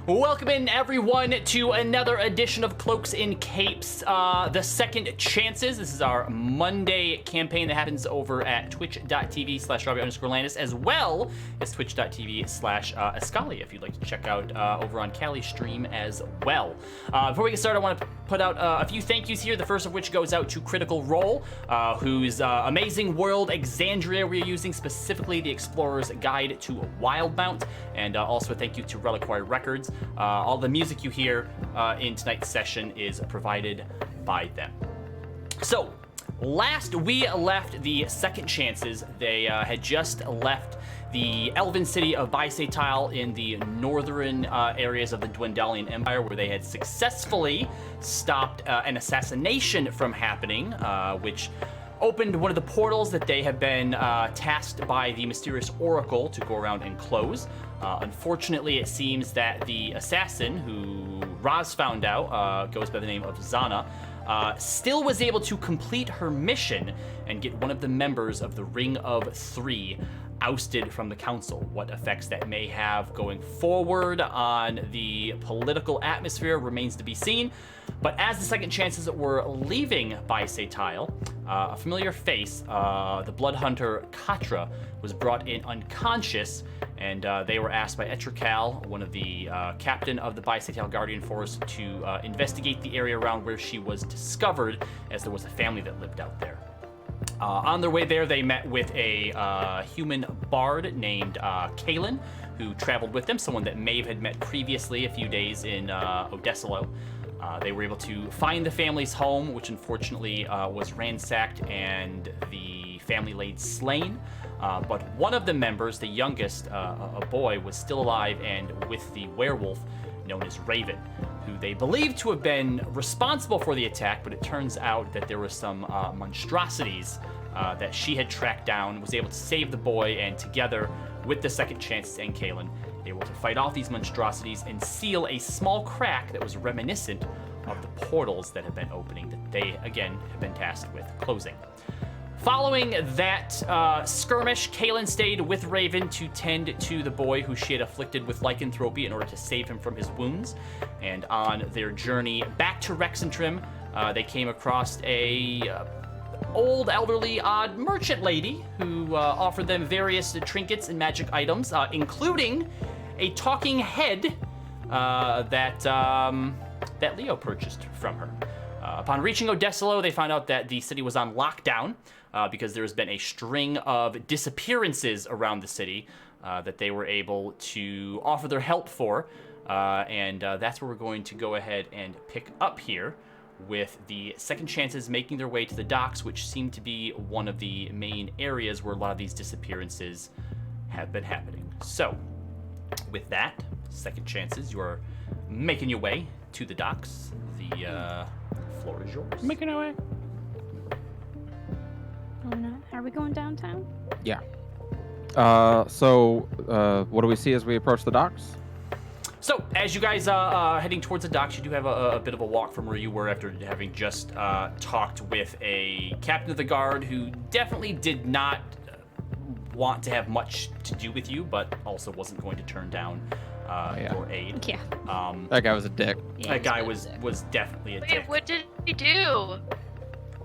Welcome in, everyone, to another edition of Cloaks and Capes, the Second Chances. This is our Monday campaign that happens over at twitch.tv/Robbie_Landis, as well as twitch.tv/Ascali, if you'd like to check out over on Callie's stream as well. Before we get started, I want to put out a few thank yous here, the first of which goes out to Critical Role, whose amazing world, Exandria, we're using, specifically the Explorer's Guide to Wildemount, and also a thank you to Reliquary Records. All the music you hear in tonight's session is provided by them. So, last we left the Second Chances, they had just left the elven city of Bisatal in the northern areas of the Dwendalian Empire, where they had successfully stopped an assassination from happening, which opened one of the portals that they have been tasked by the mysterious Oracle to go around and close. Unfortunately, it seems that the assassin, who Raz found out, goes by the name of Zana, still was able to complete her mission and get one of the members of the Ring of Three ousted from the council. What effects that may have going forward on the political atmosphere remains to be seen. But as the Second Chances were leaving Bisatal, a familiar face, the blood hunter Katra, was brought in unconscious, and they were asked by Etrical, one of the captain of the Bisatal Guardian Force, to investigate the area around where she was discovered, as there was a family that lived out there. On their way there, they met with a human bard named Kalen, who traveled with them, someone that Maeve had met previously a few days in Odessalo. They were able to find the family's home, which unfortunately was ransacked and the family laid slain. But one of the members, the youngest, a boy, was still alive and with the werewolf known as Raven, who they believed to have been responsible for the attack, but it turns out that there were some monstrosities that she had tracked down, was able to save the boy, and together with the Second Chances and Kalen, they were able to fight off these monstrosities and seal a small crack that was reminiscent of the portals that had been opening, that they, again, have been tasked with closing. Following that skirmish, Kalen stayed with Raven to tend to the boy who she had afflicted with lycanthropy in order to save him from his wounds. And on their journey back to Rexentrim, they came across a old, elderly, odd merchant lady who offered them various trinkets and magic items, including a talking head that Leo purchased from her. Upon reaching Odessalo, they found out that the city was on lockdown because there's been a string of disappearances around the city that they were able to offer their help for. And that's where we're going to go ahead and pick up here, with the Second Chances making their way to the docks, which seem to be one of the main areas where a lot of these disappearances have been happening. So, with that, Second Chances, you are making your way to the docks. The floor is yours. Making our way. Oh no, are we going downtown? Yeah. So what do we see as we approach the docks? So, as you guys are heading towards the docks, you do have a bit of a walk from where you were after having just talked with a captain of the guard who definitely did not want to have much to do with you, but also wasn't going to turn down your aid. Yeah. That guy was a dick. Yeah, That guy was definitely a dick. Wait, what did he do?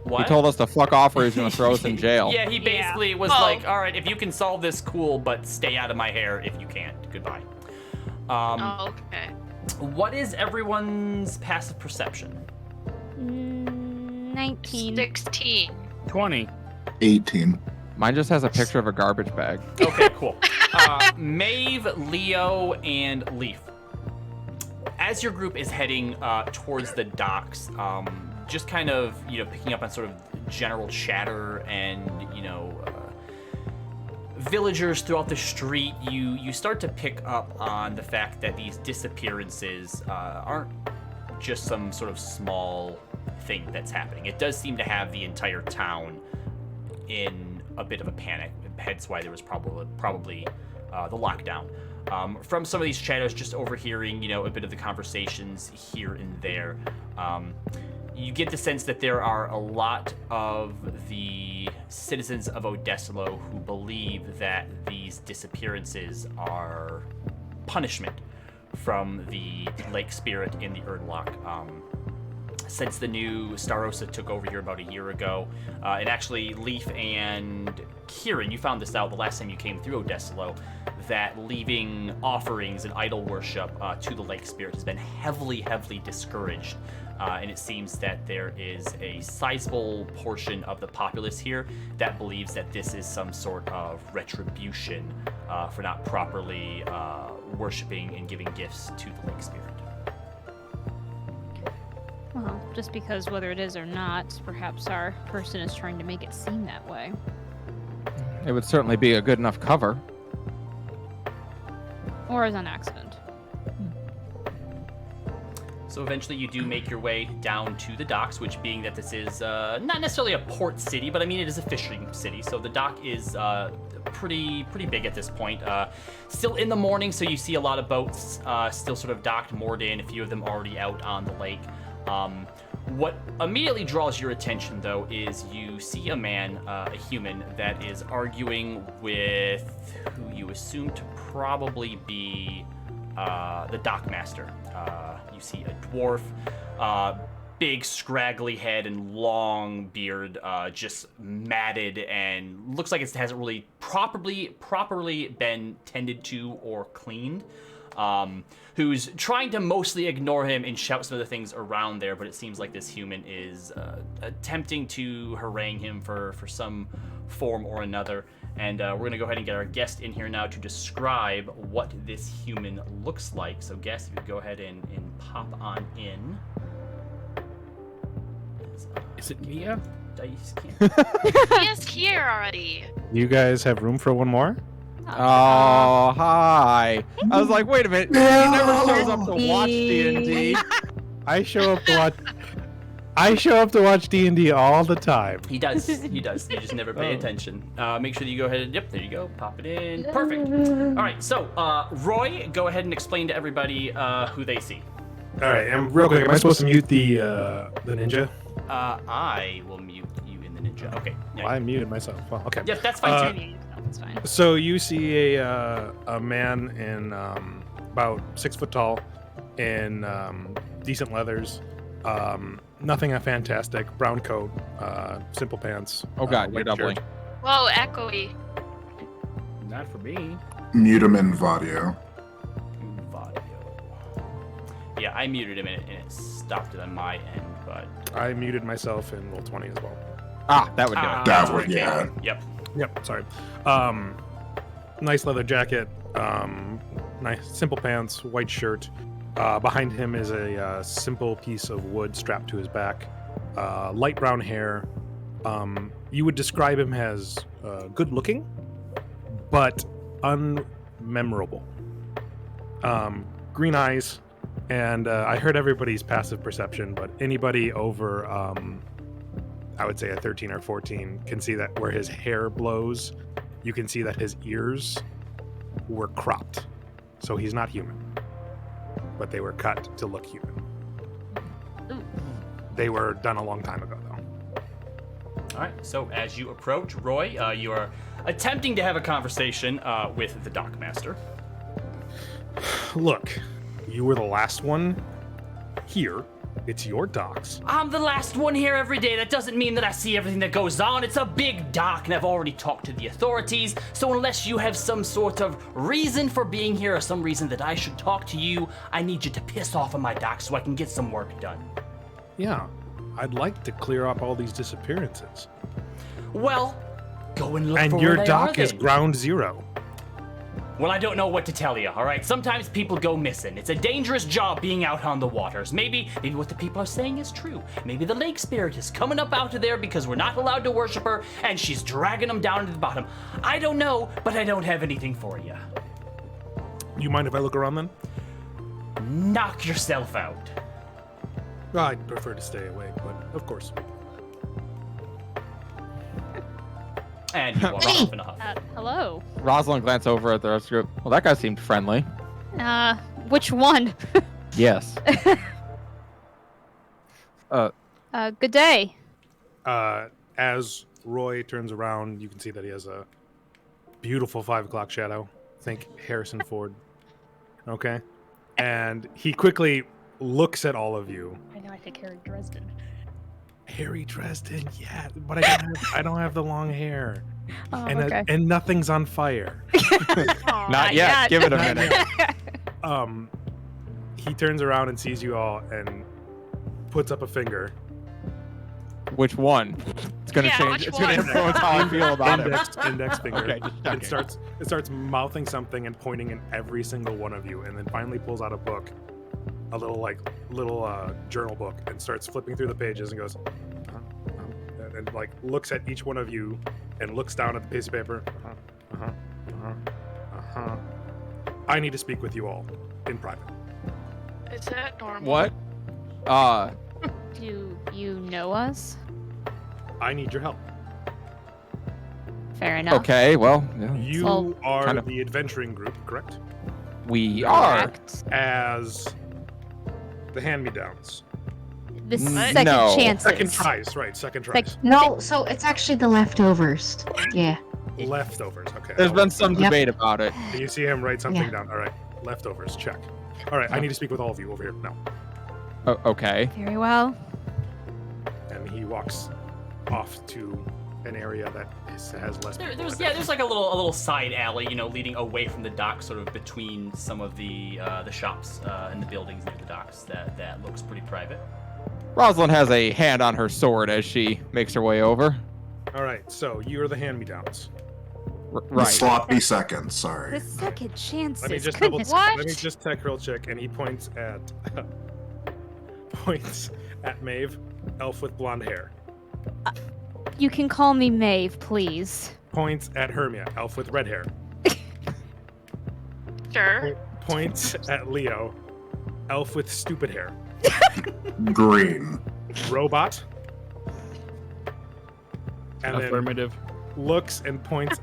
What? He told us to fuck off or he's going to throw us in jail. Yeah, he basically was Oh. like, all right, if you can solve this, cool, but stay out of my hair if you can't. Goodbye. Oh, okay. What is everyone's passive perception? 19. 16. 20. 18. Mine just has a picture of a garbage bag. Okay, cool. Maeve, Leo, and Leaf. As your group is heading towards the docks, just kind of, picking up on sort of general chatter and, villagers throughout the street, you start to pick up on the fact that these disappearances aren't just some sort of small thing that's happening. It does seem to have the entire town in a bit of a panic, hence why there was probably the lockdown. From some of these chatters, just overhearing, a bit of the conversations here and there, you get the sense that there are a lot of the citizens of Odessalo who believe that these disappearances are punishment from the lake spirit in the Erdlock. Since the new Starosta took over here about a year ago, and actually Leaf and Kieran, you found this out the last time you came through Odessalo, that leaving offerings and idol worship to the lake spirit has been heavily discouraged. And it seems that there is a sizable portion of the populace here that believes that this is some sort of retribution for not properly worshiping and giving gifts to the lake spirit. Well, just because whether it is or not, perhaps our person is trying to make it seem that way. It would certainly be a good enough cover. Or as an accident. So eventually you do make your way down to the docks, which being that this is not necessarily a port city, but I mean it is a fishing city. So the dock is pretty big at this point. Still in the morning, so you see a lot of boats still sort of docked, moored in, a few of them already out on the lake. What immediately draws your attention, though, is you see a man, a human, that is arguing with who you assume to probably be the dockmaster. You see a dwarf, big scraggly head and long beard, just matted, and looks like it hasn't really properly been tended to or cleaned. Who's trying to mostly ignore him and shout some of the things around there, but it seems like this human is attempting to harangue him for some form or another. And we're going to go ahead and get our guest in here now to describe what this human looks like. So guest, if you go ahead and pop on in. Is it Mia? Dice can't. He is here already. You guys have room for one more? Oh, hi. I was like, wait a minute. He never shows up to watch D&D. I show up to watch D&D all the time. He does. You just never pay attention. Make sure that you go ahead and, yep, there you go. Pop it in. Perfect. All right, so Roy, go ahead and explain to everybody who they see. All right, and real quick, am I supposed to mute the ninja? I will mute you in the ninja. Okay. Yeah, Well, I muted myself. Well, okay. yeah, that's fine too. That's fine. So you see a man in about 6 foot tall, in decent leathers, nothing fantastic. Brown coat, simple pants. Oh god, you're white doubling. shirt. Whoa, echoey. Not for me. Mute him in Vadio. Yeah, I muted him and it stopped it on my end, but I muted myself in Roll20 as well. Ah, that would do it. That would, yeah. Yep. Yep, sorry. Nice leather jacket, nice simple pants, white shirt. Behind him is a simple piece of wood strapped to his back. Light brown hair. You would describe him as good looking, but unmemorable. Green eyes, and I heard everybody's passive perception, but anybody over, I would say a 13 or 14, can see that where his hair blows, you can see that his ears were cropped. So he's not human, but they were cut to look human. Ooh. They were done a long time ago, though. All right. So as you approach, Roy, you are attempting to have a conversation with the dockmaster. Look, you were the last one here. It's your docks. I'm the last one here every day. That doesn't mean that I see everything that goes on. It's a big dock, and I've already talked to the authorities. So unless you have some sort of reason for being here or some reason that I should talk to you, I need you to piss off on my dock so I can get some work done. Yeah, I'd like to clear up all these disappearances. Well, go and look And for your where they dock are, is then. ground zero. Well, I don't know what to tell you, all right? Sometimes people go missing. It's a dangerous job being out on the waters. Maybe what the people are saying is true. Maybe the lake spirit is coming up out of there because we're not allowed to worship her, and she's dragging them down to the bottom. I don't know, but I don't have anything for you. You mind if I look around then? Knock yourself out. Well, I'd prefer to stay away, but of course. And you walk off in a huff. Hello. Rosalind glanced over at the rest of the group. Well, that guy seemed friendly. Which one? Yes. Good day. As Roy turns around, you can see that he has a beautiful 5 o'clock shadow. Think Harrison Ford. Okay? And he quickly looks at all of you. I know I think Harry Dresden. Harry Dresden, yeah, but I don't have the long hair. Oh, And, okay. and nothing's on fire. Aw, Not yet. Give it a Not minute. He turns around and sees you all and puts up a finger. Which one? It's gonna Yeah, change. which It's gonna one? influence how I feel about it. Index finger. Okay, just It checking. starts mouthing something and pointing at every single one of you, and then finally pulls out a book, a little journal book, and starts flipping through the pages and goes, and like looks at each one of you, and looks down at the piece of paper. I need to speak with you all in private. Is that normal? What? Do you know us? I need your help. Fair enough. Okay. Well, yeah, You Well, are kind of- the adventuring group, correct? we are. Correct. As the hand-me-downs. The What? second No. chances. Second tries, right? Second tries. No, so it's actually the leftovers. Yeah. Leftovers. Okay. There's been some Yep. debate about it. You see him write something Yeah. down. All right. Leftovers. Check. All right. I need to speak with all of you over here now. Okay. Very well. And he walks off to an area that has less. people in it. There's like a little side alley, leading away from the dock, sort of between some of the shops and the buildings near the docks. That looks pretty private. Rosalind has a hand on her sword as she makes her way over. All right. So you're the hand-me-downs. Right. Sloppy seconds, sorry. The second chances. Let me just double. Goodness. What? Let me just tech real check, and he points at Maeve, elf with blonde hair. You can call me Maeve, please. Points at Hermia, elf with red hair. Sure. Points at Leo, elf with stupid hair. Green. Robot. And then Affirmative. looks and points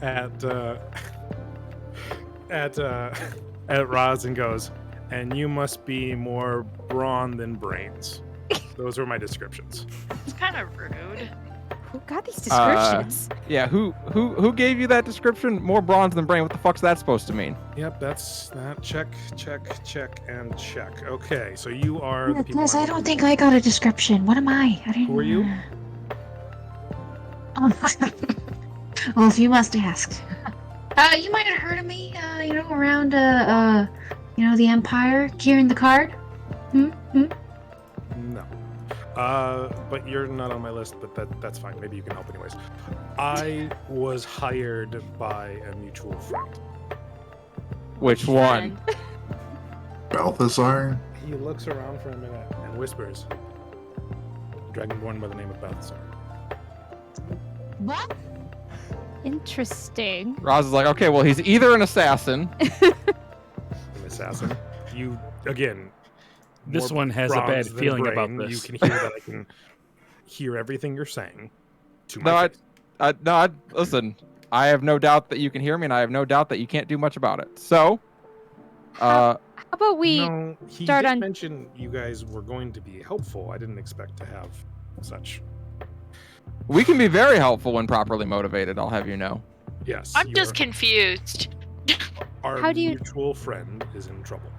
at Roz and goes, and you must be more brawn than brains. Those were my descriptions. It's kind of rude. Who got these descriptions? Yeah. Who gave you that description? More bronze than brain. What the fuck's that supposed to mean? Yep, that's that. Check, and check. Okay, so you are the people. Yes, I don't think I got a description. What am I? I didn't. Who are you? Oh. Well, if you must ask. You might have heard of me, around, the Empire, carrying the card. Hmm? No. But you're not on my list, but that's fine. Maybe you can help anyways. I was hired by a mutual friend. Which one? Balthazar? He looks around for a minute and whispers, Dragonborn by the name of Balthazar. What? Interesting. Roz is like, okay, well, he's either an assassin. An assassin. You, again, This more one has a bad bronze than feeling about brain. this. You can hear that I can hear everything you're saying. To No, my face. Listen, I have no doubt that you can hear me, and I have no doubt that you can't do much about it. So, How about we No, he start did on- mention you guys were going to be helpful. I didn't expect to have such. we can be very helpful when properly motivated, I'll have you know. Yes. I'm just confused. Our How do you- mutual friend is in trouble.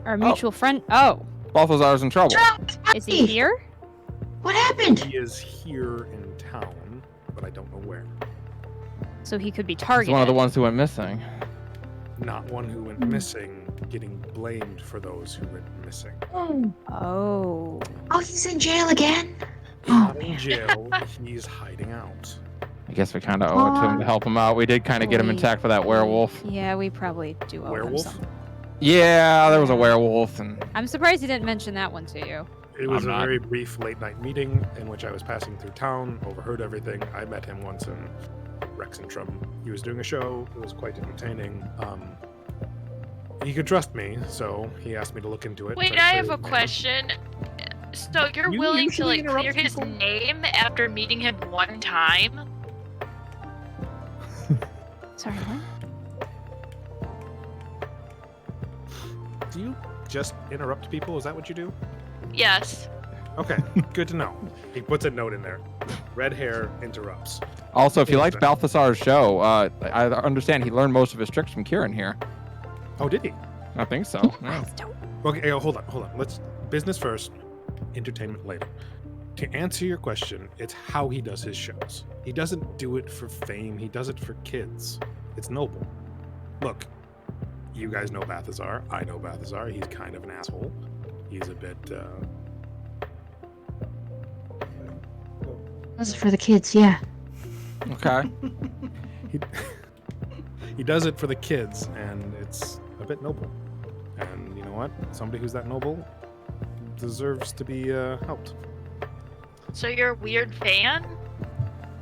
our mutual friend? Oh, Balthazar's in trouble. is he here? What happened? He is here in town, but I don't know where. So he could be He's targeted. one of the ones who went missing. Not one who went missing, getting blamed for those who went missing. Oh. Oh, he's in jail again? Not in jail, he's hiding out. I guess we kind of owe it to him to help him out. We did kind of get him intact for that werewolf. Yeah, we probably do owe him Werewolf? something. Yeah, there was a werewolf, and I'm surprised he didn't mention that one to you. It was I'm a not. very brief late night meeting in which I was passing through town, overheard everything. I met him once in Rexentrum. He was doing a show. It was quite entertaining. He could trust me, so he asked me to look into it. Wait, Tried I to have a his name. question. So you're You willing to usually clear interrupt his people? name after meeting him one time? Sorry, what? Do you just interrupt people? Is that what you do? Yes. Okay, good to know. He puts a note in there. Red hair interrupts. also, if you liked Interesting. Balthazar's show, I understand he learned most of his tricks from Kieran here. Oh, did he? I think so. Yeah. Okay, hold on. Let's business first, entertainment later. To answer your question, it's how he does his shows. He doesn't do it for fame. He does it for kids. It's noble. Look, you guys know Balthazar. I know Balthazar. He's kind of an asshole. He's a bit. This is for the kids, yeah. Okay. He does it for the kids, and it's a bit noble. And you know what? Somebody who's that noble deserves to be helped. So you're a weird fan?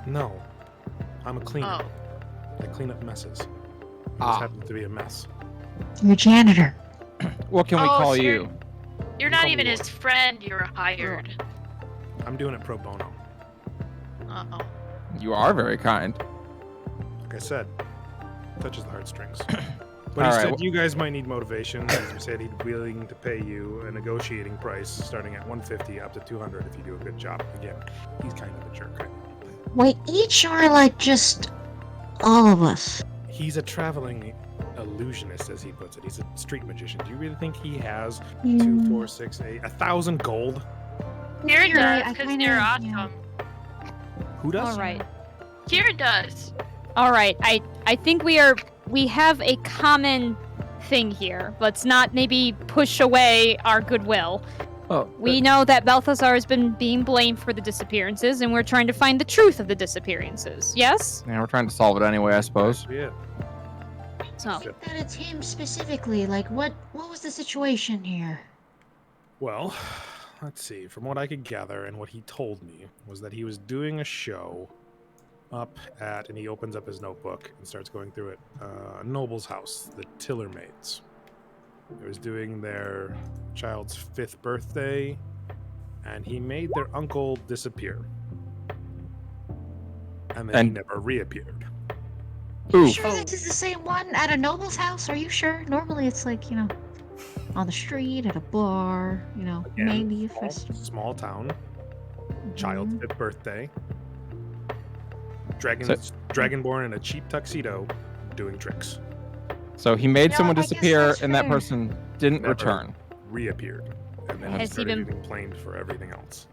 No, I'm a cleaner. Oh. I clean up messes. This Ah. happens to be a mess. You're a janitor. What can we Oh, call so you? You're Call not me even Lord. his friend, you're hired. I'm doing it pro bono. Uh-oh. You are very kind. Like I said, touches the heartstrings. All But he right, said you guys might need motivation. He said he'd be willing to pay you a negotiating price starting at 150 up to 200 if you do a good job. Again, he's kind of a jerk. Wait, each or like just all of us? He's a traveling illusionist, as he puts it. He's a street magician. Do you really think he has Hmm. 2, 4, 6, 8, 1,000 gold? Kieran You're right, does, I because kinda- you're yeah. awesome. Who does? All right. Kieran does. All right. I think we have a common thing here. Let's not maybe push away our goodwill. Oh, We know that Balthazar has been being blamed for the disappearances, and we're trying to find the truth of the disappearances. Yes? yeah, we're trying to solve it anyway, I suppose. Yeah. So, That it's him specifically. Like, what was the situation here? Well, let's see. From what I could gather and what he told me was that he was doing a show up at, and he opens up his notebook and starts going through it, Noble's house, the Tiller Maids. They was doing their child's 5th birthday, and he made their uncle disappear. And then he And- never reappeared. You Oof. sure this is the same one at a noble's house? Are you sure? Normally it's like, on the street, at a bar, Again, maybe a small, festival. small town, child's Mhm. 5th birthday, dragonborn in a cheap tuxedo doing tricks. So he made No, someone I guess disappear, that's and that fair. person didn't Never. return. Reappeared, and then Has he started been- getting blamed for everything else.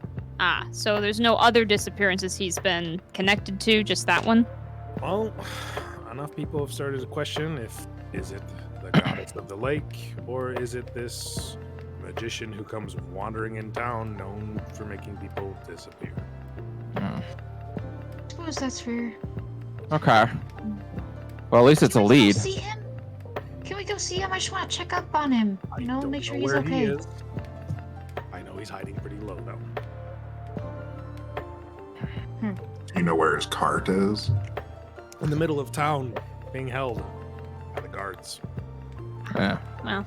so there's no other disappearances he's been connected to, just that one? Well, enough people have started to question is it the goddess of the lake, or is it this magician who comes wandering in town known for making people disappear? Hmm. I suppose that's fair. Okay. Well, at least it's a Can we go lead. see him? Can we go see him? I just want to check up on him. I don't Make sure know he's where okay. he is. I know he's hiding pretty low though. Do you know where his cart is? In the middle of town, being held by the guards. Yeah, Well,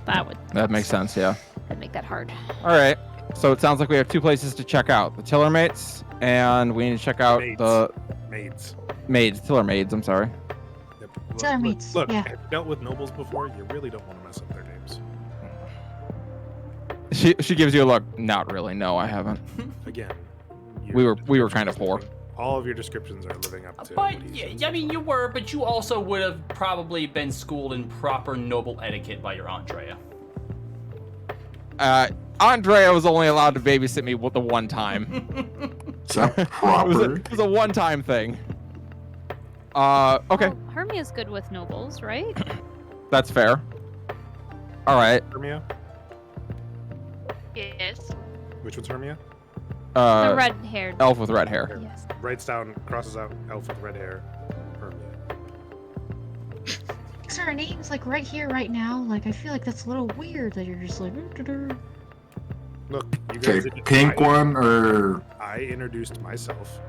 that makes sense, yeah. that'd make that hard. All right. So it sounds like we have 2 places to check out. The Tiller Mates, and we need to check out Maids. the Maids. Maids. Tiller Maids, I'm sorry. Yep. Tiller Maids, Look, yeah. have you dealt with nobles before? You really don't want to mess up their names. She gives you a look. Not really. No, I haven't. Again, We your were kind of descriptions- poor. All of your descriptions are living up to. But what he says. yeah, I mean, you were, but you also would have probably been schooled in proper noble etiquette by your Andrea. Andrea was only allowed to babysit me the one time. Is that It proper? was a one-time thing. Okay, Well, Hermia's good with nobles, right? that's fair. All right. Hermia? Yes. Which one's Hermia? The red-haired. Elf with red hair. Yes. Writes down, crosses out elf with red hair. Hermia. So our name's like right here, right now. Like I feel like that's a little weird that you're just like. Look, you Okay, guys. pink one or I introduced myself.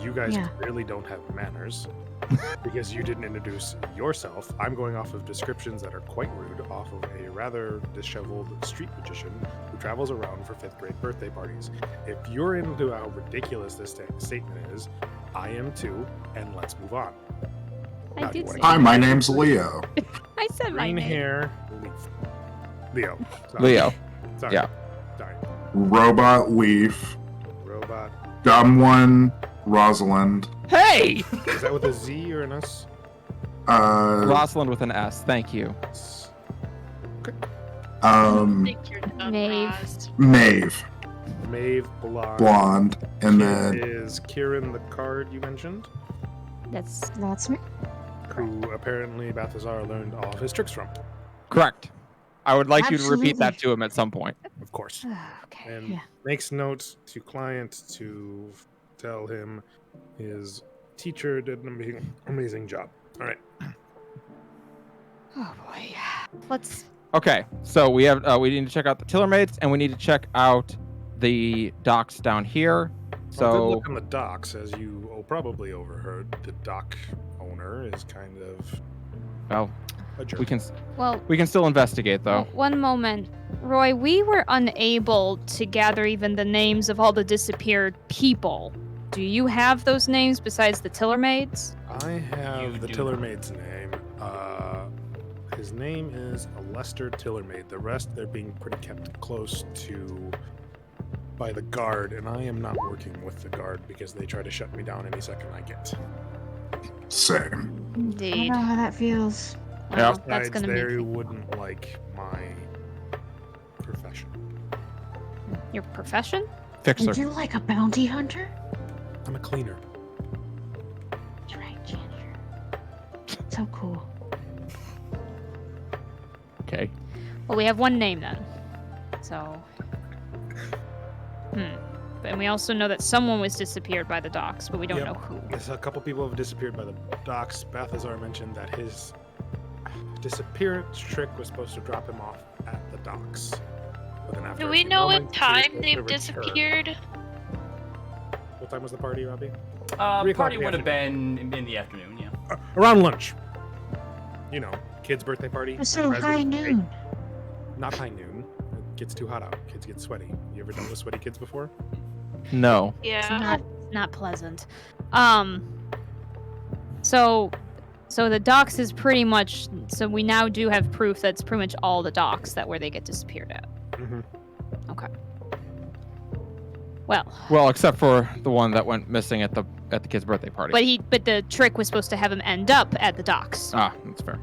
You guys Yeah. clearly don't have manners because you didn't introduce yourself. I'm going off of descriptions that are quite rude, off of a rather disheveled street magician who travels around for 5th grade birthday parties. If you're into how ridiculous this statement is, I am too, and let's move on. I Now, do did you say wanna- hi, my name's Leo. I said my Green name. hair, leaf. Leo. Sorry. Leo. Sorry. Yeah. Sorry. Robot Leaf. Robot. Dumb one, Rosalind. Hey! Is that with a Z or an S? Rosalind with an S. Thank you. Okay. I Um, think you're done, Maeve. Roz. Maeve, Maeve, blonde. blonde, and Here then is Kieran the card you mentioned, That's me. who apparently Balthazar learned all of his tricks from, Correct. I would like you to repeat Absolutely. that to him at some point. of course. Okay. And Yeah. makes note to client to tell him his teacher did an amazing job. All right. Oh boy. Let's. Okay, so we have we need to check out the tiller mates, and we need to check out the docks down here. Well, good So look on the docks, as you probably overheard. The dock owner is kind of well, a jerk. we can still investigate though. One moment. Roy, we were unable to gather even the names of all the disappeared people. Do you have those names besides the tiller maids? I have You the do. Tillermaid's name. His name is Lester Tillermaid. The rest, they're being pretty kept close to by the guard, and I am not working with the guard because they try to shut me down any second I get. same. I don't Indeed. know how that feels. Yeah. Well, that's Besides, gonna they make wouldn't like my profession. your profession. Fixer. Are you like a bounty hunter? I'm a cleaner. That's right, janitor. So cool. Okay. Well, we have one name then. So. And we also know that someone was disappeared by the docks, but we don't Yep. know who. There's a couple people have disappeared by the docks. Balthazar mentioned that his disappearance trick was supposed to drop him off at the docks. But then after Do a we few know what moments, he was time supposed to they've return. disappeared? What time was the party, Robbie? 3 o'clock Party in the would have been in the afternoon, yeah. Around lunch. You know, kid's birthday party. So high President's Day. noon. Not high noon. It gets too hot out. Kids get sweaty. You ever dealt with sweaty kids before? No. It's Yeah. not pleasant. So the docks is pretty much. So we now do have proof that's pretty much all the docks that where they get disappeared at. Mm-hmm. Okay. Well, Well, except for the one that went missing at the kid's birthday party. but the trick was supposed to have him end up at the docks. Ah, that's fair.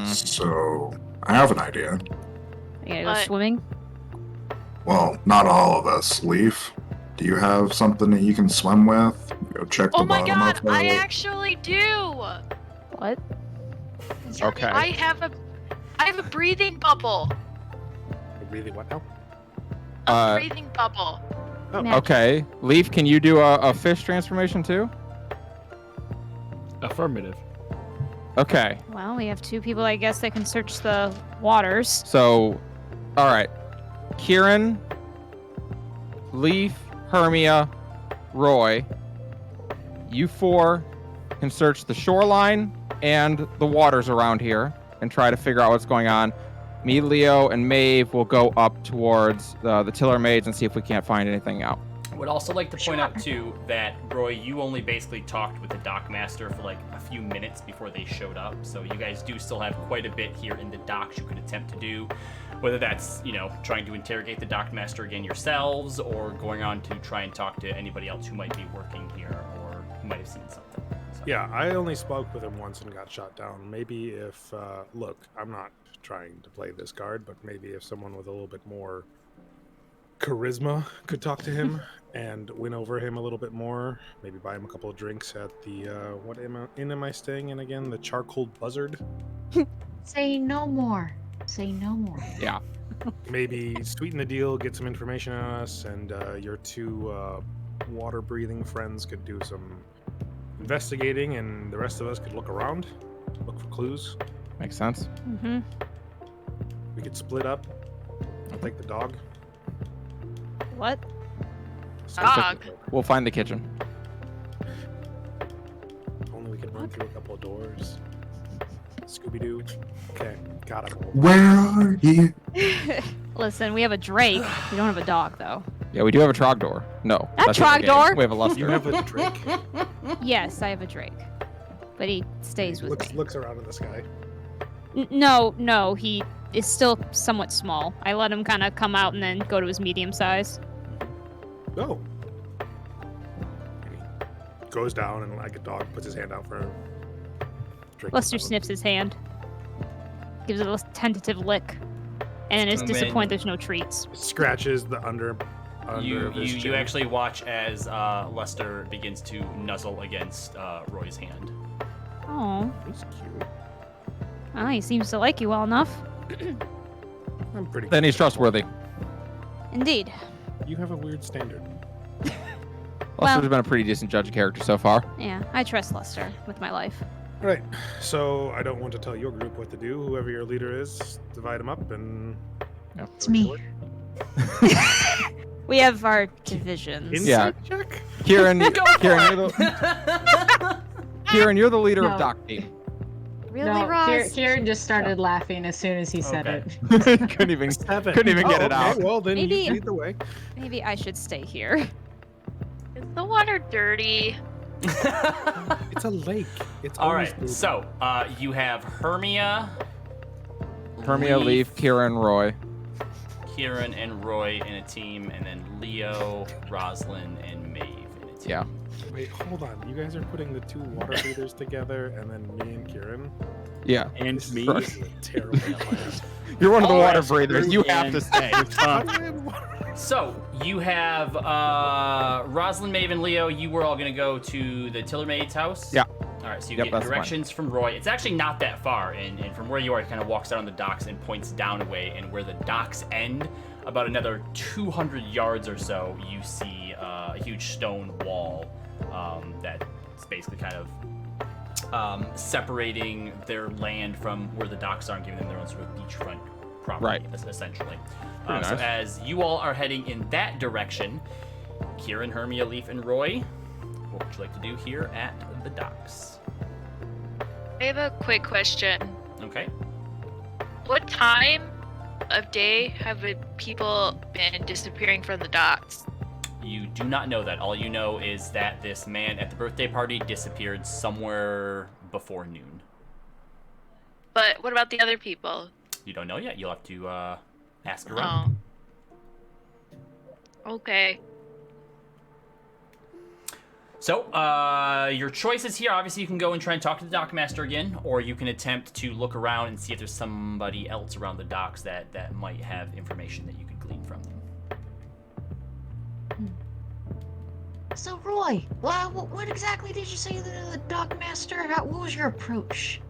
So I have an idea. You gotta go What? swimming. Well, not all of us. Leaf, do you have something that you can swim with? Go check the Oh my bottom god, of the I actually do! What? Okay. I have a breathing bubble. Really, what now? Uh, Breathing bubble. Oh, Magic. Okay. Leaf, can you do a fish transformation too? Affirmative. Okay. Well, we have two people, I guess, that can search the waters. So, all right. Kieran, Leaf, Hermia, Roy. You four can search the shoreline and the waters around here and try to figure out what's going on. Me, Leo, and Maeve will go up towards the tiller maids and see if we can't find anything out. I would also like to point out Sure. too that Roy, you only basically talked with the dockmaster for like a few minutes before they showed up, so you guys do still have quite a bit here in the docks you could attempt to do, whether that's trying to interrogate the dockmaster again yourselves, or going on to try and talk to anybody else who might be working here or who might have seen something. So. Yeah, I only spoke with him once and got shot down. Maybe if, look, I'm not trying to play this card, but maybe if someone with a little bit more charisma could talk to him and win over him a little bit more, maybe buy him a couple of drinks at the, what am I staying in again? The Charcoal Buzzard? Say no more. Say no more. Yeah. Maybe sweeten the deal, get some information on us, and your two water-breathing friends could do some investigating, and the rest of us could look around, look for clues. Makes sense. Mm-hmm. We could split up. I'll take the dog. What? Dog. We'll find the kitchen. If only we could run through a couple of doors. Scooby-Doo. Okay, got him. Where are you? Listen, we have a Drake. We don't have a dog, though. Yeah, we do have a Trogdor. No. Not that's not the game. Trogdor. We have a Luster. You have a Drake. Yes, I have a Drake. But he stays with me. Looks around in the sky. No, he is still somewhat small. I let him kind of come out and then go to his medium size. Oh. And he goes down and like a dog puts his hand out for him. Drake Buster comes out. sniffs his hand. Gives it a tentative lick, and is And then- disappointed there's no treats. Scratches the under You of his you chin. actually watch as Lester begins to nuzzle against Roy's hand. Oh, He's cute. he seems to like you well enough. I'm pretty. Then he's trustworthy. Indeed. You have a weird standard. Lester's been a pretty decent judge of character so far. Yeah, I trust Lester with my life. All right. So I don't want to tell your group what to do. Whoever your leader is, divide them up and. It's me. We have our divisions. Insight check. Kieran, Go for Kieran, it! Kieran, you're the leader No. of Doc Team. Really, No, Ross? Kieran just started laughing as soon as he said Okay. it. couldn't even 7. couldn't even get Oh, it okay, out. Well, then Maybe- you lead the way. Maybe I should stay here. Is the water dirty? It's a lake. It's All always right, dirty. so you have Hermia, Leaf, Kieran, Roy. Kieran, and Roy in a team, and then Leo, Roslyn, and Maeve in a team. Yeah. Wait, hold on. You guys are putting the 2 water leaders together, and then me and Kieran. Yeah. And This me. is a terrible plan. You're one of the All water right, breathers. You have to stay. So you have Roslyn, Maeve, and Leo. You were all gonna go to the Tiller Maid's house. Yeah. All right, so you Yep, get that's fine. directions from Roy. It's actually not that far, and from where you are, it kind of walks out on the docks and points down a way. And where the docks end, about another 200 yards or so, you see a huge stone wall that's basically kind of separating their land from where the docks are and giving them their own sort of beachfront property, Right. essentially. Pretty So nice. as you all are heading in that direction, Kieran, Hermia, Leaf, and Roy, what would you like to do here at the docks? I have a quick question. Okay. What time of day have people been disappearing from the docks? You do not know that. All you know is that this man at the birthday party disappeared somewhere before noon. But what about the other people? You don't know yet. You'll have to ask around. Oh. Okay. So, your choices here, obviously you can go and try and talk to the dockmaster again, or you can attempt to look around and see if there's somebody else around the docks that might have information that you could glean from them. So, Roy, what exactly did you say to the Dockmaster? What was your approach?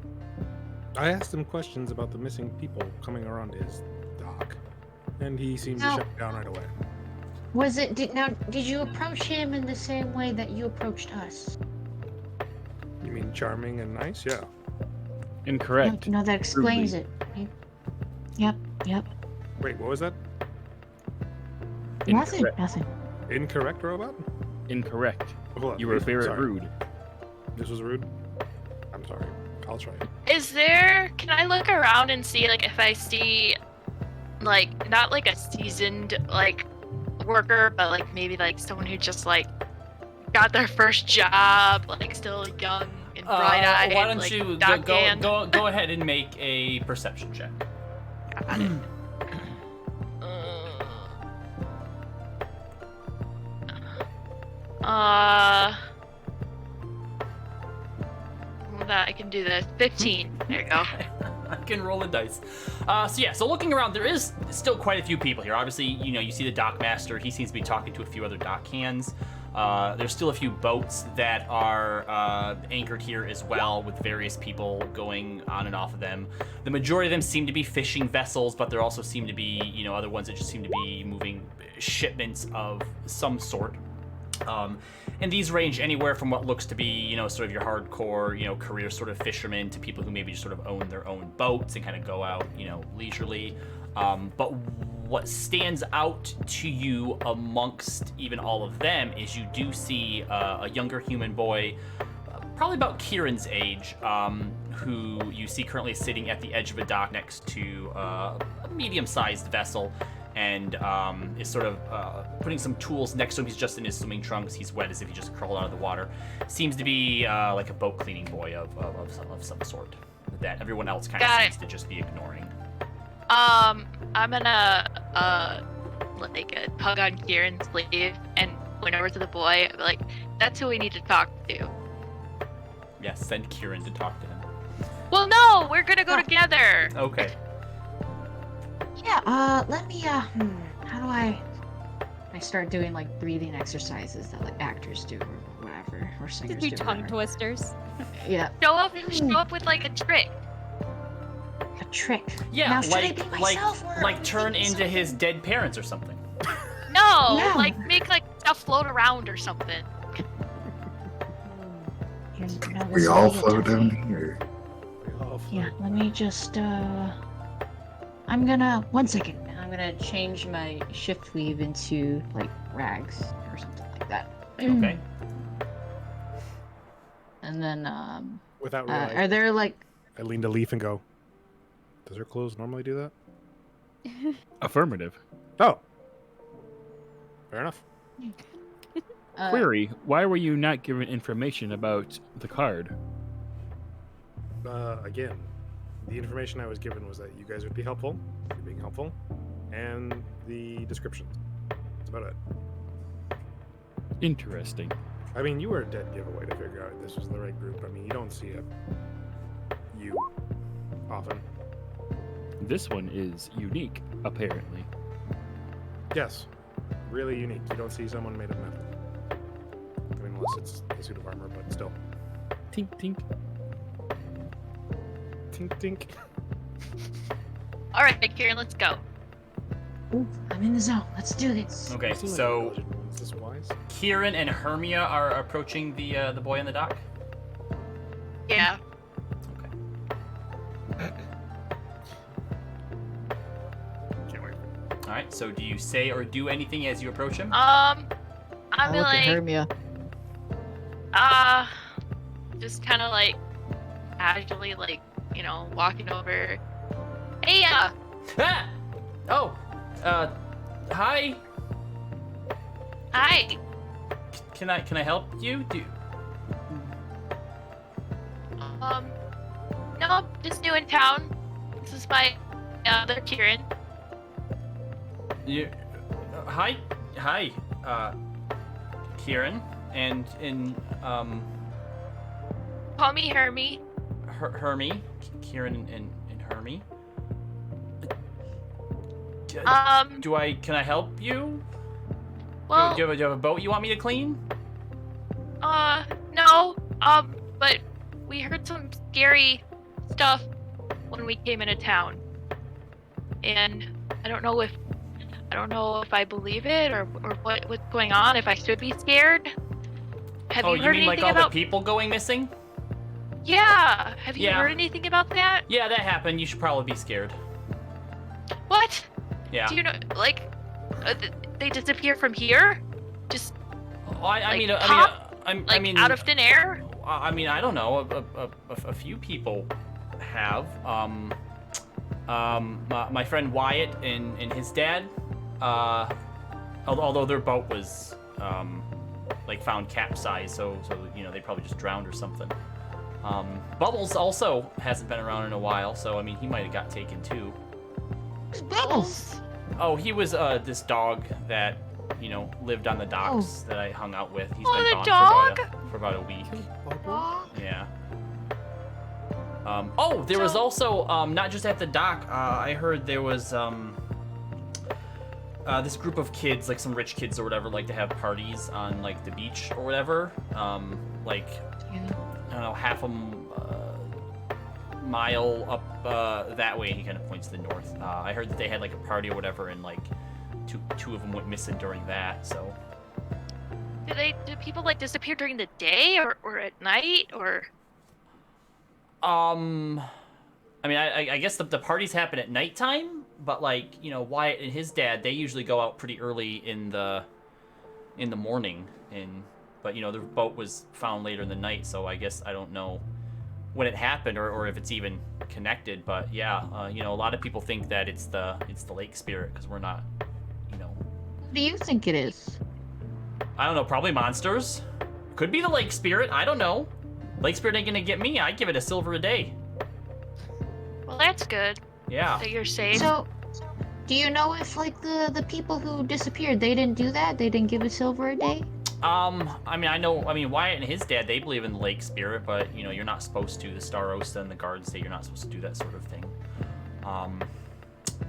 I asked him questions about the missing people coming around his dock, and he seemed to Now- shut down right away. Did you approach him in the same way that you approached us? You mean charming and nice? Yeah. Incorrect. No, that explains it. Yep. Wait, what was that? Incorrect. Nothing. Incorrect, robot? Incorrect. Hold on. You were very Sorry. rude. This was rude? I'm sorry. I'll try it. Can I look around and see, like, if I see, like, not like a seasoned, like, worker, but, like, maybe, like, someone who just, like, got their first job, like, still young and bright-eyed, why don't like, you dockhand. go ahead and make a perception check. Got it. That I can do this. 15. There you go. I can roll the dice. So looking around, there is still quite a few people here. Obviously, you see the dockmaster. He seems to be talking to a few other dock hands. There's still a few boats that are anchored here as well, with various people going on and off of them. The majority of them seem to be fishing vessels, but there also seem to be, other ones that just seem to be moving shipments of some sort. And these range anywhere from what looks to be, sort of your hardcore, career sort of fishermen to people who maybe just sort of own their own boats and kind of go out, leisurely. But what stands out to you amongst even all of them is you do see a younger human boy, probably about Kieran's age, who you see currently sitting at the edge of a dock next to a medium-sized vessel. And is sort of putting some tools next to him. He's just in his swimming trunks. He's wet as if he just crawled out of the water. Seems to be like a boat cleaning boy of some sort that everyone else kind of Got seems it. to just be ignoring. I'm gonna tug on Kieran's sleeve and went over to the boy. Like, that's who we need to talk to. Yes, send Kieran to talk to him. Well, no, we're gonna go together. Okay. Yeah, let me, how do I start doing, like, breathing exercises that, like, actors do or whatever, or singers Do do. tongue whatever. twisters. Yeah. Show up with like a trick. A trick. Yeah, Now, should I like be myself or like turn be into something? his dead parents or something. No, No. like make like stuff float around or something. Here, now this We is all the float time. down here. Yeah, let me just, I'm gonna, 1 second. I'm gonna change my shift weave into, like, rags or something like that. Okay. And then, Without realizing, are there, like, I lean to Leaf and go, does her clothes normally do that? Affirmative. Oh. Fair enough. Query: why were you not given information about the card? Again, the information I was given was that you guys would be helpful, you're being helpful, and the descriptions. That's about it. Interesting. I mean, you were a dead giveaway to figure out if this was the right group. I mean, you don't see you often. This one is unique, apparently. Yes, really unique. You don't see someone made of metal. I mean, unless it's a suit of armor, but still. Tink tink. Tink tink. All right, Kieran, let's go. ooh, I'm in the zone. Let's do this. Okay. You seem like So intelligent ones. Is this wise? Kieran and Hermia are approaching the boy on the dock. Yeah. Can't wait. All right. So do you say or do anything as you approach him? I'm I look at like, Hermia. just kind of like casually, like, you know, walking over. Hey, Ah! Oh. Hi. hi. Can I help you? No, just new in town. This is my other Kieran. You. Hi. Kieran and Call me Hermie. Hermie. Kieran and Hermie. Can I help you? Well, Do you have a boat you want me to clean? no. But we heard some scary stuff when we came into town, and I don't know if I believe it or what's going on. If I should be scared. Have Oh, you you heard mean like anything all about? the people going missing? Yeah. Have you Yeah. heard anything about that? Yeah, that happened. You should probably be scared. What? Yeah. Do you know, like, they disappear from here? Just I mean, pop? I like mean, out of thin air? I mean, I don't know. A few people have. My friend Wyatt and his dad. Although their boat was like found capsized, so you know they probably just drowned or something. Bubbles also hasn't been around in a while, so I mean he might have got taken too. Bubbles. Oh, he was this dog that you know lived on the docks that I hung out with. He's Oh, been the gone dog? for about a week. Yeah. Oh, there was So- also not just at the dock. I heard there was this group of kids, like some rich kids or whatever, like to have parties on like the beach or whatever. Like I don't know, half a mile up that way. And he kind of points to the north. I heard that they had like a party or whatever, and like two of them went missing during that. So. Do people like disappear during the day or at night or? I mean, I guess the parties happen at nighttime, but like, you know, Wyatt and his dad, they usually go out pretty early in the morning, but you know, their boat was found later in the night, so I guess I don't know when it happened or if it's even connected, but yeah, you know, a lot of people think that it's the lake spirit because we're not, you know. What do you think it is? I don't know, probably monsters. Could be the lake spirit, I don't know. Lake spirit ain't gonna get me, I'd give it a silver a day. Well, that's good Yeah. that you're safe. So, do you know if like the people who disappeared, they didn't do that? They didn't give a silver a day? I mean, Wyatt and his dad, they believe in the lake spirit, but, you know, you're not supposed to. The Starosta and the guards say you're not supposed to do that sort of thing.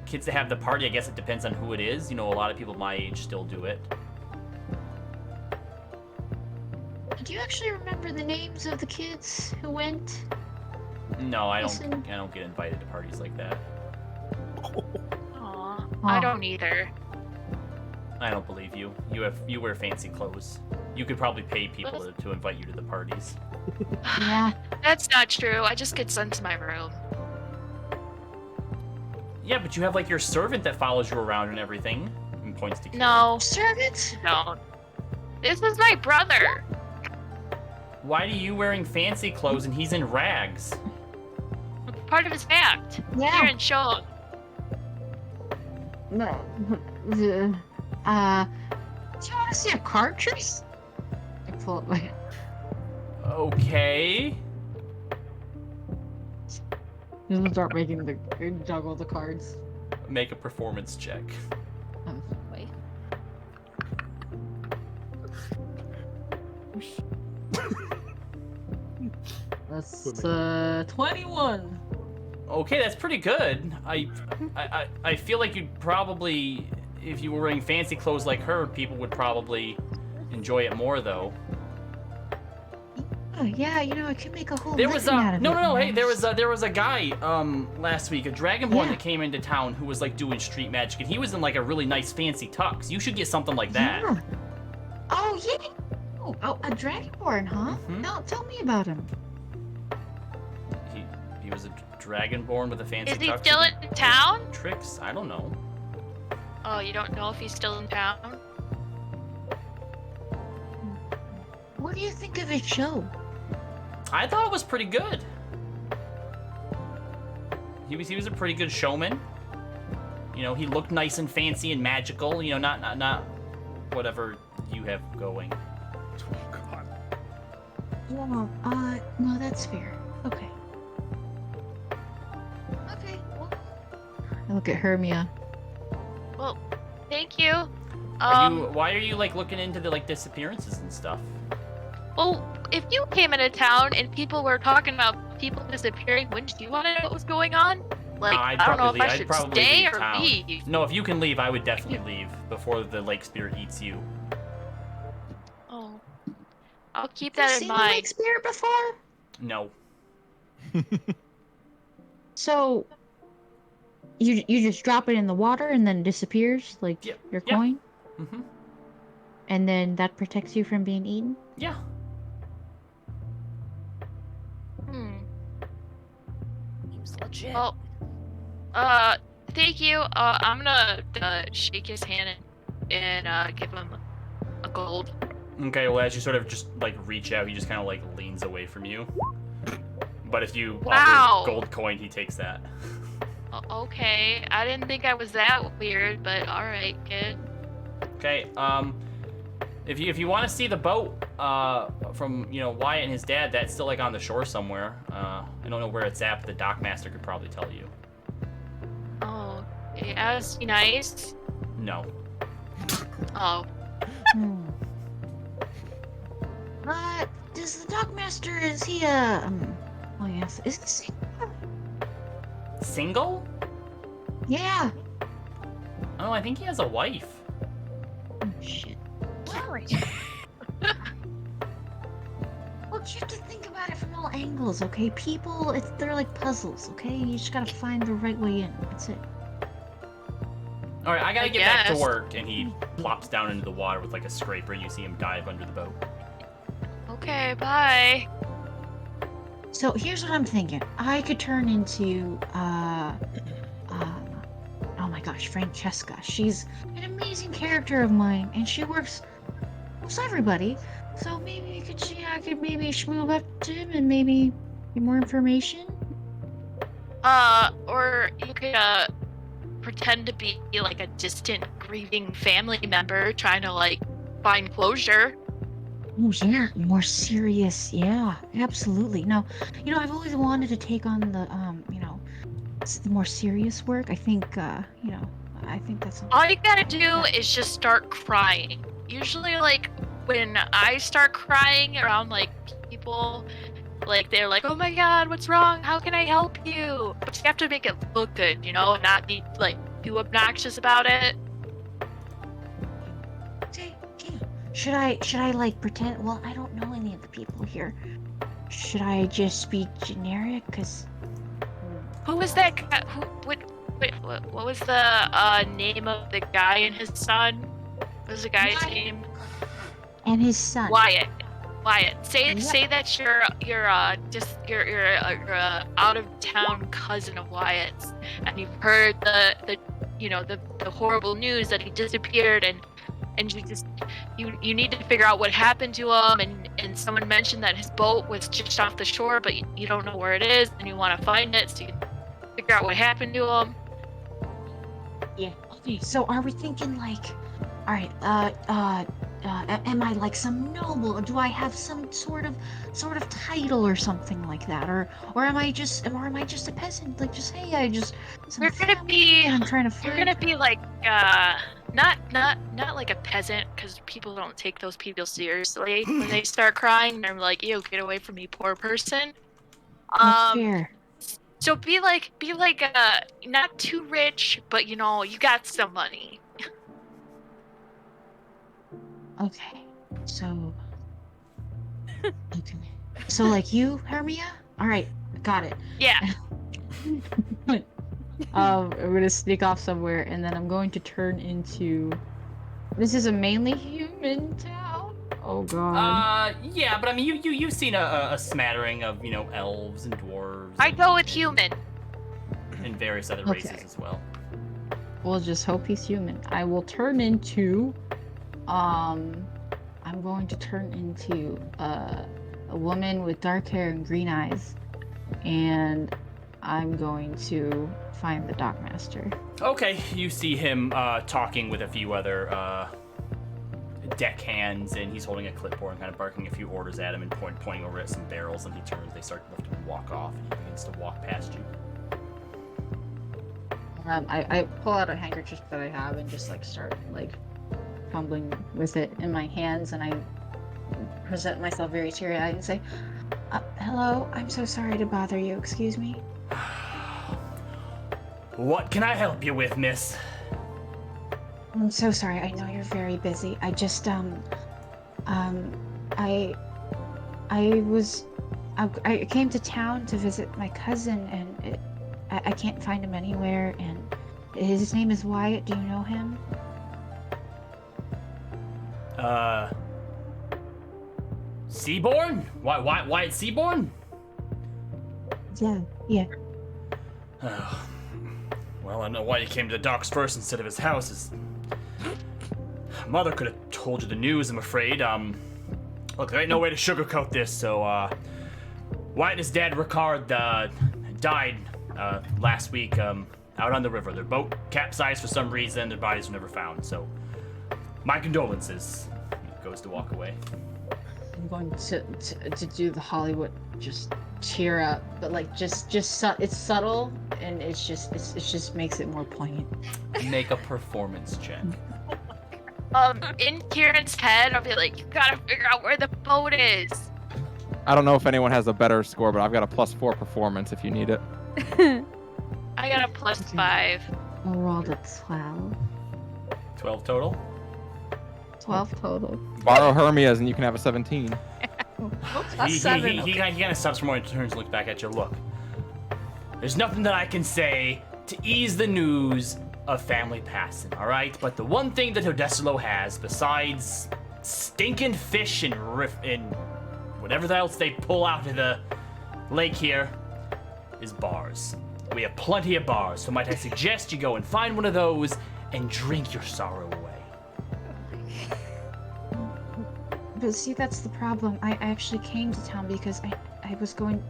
Kids that have the party, I guess it depends on who it is. You know, a lot of people my age still do it. Do you actually remember the names of the kids who went? No, I Listen. don't get invited to parties like that. Aw, I don't either. I don't believe you. You wear fancy clothes. You could probably pay people to invite you to the parties. Yeah. That's not true. I just get sent to my room. Yeah, but you have like your servant that follows you around and everything. And points to Kieran. No, Servant? don't. This is my brother. Why are you wearing fancy clothes and he's in rags? Part of his act. Yeah. Kieran, show him. No. Do you want to see a card trick? I pull up my. Okay. He's gonna start making the juggle the cards. Make a performance check. Oh, Wait. that's 21. Okay, that's pretty good. I feel like you'd probably, if you were wearing fancy clothes like her, people would probably enjoy it more though. Oh, yeah, you know, I could make a whole. There was living out of no. it, Hey, there was a guy last week, a dragonborn Yeah. that came into town who was like doing street magic, and he was in like a really nice fancy tux. You should get something like that. Yeah. Oh yeah. Oh, a dragonborn, huh? Mhm. No, tell me about him. He was a dragonborn with a fancy Is he tux. still with in town? Tricks? I don't know. Oh, you don't know if he's still in town? What do you think of his show? I thought it was pretty good. He was a pretty good showman. You know, he looked nice and fancy and magical. You know, not whatever you have going. Oh, God. Yeah, no, that's fair. Okay. Okay, well. I look at Hermia. Well, thank you. Why are you like looking into the like disappearances and stuff? Well, if you came into town and people were talking about people disappearing, wouldn't you want to know what was going on? Like, I'd I don't know if probably- I I'd should probably stay leave or town. leave. No, if you can leave, I would definitely leave before the lake spirit eats you. Oh, I'll keep Have you that in seen the Lake mind. Spirit before? No. So, you just drop it in the water and then it disappears, like Yeah, your yeah. coin? Mhm. And then that protects you from being eaten? Yeah. Hmm. Seems legit. Well, thank you. I'm gonna shake his hand and give him a gold. Okay, well, as you sort of just like reach out, he just kind of like leans away from you. But if you Wow. offer gold coin, he takes that. Okay, I didn't think I was that weird, but all right, good. Okay, if you want to see the boat from Wyatt and his dad, that's still like on the shore somewhere. I don't know where it's at, but the dockmaster could probably tell you. Oh, yeah, that's nice. No. Oh, Hmm. Does the Dockmaster, is he oh yes, is he single? Single? Yeah. Oh, I think he has a wife. Oh shit. Sorry. Look, you have to think about it from all angles, okay? People, they're like puzzles, okay? You just gotta find the right way in. That's it. All right, I gotta I get back to guess. work, and he plops down into the water with like a scraper, and you see him dive under the boat. okay, bye. So here's what I'm thinking. I could turn into oh my gosh, Francesca. She's an amazing character of mine, and she works with everybody. So maybe I could maybe schmooze up to him and maybe get more information. Or you could pretend to be like a distant grieving family member trying to like find closure. Oh yeah, more serious. Yeah, absolutely. No, I've always wanted to take on the the more serious work. I think I think that's. All you gotta do is just start crying. Usually, like, when I start crying around like people, like they're like, "Oh my God, what's wrong? How can I help you?" But you have to make it look good, you know, and not be like too obnoxious about it. Okay. Should I like pretend? Well, I don't know any of the people here. Should I just be generic? Cause Who was that guy? What was the name of the guy and his son? What was the guy's name? and his son. Wyatt. Say Yep. that you're out of town cousin of Wyatt's, and you've heard the horrible news that he disappeared, and you need to figure out what happened to him, and someone mentioned that his boat was just off the shore, but you don't know where it is, and you want to find it, so you figure out what happened to him. Yeah. Okay. So are we thinking like, all right, am I like some noble, or do I have some sort of title or something like that, or am I just a peasant? Like, just hey, I just You're gonna be and I'm trying to You're find. gonna be like not like a peasant, because people don't take those people seriously when they start crying. They're like, "Ew, get away from me, poor person." That's fair. So be like not too rich, but you got some money. Okay. So. Okay. So like you, Hermia? All right, got it. Yeah. I'm gonna sneak off somewhere, and then I'm going to turn into. This is a mainly human town. Oh god. Yeah, but I mean, you've seen a smattering of elves and dwarves. I go with human. And various other Okay. races as well. We'll just hope he's human. I will turn into. I'm going to turn into a woman with dark hair and green eyes, and I'm going to find the dockmaster. Okay, you see him talking with a few other deckhands, and he's holding a clipboard and kind of barking a few orders at him and pointing over at some barrels, and he turns, they start to lift him and walk off, and he begins to walk past you. I pull out a handkerchief that I have and just like start like fumbling with it in my hands, and I present myself very teary-eyed and say, Hello, I'm so sorry to bother you. Excuse me. What can I help you with, miss? I'm so sorry. I know you're very busy. I just I came to town to visit my cousin, and I can't find him anywhere. And his name is Wyatt. Do you know him? Seaborn? Wyatt Seaborn? Yeah. Oh. Well, I don't know why you came to the docks first instead of his house. His mother could have told you the news, I'm afraid. Look, there ain't no way to sugarcoat this, so, Wyatt and his dad, Ricard, died, last week, out on the river. Their boat capsized for some reason, their bodies were never found, so my condolences. He goes to walk away. I'm going to do the Hollywood just cheer up, but like it's subtle, and it just makes it more poignant. Make a performance check. In Kieran's head, I'll be like, "You gotta figure out where the boat is." I don't know if anyone has a better score, but I've got a +4 performance if you need it. I got a +5. I rolled a 12. 12 total? 12 total. Borrow Hermia's and you can have a 17. He kind of stops for a moment and turns and looks back at you. Look, there's nothing that I can say to ease the news of family passing, all right? But the one thing that Odessalo has, besides stinking fish and whatever else they pull out of the lake here, is bars. We have plenty of bars, so might I suggest you go and find one of those and drink your sorrow away. But see, that's the problem. I actually came to town because I was going.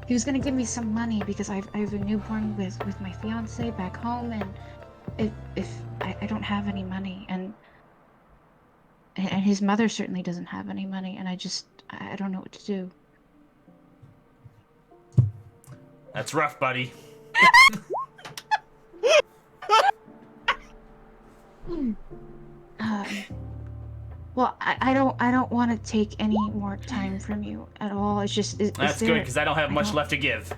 He was gonna give me some money because I have a newborn with my fiance back home, and if I don't have any money, and his mother certainly doesn't have any money, and I don't know what to do. That's rough, buddy. Well, I don't want to take any more time from you at all. It's just That's good, because I don't have much left to give.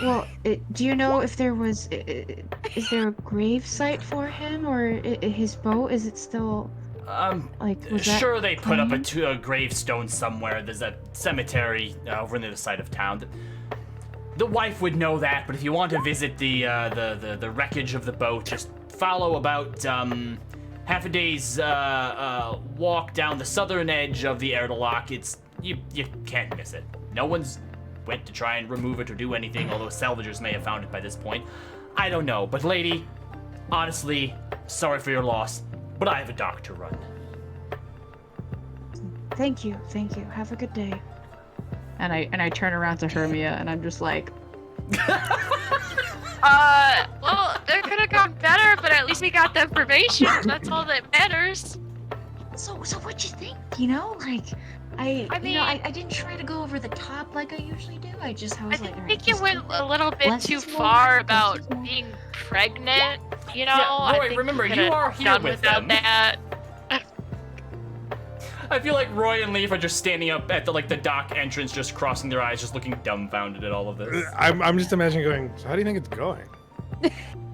Well, do you know if there was is there a grave site for him, or his boat? Is it still like? Was Sure, they put up claimed? a gravestone somewhere. There's a cemetery over near the side of town. The wife would know that, but if you want to visit the wreckage of the boat, just follow about half a day's walk down the southern edge of the airlock. It's you can't miss it. No one's went to try and remove it or do anything, although salvagers may have found it by this point. I don't know, but lady, honestly, sorry for your loss, but I have a dock to run. Thank you. Have a good day. And I turn around to Hermia and I'm just like, Well, it could have gone better, but at least we got the information. That's all that matters. So what'd you think? You know, like I didn't try to go over the top like I usually do. I was like, all right, think you just went a little bit less too is more, far less about is more. being pregnant, you know? Yeah, I Roy, think remember, we you could've are here done with without them. that. I feel like Roy and Leaf are just standing up at the dock entrance, just crossing their eyes, just looking dumbfounded at all of this. I'm just imagining going, so how do you think it's going?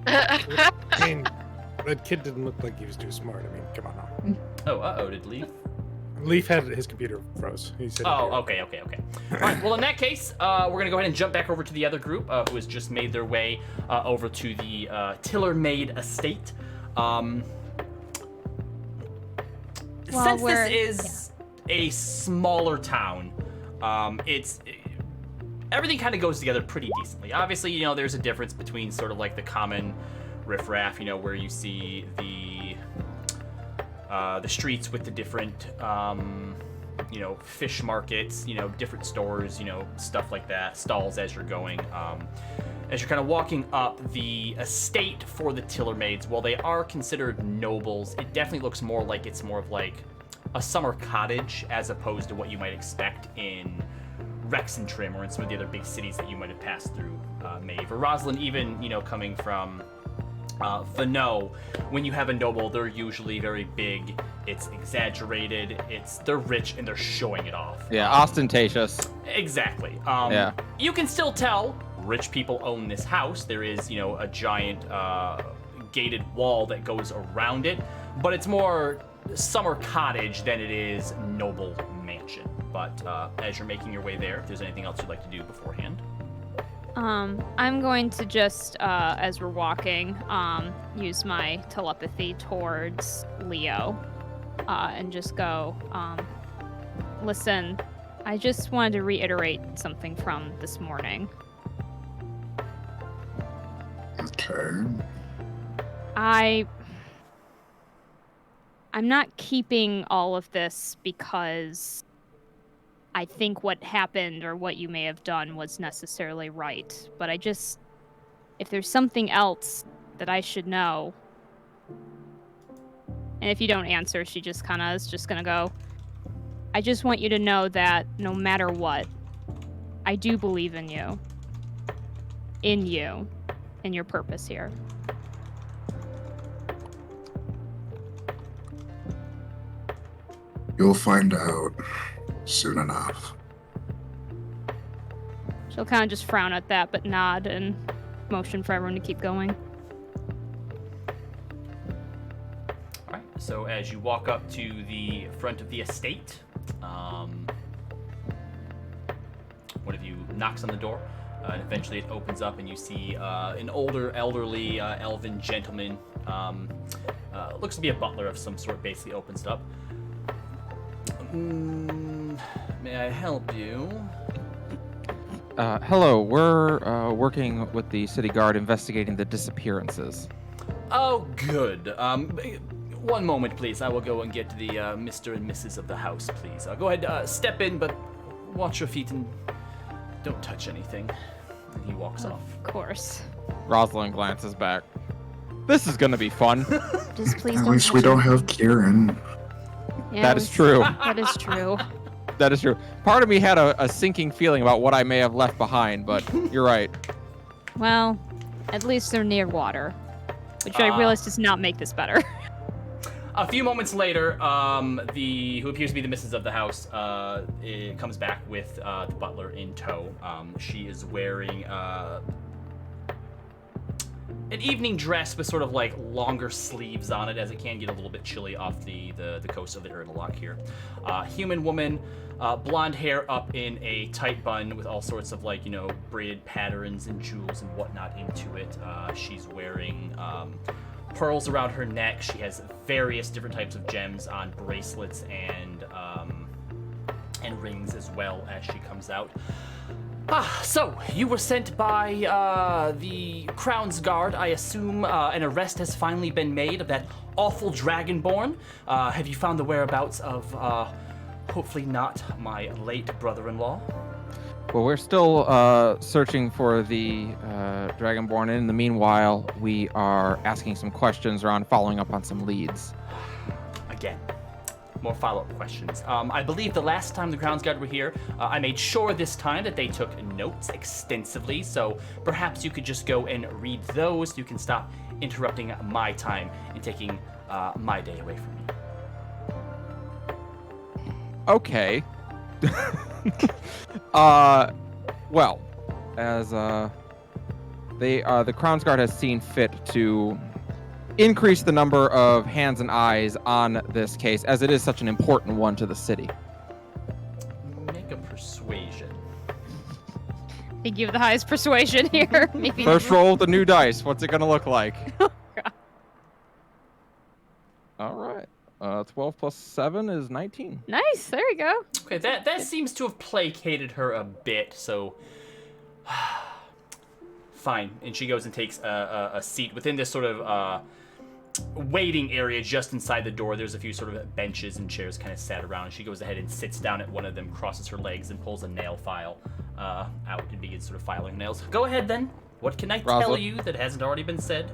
I mean, that kid didn't look like he was too smart. I mean, come on now. Oh, did Leaf? Leaf had his computer froze. He said. Oh, okay. All right. Well, in that case, we're gonna go ahead and jump back over to the other group who has just made their way over to the Tillermaid estate. Since this is a smaller town, it's everything kind of goes together pretty decently. Obviously, you know, there's a difference between sort of like the common riffraff, you know, where you see the streets with the different, you know, fish markets, you know, different stores, you know, stuff like that, stalls as you're going. As you're kind of walking up the estate for the Tillermaids, while they are considered nobles, it definitely looks more like it's more of like a summer cottage as opposed to what you might expect in Rexentrim or in some of the other big cities that you might have passed through, Maeve or Rosalind, even, you know, coming from Vano. When you have a noble, they're usually very big, it's exaggerated, they're rich and they're showing it off. Yeah, ostentatious. Exactly. Yeah. You can still tell rich people own this house. There is, you know, a giant gated wall that goes around it, but it's more summer cottage than it is noble mansion. But as you're making your way there, if there's anything else you'd like to do beforehand. I'm going to just, as we're walking, use my telepathy towards Leo, and just go, listen, I just wanted to reiterate something from this morning. Okay. I'm not keeping all of this because I think what happened or what you may have done was necessarily right. But if there's something else that I should know, and if you don't answer, she just kind of is just gonna go, I just want you to know that no matter what, I do believe in you, in your purpose here. You'll find out soon enough. She'll kind of just frown at that, but nod and motion for everyone to keep going. All right. So as you walk up to the front of the estate, one of you knocks on the door, and eventually it opens up, and you see an older, elderly elven gentleman. Looks to be a butler of some sort. Basically, opens it up. May I help you? Hello, we're working with the city guard investigating the disappearances. Oh, good. One moment, please. I will go and get the Mr. and Mrs. of the house, please. Go ahead, step in, but watch your feet and don't touch anything. And he walks off. Of course. Rosalind glances back. This is gonna be fun. Just please At don't least we touch don't him. have Kieran. Yeah, That is true. That is true. That is true. Part of me had a sinking feeling about what I may have left behind, but you're right. Well, at least they're near water, which I realize does not make this better. A few moments later, who appears to be the missus of the house, it comes back with the butler in tow. She is wearing an evening dress with sort of like longer sleeves on it, as it can get a little bit chilly off the coast of the Ergolock here. Human woman, blonde hair up in a tight bun with all sorts of like, braided patterns and jewels and whatnot into it. She's wearing pearls around her neck. She has various different types of gems on bracelets and rings as well as she comes out. So you were sent by the Crown's Guard. I assume an arrest has finally been made of that awful Dragonborn. Have you found the whereabouts of, hopefully not my late brother-in-law? Well, we're still searching for the Dragonborn. In the meanwhile, we are asking some questions around following up on some leads. Again, more follow-up questions. I believe the last time the Crown's Guard were here, I made sure this time that they took notes extensively, so perhaps you could just go and read those. You can stop interrupting my time and taking my day away from me. Okay. Well, as the Crown's Guard has seen fit to increase the number of hands and eyes on this case, as it is such an important one to the city. Make a persuasion. I think you have the highest persuasion here. Maybe. First roll with the new dice. What's it gonna look like? Oh, God. All right. 12 plus 7 is 19. Nice. There we go. Okay, that seems to have placated her a bit, so... Fine. And she goes and takes a seat within this sort of waiting area just inside the door. There's a few sort of benches and chairs kind of sat around. She goes ahead and sits down at one of them, crosses her legs, and pulls a nail file out and begins sort of filing nails. Go ahead, then. What can I tell Rosalind? you that hasn't already been said?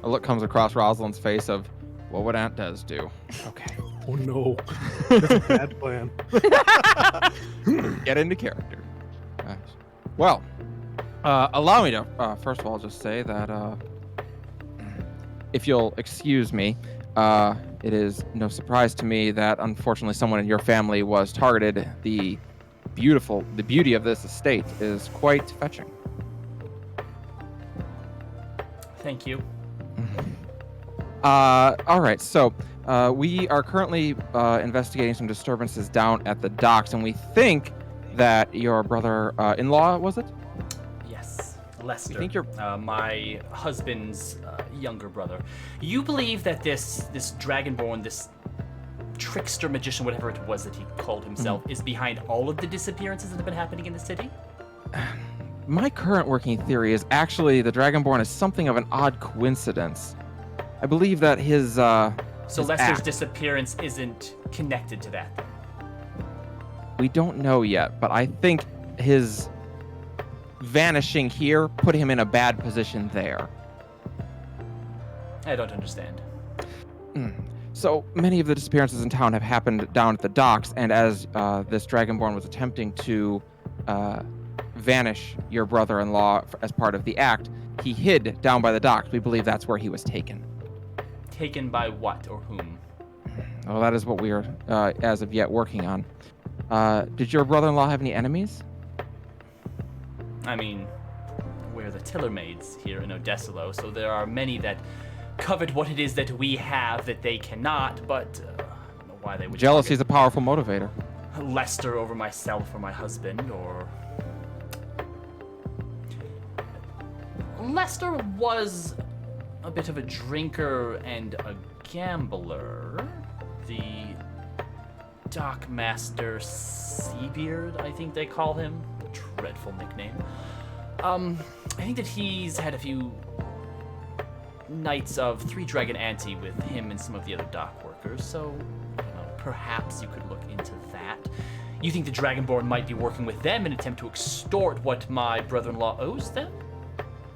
A look comes across Rosalind's face of, what would Aunt Des do? Okay. Oh no, that's a bad plan. Get into character. Well, allow me to, first of all, just say that, if you'll excuse me, it is no surprise to me that, unfortunately, someone in your family was targeted. The beauty of this estate is quite fetching. Thank you. All right, so we are currently investigating some disturbances down at the docks, and we think that your brother-in-law, was it? Yes, Lester. You think you're... my husband's younger brother. You believe that this Dragonborn, this trickster magician, whatever it was that he called himself, is behind all of the disappearances that have been happening in the city? My current working theory is actually the Dragonborn is something of an odd coincidence. I believe that his So his Lester's act- disappearance isn't connected to that, then? We don't know yet, but I think his vanishing here put him in a bad position there. I don't understand. So many of the disappearances in town have happened down at the docks, and as this Dragonborn was attempting to vanish your brother-in-law as part of the act, he hid down by the docks. We believe that's where he was taken. Taken by what or whom? Well, that is what we are, as of yet, working on. Did your brother-in-law have any enemies? I mean, we're the Tillermaids here in Odessalo, so there are many that covet what it is that we have that they cannot, but I don't know why they would. Jealousy is a powerful motivator. Lester over myself or my husband, or... Lester was a bit of a drinker and a gambler. The Dockmaster Seabeard, I think they call him. Dreadful nickname. I think that he's had a few nights of Three Dragon Ante with him and some of the other dock workers, so perhaps you could look into that. You think the Dragonborn might be working with them in an attempt to extort what my brother-in-law owes them?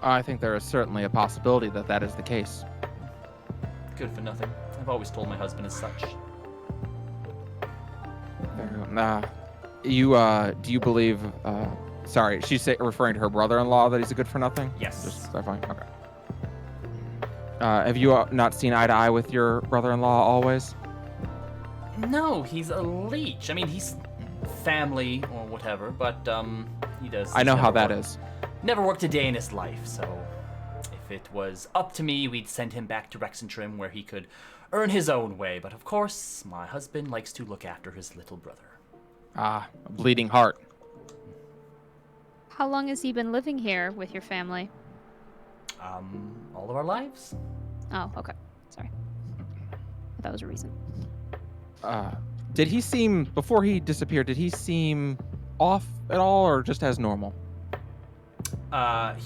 I think there is certainly a possibility that that is the case. Good for nothing. I've always told my husband as such. Do you believe, sorry, she's referring to her brother-in-law that he's a good for nothing? Yes. Just clarifying, okay. Have you not seen eye to eye with your brother-in-law always? No, he's a leech. I mean, he's family or whatever, but he does. I know how that worked- is. Never worked a day in his life, so if it was up to me, we'd send him back to Rexentrim where he could earn his own way. But of course, my husband likes to look after his little brother. Ah, a bleeding heart. How long has he been living here with your family? All of our lives. Oh, okay. Sorry. That was a reason. Did he seem, before he disappeared, did he seem off at all or just as normal?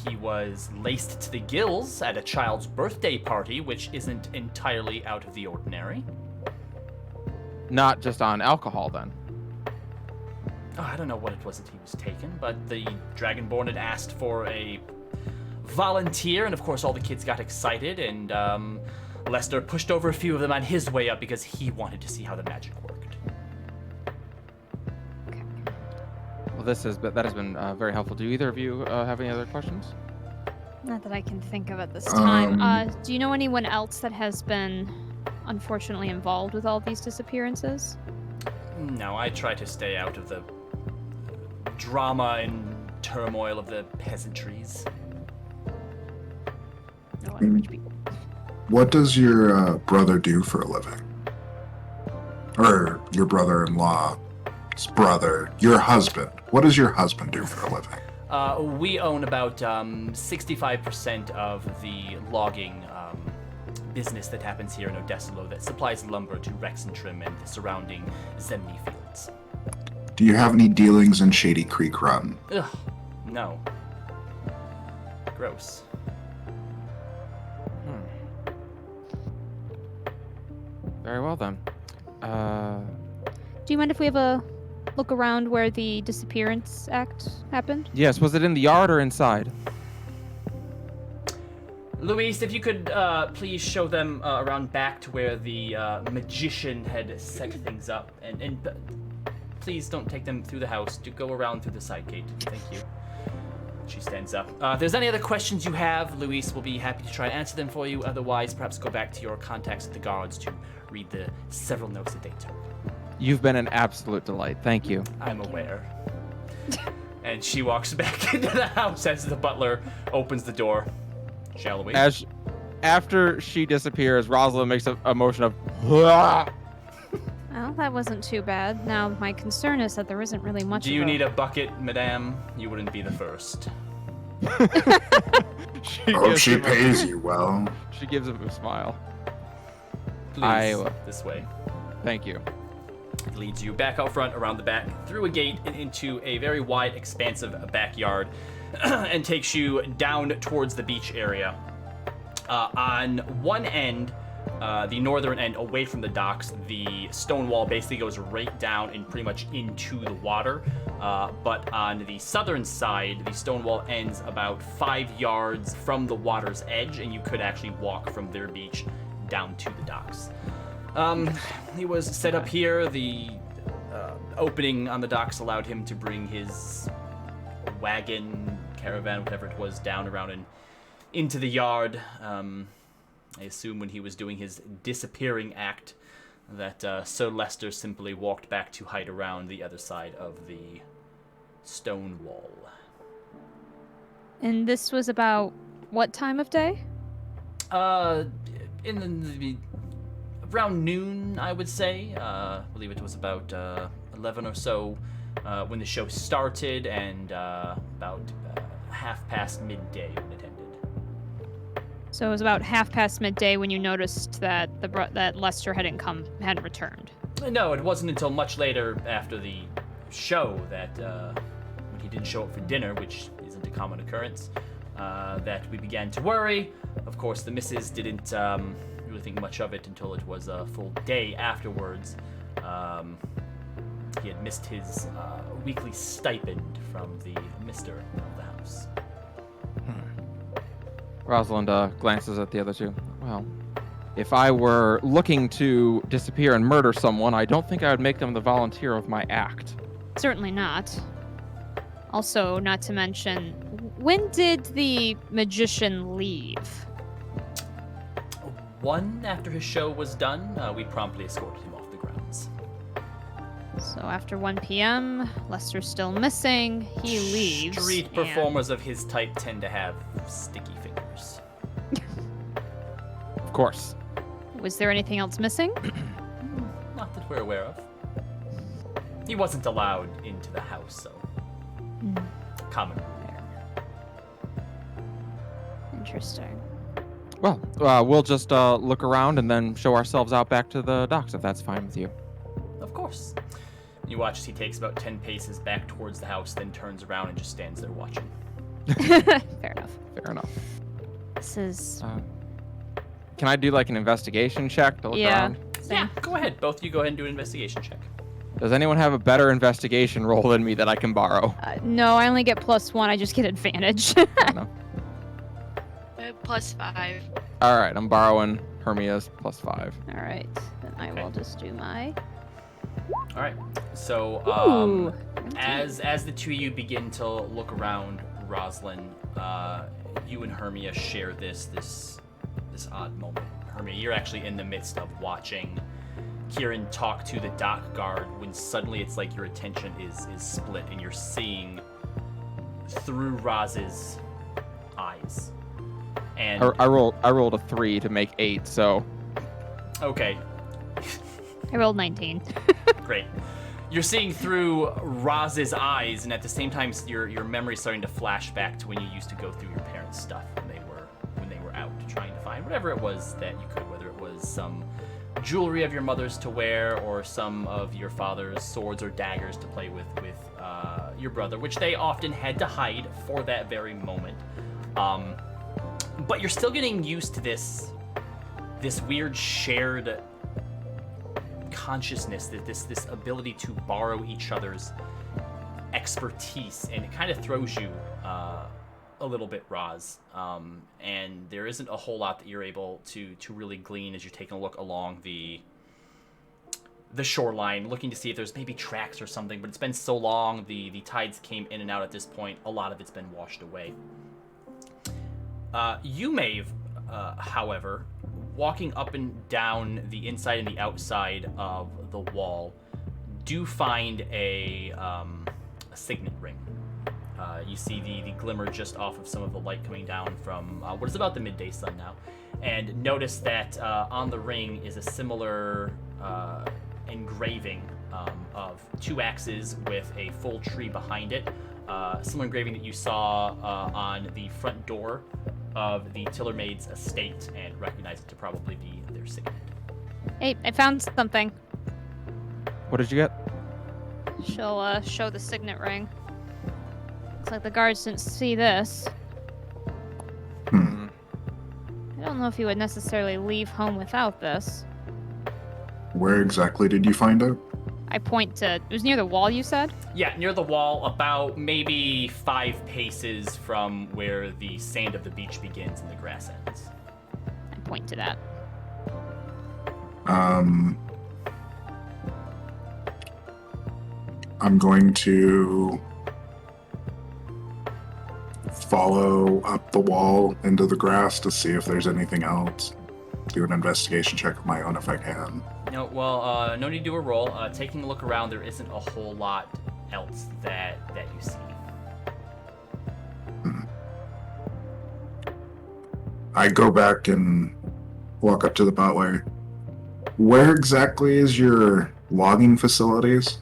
He was laced to the gills at a child's birthday party, which isn't entirely out of the ordinary. Not just on alcohol, then. Oh, I don't know what it was that he was taking, but the Dragonborn had asked for a volunteer, and of course all the kids got excited, and Lester pushed over a few of them on his way up because he wanted to see how the magic worked. Well, that has been very helpful. Do either of you have any other questions? Not that I can think of at this time. Do you know anyone else that has been unfortunately involved with all these disappearances? No, I try to stay out of the drama and turmoil of the peasantries. No other rich people. What does your brother do for a living? Or your brother-in-law's brother, your husband. What does your husband do for a living? We own about 65% of the logging business that happens here in Odessalo that supplies lumber to Rexentrim and the surrounding Zemni fields. Do you have any dealings in Shady Creek Run? Ugh, no. Gross. Very well, then. Do you mind if we have a look around where the disappearance act happened? Yes, was it in the yard or inside? Luis, if you could please show them around back to where the magician had set things up, and please don't take them through the house. Do go around through the side gate. Thank you. She stands up. If there's any other questions you have, Luis will be happy to try and answer them for you. Otherwise, perhaps go back to your contacts at the guards to read the several notes that they took. You've been an absolute delight. Thank you. I'm aware. And she walks back into the house as the butler opens the door. Shall we? After she disappears, Rosalind makes a motion of "Hua!" Well, that wasn't too bad. Now, my concern is that there isn't really much Do you need a bucket, madame? You wouldn't be the first. She pays you well. She gives him a smile. Please, this way. Thank you. It leads you back out front, around the back, through a gate, and into a very wide, expansive backyard, and takes you down towards the beach area. On one end, the northern end, away from the docks, the stone wall basically goes right down and pretty much into the water. But on the southern side, the stone wall ends about 5 yards from the water's edge, and you could actually walk from their beach down to the docks. He was set up here. The opening on the docks allowed him to bring his wagon, caravan, whatever it was, down around and into the yard. I assume when he was doing his disappearing act that Sir Lester simply walked back to hide around the other side of the stone wall. And this was about what time of day? Around noon, I would say. I believe it was about 11 or so when the show started, and about half past midday when it ended. So it was about half past midday when you noticed that that Lester hadn't returned. No, it wasn't until much later after the show that when he didn't show up for dinner, which isn't a common occurrence, that we began to worry. Of course, the missus didn't really think much of it until it was a full day afterwards. He had missed his weekly stipend from the mister of the house. Rosalind glances at the other two. Well, if I were looking to disappear and murder someone, I don't think I would make them the volunteer of my act. Certainly not. Also, not to mention, when did the magician leave? 1 after his show was done, we promptly escorted him off the grounds. So after 1 p.m., Lester's still missing. He leaves. Street and- performers of his type tend to have sticky fingers. Of course. Was there anything else missing? Not that we're aware of. He wasn't allowed into the house, so common there. Interesting. Well, we'll just look around and then show ourselves out back to the docks, if that's fine with you. Of course. You watch as he takes about 10 paces back towards the house, then turns around and just stands there watching. Fair enough. Fair enough. This is. Can I do like an investigation check to look around? Yeah, go ahead. Both of you go ahead and do an investigation check. Does anyone have a better investigation roll than me that I can borrow? No, I only get +1. I just get advantage. No. +5. All right, I'm borrowing Hermia's +5. All right, then I will just do my. All right. So, Ooh. as the two of you begin to look around, Rosalind, you and Hermia share this odd moment. Hermia, you're actually in the midst of watching Kieran talk to the dock guard when suddenly it's like your attention is split and you're seeing through Roz's eyes. And I rolled a 3 to make 8, so okay, I rolled 19. great. You're seeing through Roz's eyes, and at the same time, your memory's starting to flash back to when you used to go through your parents' stuff when they were out trying to find whatever it was that you could, whether it was some jewelry of your mother's to wear or some of your father's swords or daggers to play with your brother, which they often had to hide for that very moment. But you're still getting used to this weird shared consciousness, that this ability to borrow each other's expertise, and it kind of throws you a little bit, Roz. And there isn't a whole lot that you're able to really glean as you're taking a look along the shoreline, looking to see if there's maybe tracks or something, but it's been so long, the tides came in and out at this point, a lot of it's been washed away. You, Maeve, however, walking up and down the inside and the outside of the wall, do find a signet ring. You see the glimmer just off of some of the light coming down from what is about the midday sun now, and notice that on the ring is a similar engraving of 2 axes with a full tree behind it. Similar engraving that you saw on the front door of the Tillermaid's estate, and recognize it to probably be their signet. Hey, I found something. what did you get? She'll show the signet ring. Looks like the guards didn't see this. Hmm. I don't know if you would necessarily leave home without this. Where exactly did you find it? I point to. It was near the wall, you said? Yeah, near the wall, about maybe 5 paces from where the sand of the beach begins and the grass ends. I point to that. I'm going to follow up the wall into the grass to see if there's anything else. Do an investigation check of my own if I can. No, well, no need to do a roll. Taking a look around, there isn't a whole lot else that you see. I go back and walk up to the butler. Where exactly is your logging facilities?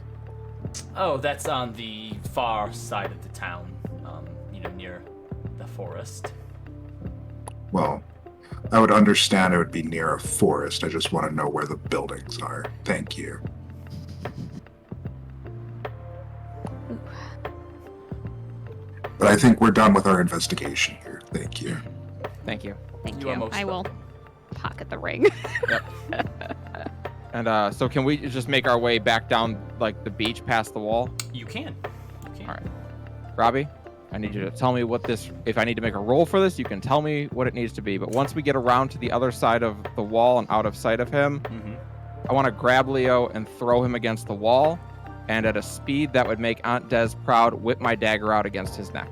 Oh, that's on the far side of the town, near the forest. Well, I would understand it would be near a forest. I just want to know where the buildings are. Thank you. But I think we're done with our investigation here. Thank you. Thank you. Thank You are you. most I will welcome. pocket the ring. And so can we just make our way back down like the beach past the wall? You can. All right. Robbie, I need you to tell me what this, if I need to make a roll for this, you can tell me what it needs to be. But once we get around to the other side of the wall and out of sight of him, I want to grab Leo and throw him against the wall. And at a speed that would make Aunt Des proud, whip my dagger out against his neck.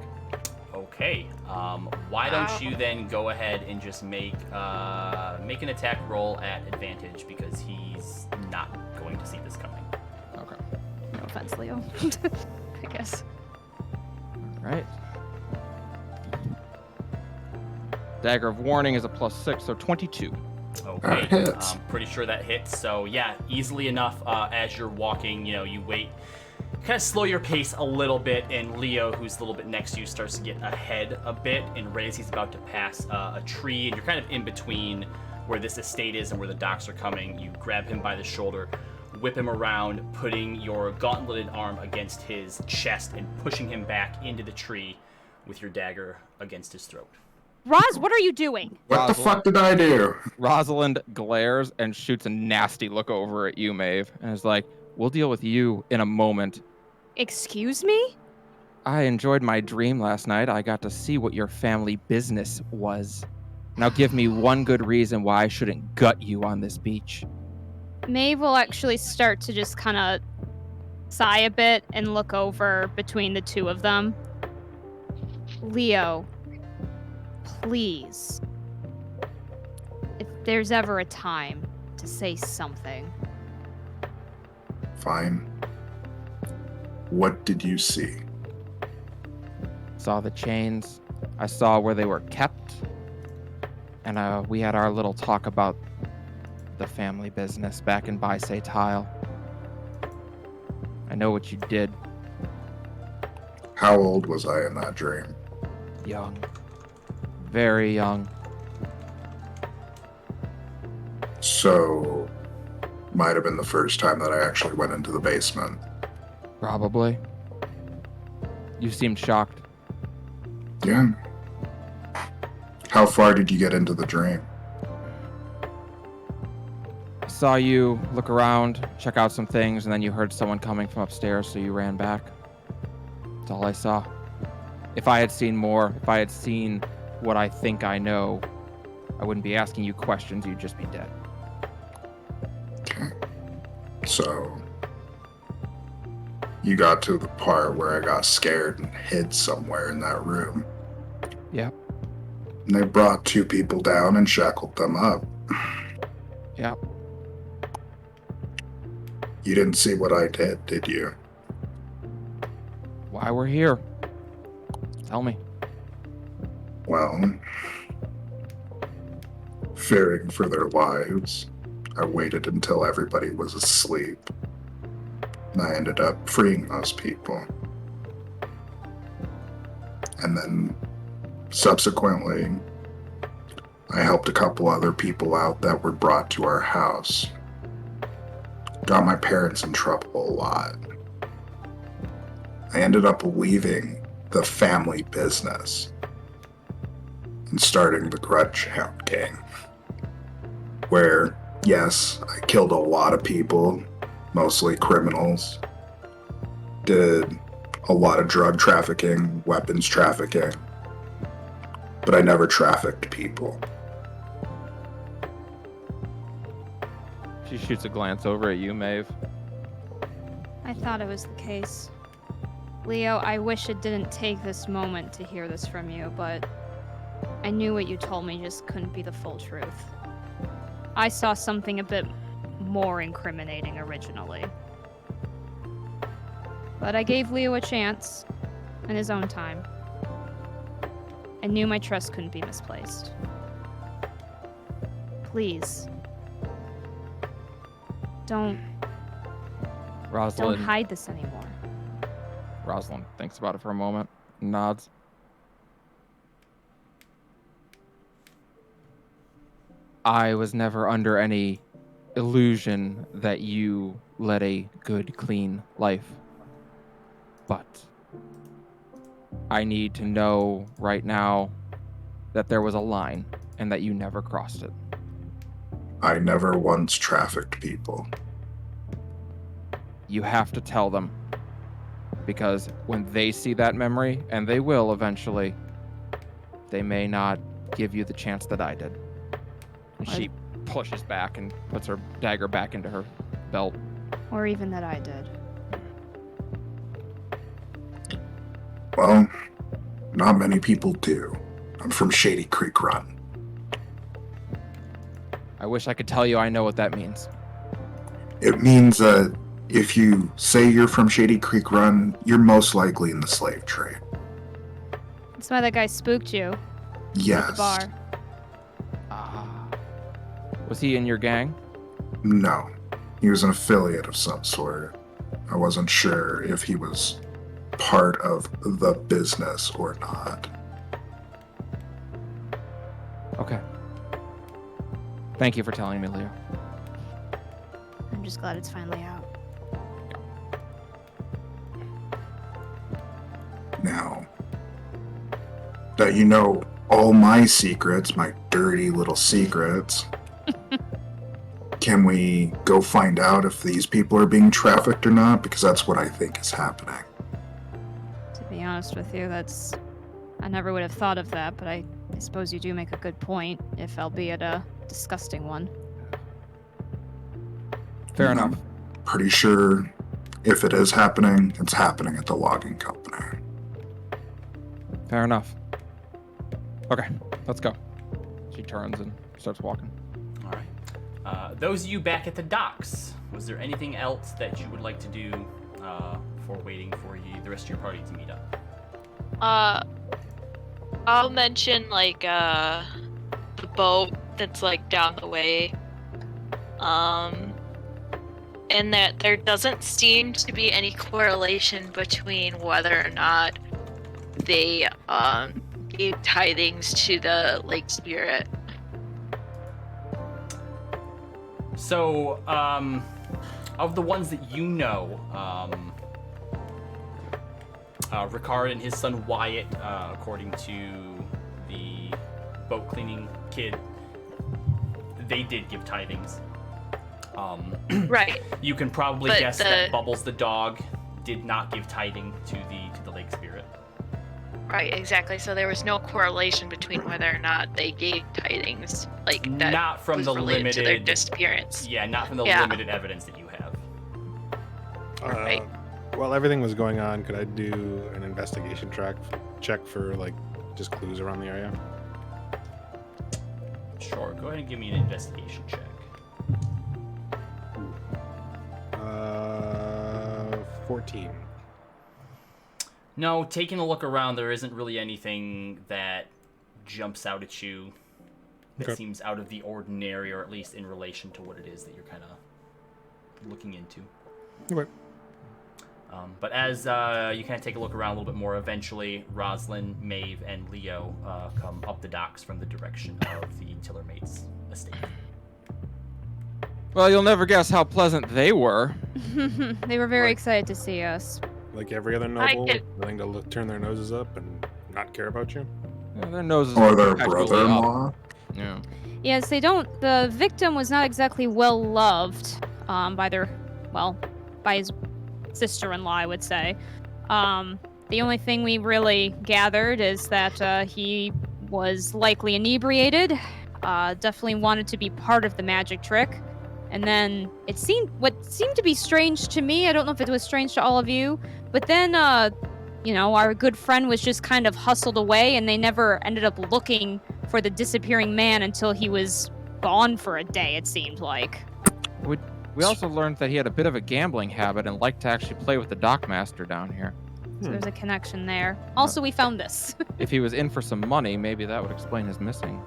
Okay. Why don't you then go ahead and just make an attack roll at advantage because he's not going to see this coming. Okay. No offense, Leo. I guess. All right. Dagger of Warning is a +6, so 22. Okay, hits. I'm pretty sure that hits. So yeah, easily enough. As you're walking, you wait, kind of slow your pace a little bit, and Leo, who's a little bit next to you, starts to get ahead a bit. And right as he's about to pass a tree, and you're kind of in between where this estate is and where the docks are coming, you grab him by the shoulder, whip him around, putting your gauntleted arm against his chest and pushing him back into the tree with your dagger against his throat. Roz, what are you doing? What the fuck did I do? Rosalind glares and shoots a nasty look over at you, Maeve, and is like, "We'll deal with you in a moment." Excuse me? I enjoyed my dream last night. I got to see what your family business was. Now give me one good reason why I shouldn't gut you on this beach. Maeve will actually start to just kind of sigh a bit and look over between the two of them. Leo, please. If there's ever a time to say something. Fine. What did you see? Saw the chains. I saw where they were kept. And we had our little talk about the family business back in Bisay Tile. I know what you did. How old was I in that dream? Young. Very young. So, might have been the first time that I actually went into the basement. Probably. You seemed shocked. Yeah. How far did you get into the dream? I saw you look around, check out some things, and then you heard someone coming from upstairs, so you ran back. That's all I saw. If I had seen more, if I had seen what I think I know, I wouldn't be asking you questions, you'd just be dead. Okay. So, you got to the part where I got scared and hid somewhere in that room. Yep. And they brought two people down and shackled them up. Yep. You didn't see what I did you? Why we're here? Tell me. Well, fearing for their lives, I waited until everybody was asleep. And I ended up freeing those people. And then, subsequently, I helped a couple other people out that were brought to our house. Got my parents in trouble a lot. I ended up leaving the family business and starting the Grudge Hound Gang, where, yes, I killed a lot of people, mostly criminals, did a lot of drug trafficking, weapons trafficking, but I never trafficked people. She shoots a glance over at you, Maeve. I thought it was the case. Leo, I wish it didn't take this moment to hear this from you, but I knew what you told me just couldn't be the full truth. I saw something a bit more incriminating originally. But I gave Leo a chance, in his own time. I knew my trust couldn't be misplaced. Please. Don't Rosalind. hide this anymore. Rosalind thinks about it for a moment, nods. I was never under any illusion that you led a good, clean life. But I need to know right now that there was a line and that you never crossed it. I never once trafficked people. You have to tell them. Because when they see that memory, and they will eventually, they may not give you the chance that I did. And she pushes back and puts her dagger back into her belt. Or even that I did. Well, not many people do. I'm from Shady Creek Run. I wish I could tell you I know what that means. It means that if you say you're from Shady Creek Run, you're most likely in the slave trade. That's why that guy spooked you at Yes. the bar. Was he in your gang? No. He was an affiliate of some sort. I wasn't sure if he was part of the business or not. Okay. Thank you for telling me, Leo. I'm just glad it's finally out. Now that you know all my secrets, my dirty little secrets, can we go find out if these people are being trafficked or not? Because that's what I think is happening. To be honest with you, I never would have thought of that, but I suppose you do make a good point, if albeit a disgusting one. Fair And enough. I'm pretty sure if it is happening, it's happening at the logging company. Fair enough. Okay, let's go. She turns and starts walking. All right. Those of you back at the docks, was there anything else that you would like to do for waiting for the rest of your party to meet up? I'll mention like the boat that's like down the way. And that there doesn't seem to be any correlation between whether or not they gave tithings to the lake spirit. So, of the ones that you know, Ricard and his son Wyatt, according to the boat cleaning kid, they did give tithings. Right. You can probably But guess that Bubbles the dog did not give tithing to the lake spirit. Right, exactly. So there was no correlation between whether or not they gave tithings, like that Not from was the related to their limited disappearance. Yeah, not from the Yeah. limited evidence that you have. Right. While everything was going on, could I do an investigation check for like just clues around the area? Sure, go ahead and give me an investigation check. 14. No, taking a look around, there isn't really anything that jumps out at you that Okay. seems out of the ordinary, or at least in relation to what it is that you're kind of looking into. Okay. But as you kind of take a look around a little bit more, eventually Roslyn, Maeve, and Leo come up the docks from the direction of the Tillermates estate. Well, you'll never guess how pleasant they were. They were very Right. excited to see us. Like every other I noble, could- willing to turn their noses up and not care about you? Yeah, their noses Or were their perpetually up. brother-in-law. Yeah. Yes, the victim was not exactly well loved by his sister-in-law, I would say. The only thing we really gathered is that he was likely inebriated, definitely wanted to be part of the magic trick. And then what seemed to be strange to me, I don't know if it was strange to all of you, but then, our good friend was just kind of hustled away, and they never ended up looking for the disappearing man until he was gone for a day, it seemed like. We also learned that he had a bit of a gambling habit and liked to actually play with the dockmaster down here. So there's a connection there. Also, we found this. If he was in for some money, maybe that would explain his missing.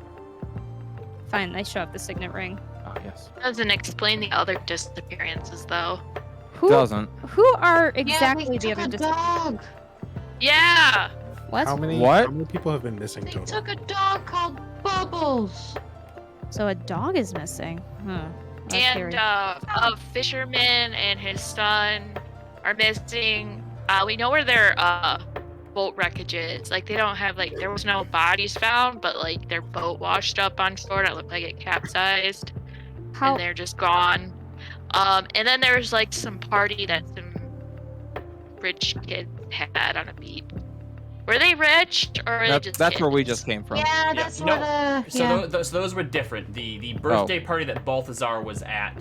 Fine, they show up the signet ring. Ah, yes. Doesn't explain the other disappearances though. Doesn't. Who are exactly yeah, we the took other a dog. Yeah. What? How many people have been missing They total? took a dog called Bubbles. So a dog is missing. That's And scary. a fisherman and his son are missing. We know where their boat wreckage is. Like they don't have there was no bodies found, but like their boat washed up on shore. It looked like it capsized, How? and they're just gone. And then there's like some party that some rich kids had on a beach. Were they rich or were they just That's where we kids? just came from. Yeah, that's no, what. So, Yeah. so those were different. The birthday party that Balthazar was at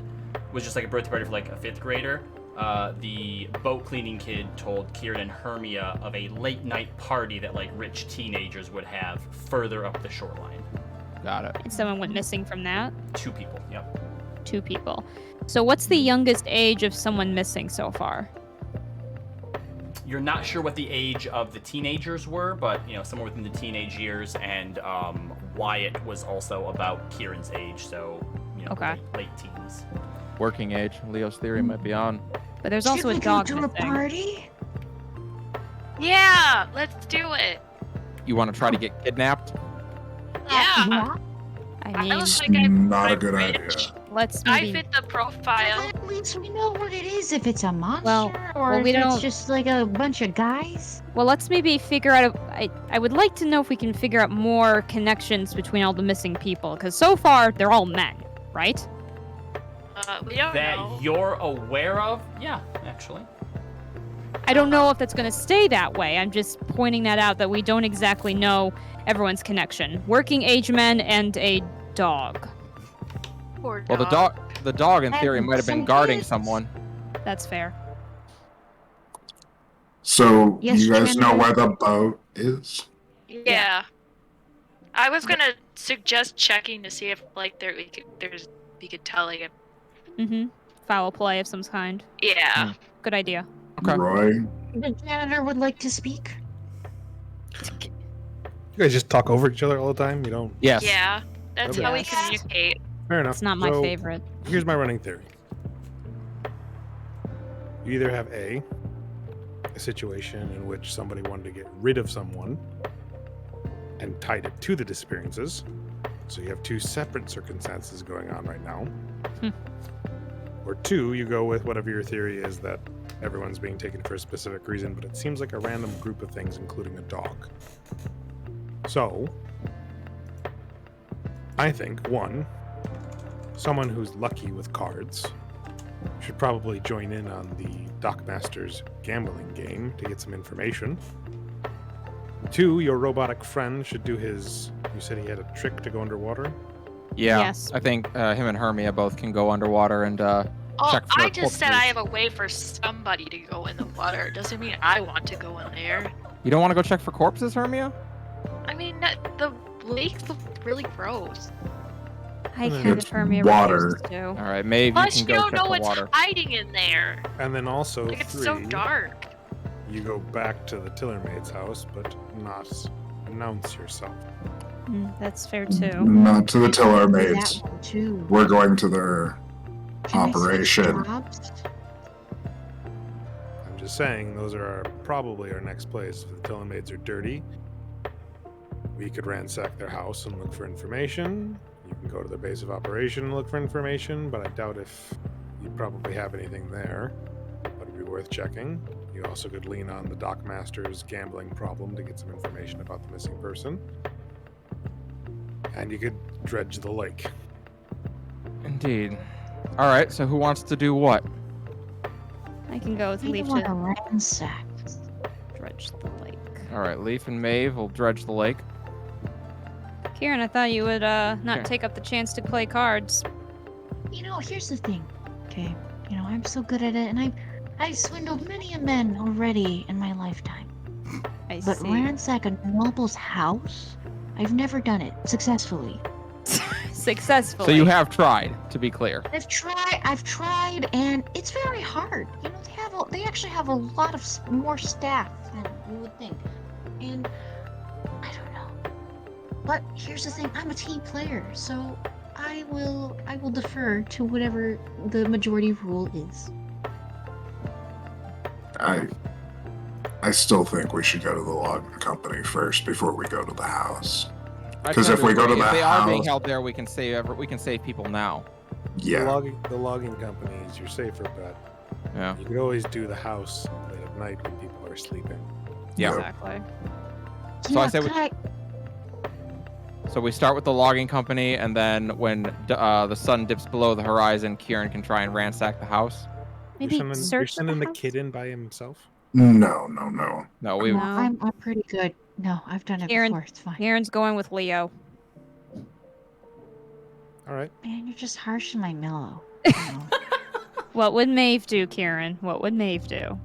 was just like a birthday party for like a 5th grader. the boat cleaning kid told Kieran and Hermia of a late night party that like rich teenagers would have further up the shoreline. Got it. And someone went missing from that? 2 people, yep. 2 people. So what's the youngest age of someone missing so far? You're not sure what the age of the teenagers were, but somewhere within the teenage years, and Wyatt was also about Kieran's age, so Okay. late teens. Working age. Leo's theory might be on. But there's also a Should we dog go to a missing. party? Yeah, let's do it. You want to try to get kidnapped? Yeah. I mean, looks like I'm Not a good idea. rich. let's I maybe... fit the profile. At least we know what it is, if it's a monster or well, we if it's don't- just like a bunch of guys. Well, let's maybe figure out... I would like to know if we can figure out more connections between all the missing people, because so far, they're all men, right? We don't That know. you're aware of? Yeah, actually. I don't know if that's going to stay that way. I'm just pointing that out, that we don't exactly know everyone's connection. Working age men and a dog. Poor Well, the dog in theory might have been Some guarding kids. someone. That's fair. So Yes, you guys know Chandler? where the boat is? Yeah. I was gonna suggest checking to see if like we could tell like if Mm-hmm. Foul play of some kind. yeah. Good idea. Okay. Roy? The janitor would like to speak. You guys just talk over each other all the time? You don't? Yes. Yeah. That's Okay. how we Yes. communicate. Fair enough. It's not my So, favorite. Here's my running theory. You either have a situation in which somebody wanted to get rid of someone and tied it to the disappearances. So you have 2 separate circumstances going on right now. Or 2, you go with whatever your theory is, that everyone's being taken for a specific reason, but it seems like a random group of things, including a dog. So, I think, 1, someone who's lucky with cards should probably join in on the Dockmaster's gambling game to get some information. 2, your robotic friend should do his... You said he had a trick to go underwater? Yeah. Yes. I think him and Hermia both can go underwater and Oh, check for I just said corpses. I have a way for somebody to go in the water. Doesn't mean I want to go in there. You don't want to go check for corpses, Hermia? I mean, the lakes look really gross. I And then kind it's of Hermia water. refuses to. All right, Maeve, Plus, you you can go don't check know the what's water. hiding in there. And then also Like, it's 3, so dark. you go back to the Tillermaid's house, but not announce yourself. That's fair too. Not to the That Tillermaids. one too. We're going to their Can they switch operation. jobs? I'm just saying, those are probably our next place. If the Tillermaids are dirty, we could ransack their house and look for information. You can go to their base of operation and look for information, but I doubt if you probably have anything there. But it'd be worth checking. You also could lean on the Dockmaster's gambling problem to get some information about the missing person. And you could dredge the lake. Indeed. All right, so who wants to do what? I can go with I Leaf want to to ransack. dredge the lake. All right, Leaf and Maeve will dredge the lake. Kieran, I thought you would not Okay. take up the chance to play cards. You know, here's the thing. Okay, you know, I'm so good at it, and I swindled many a man already in my lifetime. I But see. ransack a noble's house? I've never done it successfully. Successfully. So you have tried, to be clear. I've tried, and it's very hard. You know, they actually have a lot of more staff than you would think, and I don't know. But here's the thing: I'm a team player, so I will defer to whatever the majority rule is. I still think we should go to the logging company first before we go to the house. I 'Cause tend if we go to agree. the if they are being house- held there, we can save people now. Yeah. The logging company is your safer bet. Yeah. You could always do the house late at night when people are sleeping. Yeah. Exactly. So I say could I, So we start with the logging company, and then when the sun dips below the horizon, Kieran can try and ransack the house. Maybe you're search sending the house? kid in by himself? No. No, we. No. I'm pretty good. No, I've done it Kieran- before. It's fine. Kieran's going with Leo. All right. Man, you're just harsh and my mellow. You know? What would Maeve do, Kieran? What would Maeve do?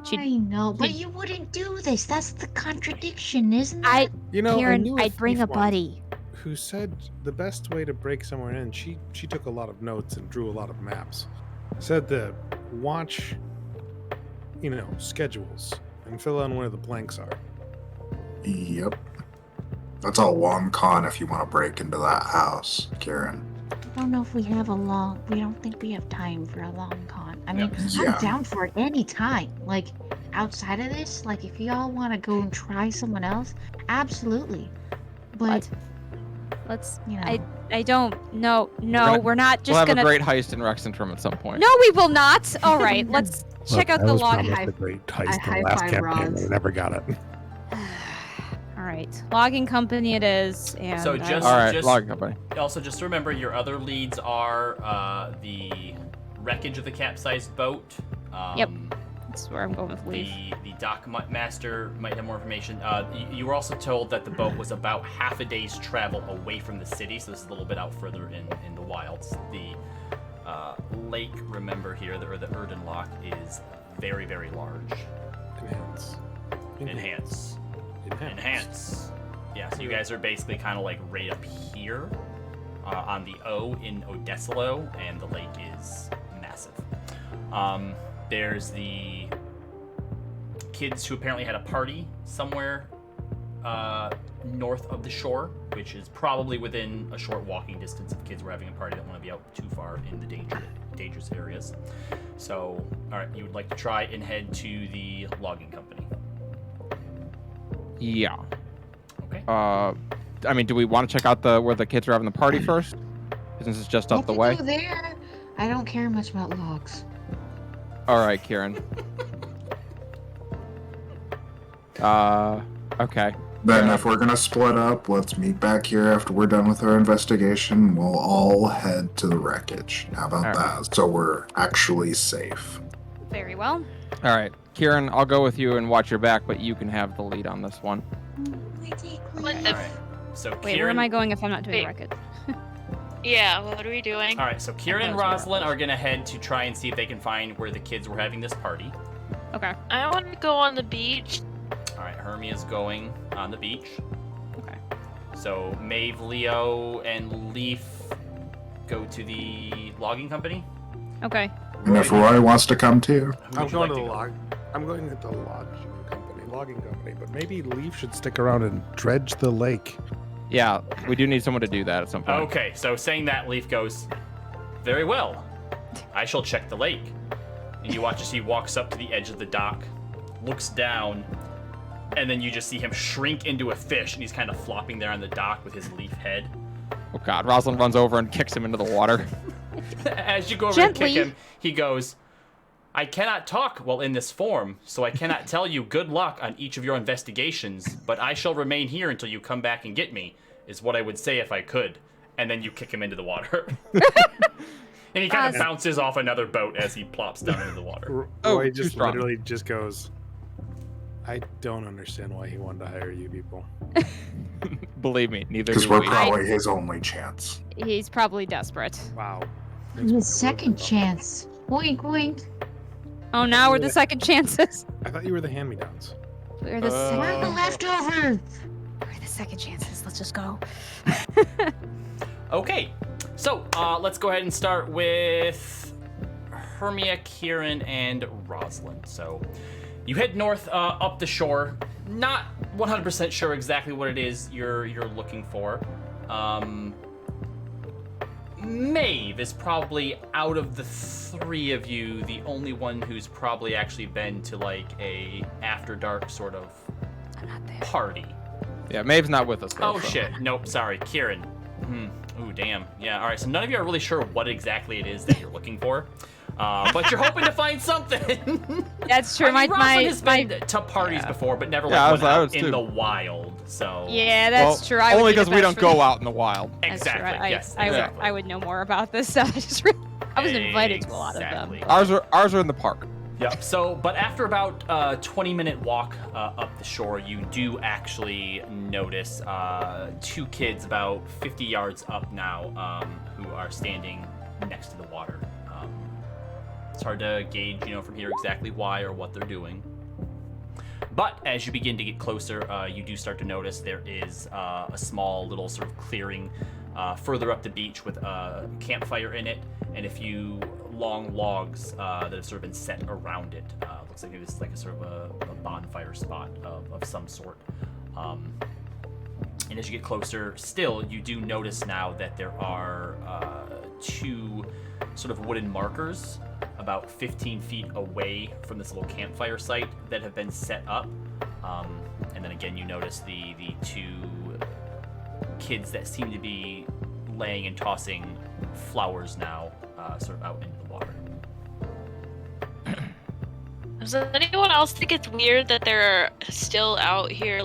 She'd- I know, but she'd- you wouldn't do this. That's the contradiction, isn't it? I, You know, I Kieran, knew a I'd bring thief a once buddy. who said the best way to break someone in, she took a lot of notes and drew a lot of maps. Said to watch, schedules and fill in where the blanks are. Yep. That's a long con if you want to break into that house, Kieran. I don't know if we don't think we have time for a long con. I mean, Yeah. I'm down for it any time. Like, outside of this, like, if y'all want to go and try someone else, absolutely. But, What? Let's. you know. I don't. No, gonna- we're not just We'll have gonna. a great heist in Rexentrum at some point. No, we will not. All right, let's check out the log. A great heist in high the last five campaign. Roz. We never got it. All right, logging company it is, and So I just- will- All right, Just- log company. Also, just remember your other leads are the wreckage of the capsized boat. Yep. That's where I'm going with Leaf. The dock master might have more information. You were also told that the boat was about half a day's travel away from the city, so this is a little bit out further in the wilds. The lake, remember here, or the Erden Loch, is very, very large. Enhance. Yeah, so you guys are basically kind of like right up here on the O in Odessalo, and the lake is massive. There's the kids who apparently had a party somewhere north of the shore, which is probably within a short walking distance of kids who are having a party that want to be out too far in the dangerous areas. So, all right, you would like to try and head to the logging company. Yeah. Okay. I mean, do we want to check out where the kids are having the party first? Since it's just up the way. Go there. I don't care much about logs. All right, Kieran. Okay. Then if we're gonna split up, let's meet back here after we're done with our investigation. We'll all head to the wreckage. How about All right. that? So we're actually safe. Very well. All right, Kieran, I'll go with you and watch your back, but you can have the lead on this one. What All the? right. So Wait, where Kieran, am I going if I'm not doing Wait. the record? Yeah, what are we doing? All right, so Kieran and those are Rosalind are gonna head to try and see if they can find where the kids were having this party. Okay. I want to go on the beach. All right, Hermia's going on the beach. Okay. So Maeve, Leo, and Leaf go to the logging company. Okay. And if Roy wants to come too. Who I'm would you going like to the go? log. I'm going to the logging company, but maybe Leaf should stick around and dredge the lake. Yeah, we do need someone to do that at some point. Okay, so saying that, Leaf goes, "Very well. I shall check the lake." And you watch as he walks up to the edge of the dock, looks down, and then you just see him shrink into a fish, and he's kind of flopping there on the dock with his leaf head. Oh God, Rosalind runs over and kicks him into the water. As you go over and kick Gently. him, he goes, "I cannot talk while in this form, so I cannot tell you good luck on each of your investigations, but I shall remain here until you come back and get me, is what I would say if I could." And then you kick him into the water. And he kind of bounces off another boat as he plops down into the water. Oh, Roy too just strong. literally just goes, I don't understand why he wanted to hire you people. Believe me, neither Because do we're we. probably his only chance. He's probably desperate. Wow. His second chance. Wink, wink. Oh, now we're the second chances. I thought you were the hand-me-downs. We're the second. We're the leftovers. We're the second chances. Let's just go. Okay, so let's go ahead and start with Hermia, Kieran, and Rosalind. So you head north up the shore. Not 100% sure exactly what it is you're looking for. Maeve is probably, out of the three of you, the only one who's probably actually been to like a after dark sort of I'm not there. party. Yeah, Maeve's not with us though. Oh so. shit, nope, sorry, Kieran. Ooh, damn. Yeah, all right, so none of you are really sure what exactly it is that you're looking for. But you're hoping to find something. That's true. I mean, Rosalind my has been to parties before, but never Yeah, I like was- went I out was in too. the wild. So Yeah, that's Well, true. I would only be the because we best don't for go this. out in the wild. That's true. exactly. Yes, I exactly. would know more about this. So I was invited to a lot of them. Exactly. Ours are in the park. Yep. So, but after about a 20-minute walk up the shore, you do actually notice two kids about 50 yards up now who are standing next to the water. It's hard to gauge, from here exactly why or what they're doing. But as you begin to get closer, you do start to notice there is a small little sort of clearing further up the beach with a campfire in it and a few long logs that have sort of been set around it. Looks like maybe this is like a sort of a bonfire spot of some sort. And as you get closer still, you do notice now that there are 2 sort of wooden markers about 15 feet away from this little campfire site that have been set up. And then again, you notice the 2 kids that seem to be laying and tossing flowers now, sort of out into the water. Does anyone else think it's weird that they're still out here,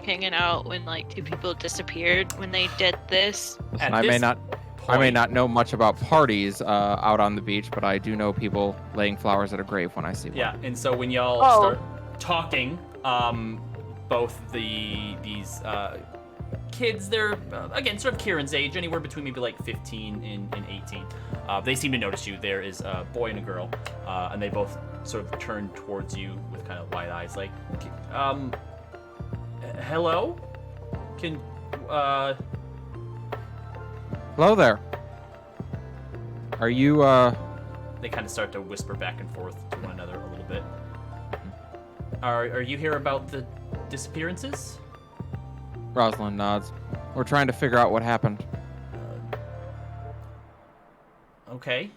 hanging out when 2 people disappeared when they did this? I may not know much about parties out on the beach, but I do know people laying flowers at a grave when I see one. Yeah, and so when y'all start talking, both these kids, they're again sort of Kieran's age, anywhere between maybe 15 and 18. They seem to notice you. There is a boy and a girl, and they both sort of turn towards you with kind of wide eyes, hello? Hello there. Are you, They kind of start to whisper back and forth to one another a little bit. Are you here about the disappearances? Rosalind nods. We're trying to figure out what happened. Okay.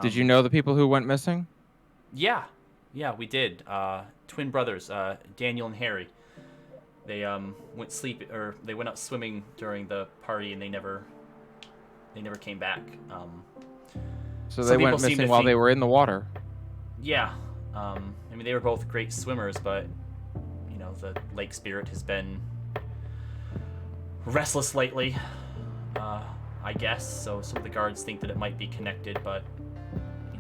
Did you know the people who went missing? Yeah, we did. Twin brothers, Daniel and Harry. They they went out swimming during the party and they never came back. So they went missing while they were in the water. Yeah. They were both great swimmers, but the lake spirit has been restless lately. I guess. So some of the guards think that it might be connected, but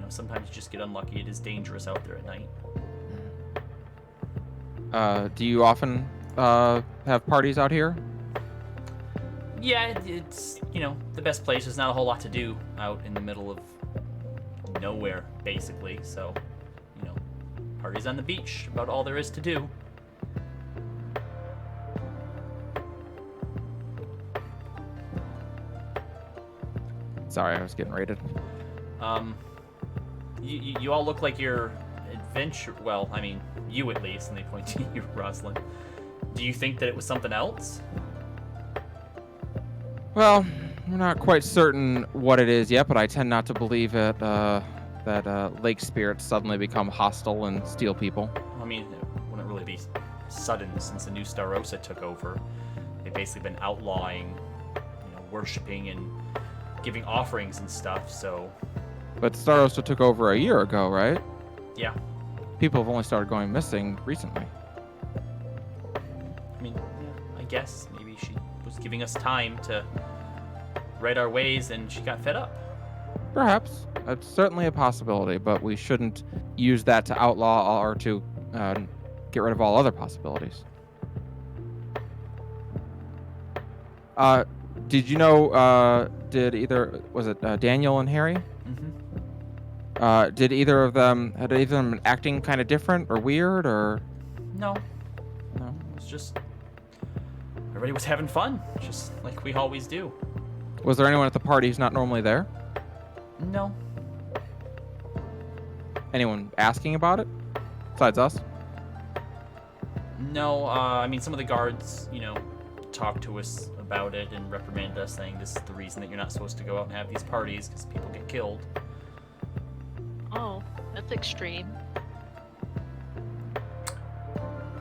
sometimes you just get unlucky. It is dangerous out there at night. Do you often have parties out here? Yeah, it's the best place. There's not a whole lot to do out in the middle of nowhere, basically. So, parties on the beach, about all there is to do. Sorry, I was getting raided. You all look like you're well, you at least, and they point to you, Rosalind. Do you think that it was something else? Well, we're not quite certain what it is yet, but I tend not to believe it, that lake spirits suddenly become hostile and steal people. It wouldn't really be sudden since the new Starosta took over. They've basically been outlawing, worshipping and giving offerings and stuff, so... But Starosta took over a year ago, right? Yeah. People have only started going missing recently. I guess maybe she was giving us time to right our ways and she got fed up. Perhaps. That's certainly a possibility, but we shouldn't use that to outlaw or to get rid of all other possibilities. Did you know, was it Daniel and Harry? Mm-hmm. Had either of them been acting kind of different or weird, or? No. It's just everybody was having fun, just like we always do. Was there anyone at the party who's not normally there? No. Anyone asking about it besides us? No. Some of the guards, talked to us about it and reprimanded us, saying this is the reason that you're not supposed to go out and have these parties because people get killed. Oh, that's extreme.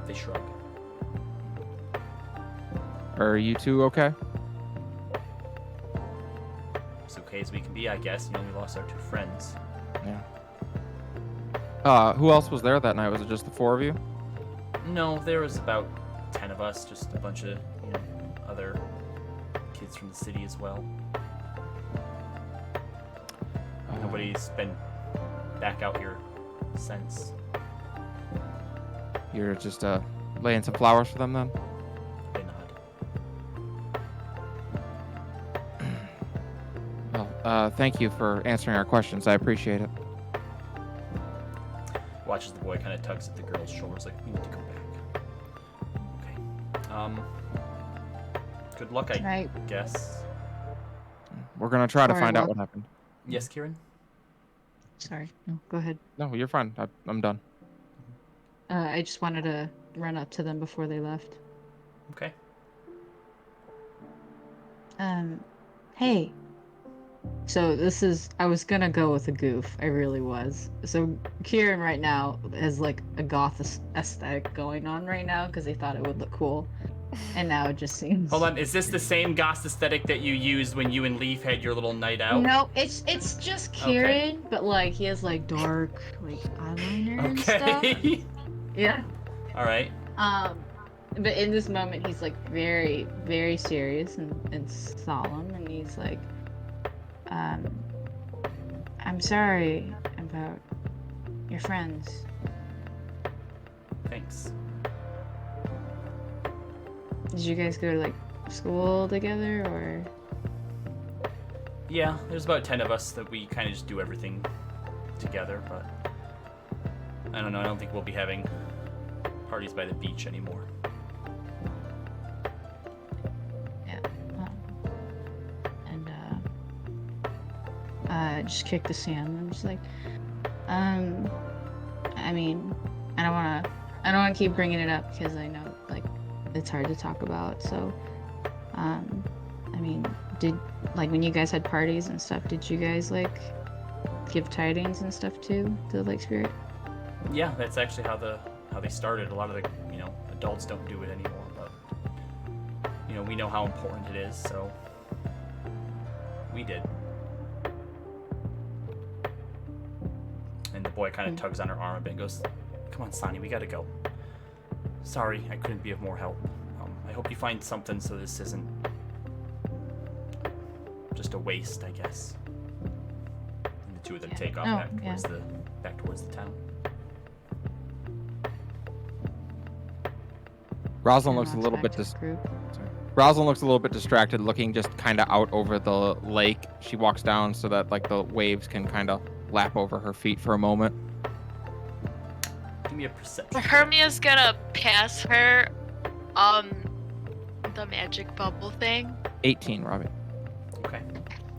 They shrug. Are you two okay? As okay as we can be, I guess. We lost our 2 friends. Yeah. Who else was there that night? Was it just the 4 of you? No, there was about 10 of us, just a bunch of, other kids from the city as well. Nobody's been back out here since. You're just laying some flowers for them then? They nod. Well, Thank you for answering our questions. I appreciate it. Watches the boy kind of tugs at the girl's shoulders, like, we need to go back. Okay. Good luck, I guess. We're gonna try to Sorry, find out what? what happened. Yes, Kieran? Sorry. No, go ahead. No, you're fine. I'm done. I just wanted to run up to them before they left. Okay. Hey. So I was gonna go with a goof. I really was. So Kieran right now has like a goth aesthetic going on right now because he thought it would look cool. And now it just seems... Hold on, is this the same goth aesthetic that you used when you and Leaf had your little night out? No, it's just Kieran, but like he has like dark like eyeliner and stuff. Okay. Yeah. All right. But in this moment he's like very, very serious and solemn, and he's like, I'm sorry about your friends. Thanks. Did you guys go to like school together or? Yeah, there's about 10 of us that we kind of just do everything together, but I don't know. I don't think we'll be having parties by the beach anymore. Yeah. I just kicked the sand. I'm just like, I mean, I don't wanna keep bringing it up because I know like it's hard to talk about. So, I mean, when you guys had parties and stuff, did you guys like give tidings and stuff too to the Lake Spirit? Yeah, that's actually how they started. A lot of the adults don't do it anymore, but we know how important it is, so we did. And the boy kind of tugs on her arm a bit and goes, "Come on, Sonny, we gotta go. Sorry, I couldn't be of more help. I hope you find something so this isn't just a waste, I guess." And the two of them take off back towards the town. Rosalind looks a little bit Rosalind looks a little bit distracted, looking just kind of out over the lake. She walks down so that like the waves can kind of lap over her feet for a moment. Give me a perception. Hermia's gonna pass her, the magic bubble thing. 18, Robbie. Okay.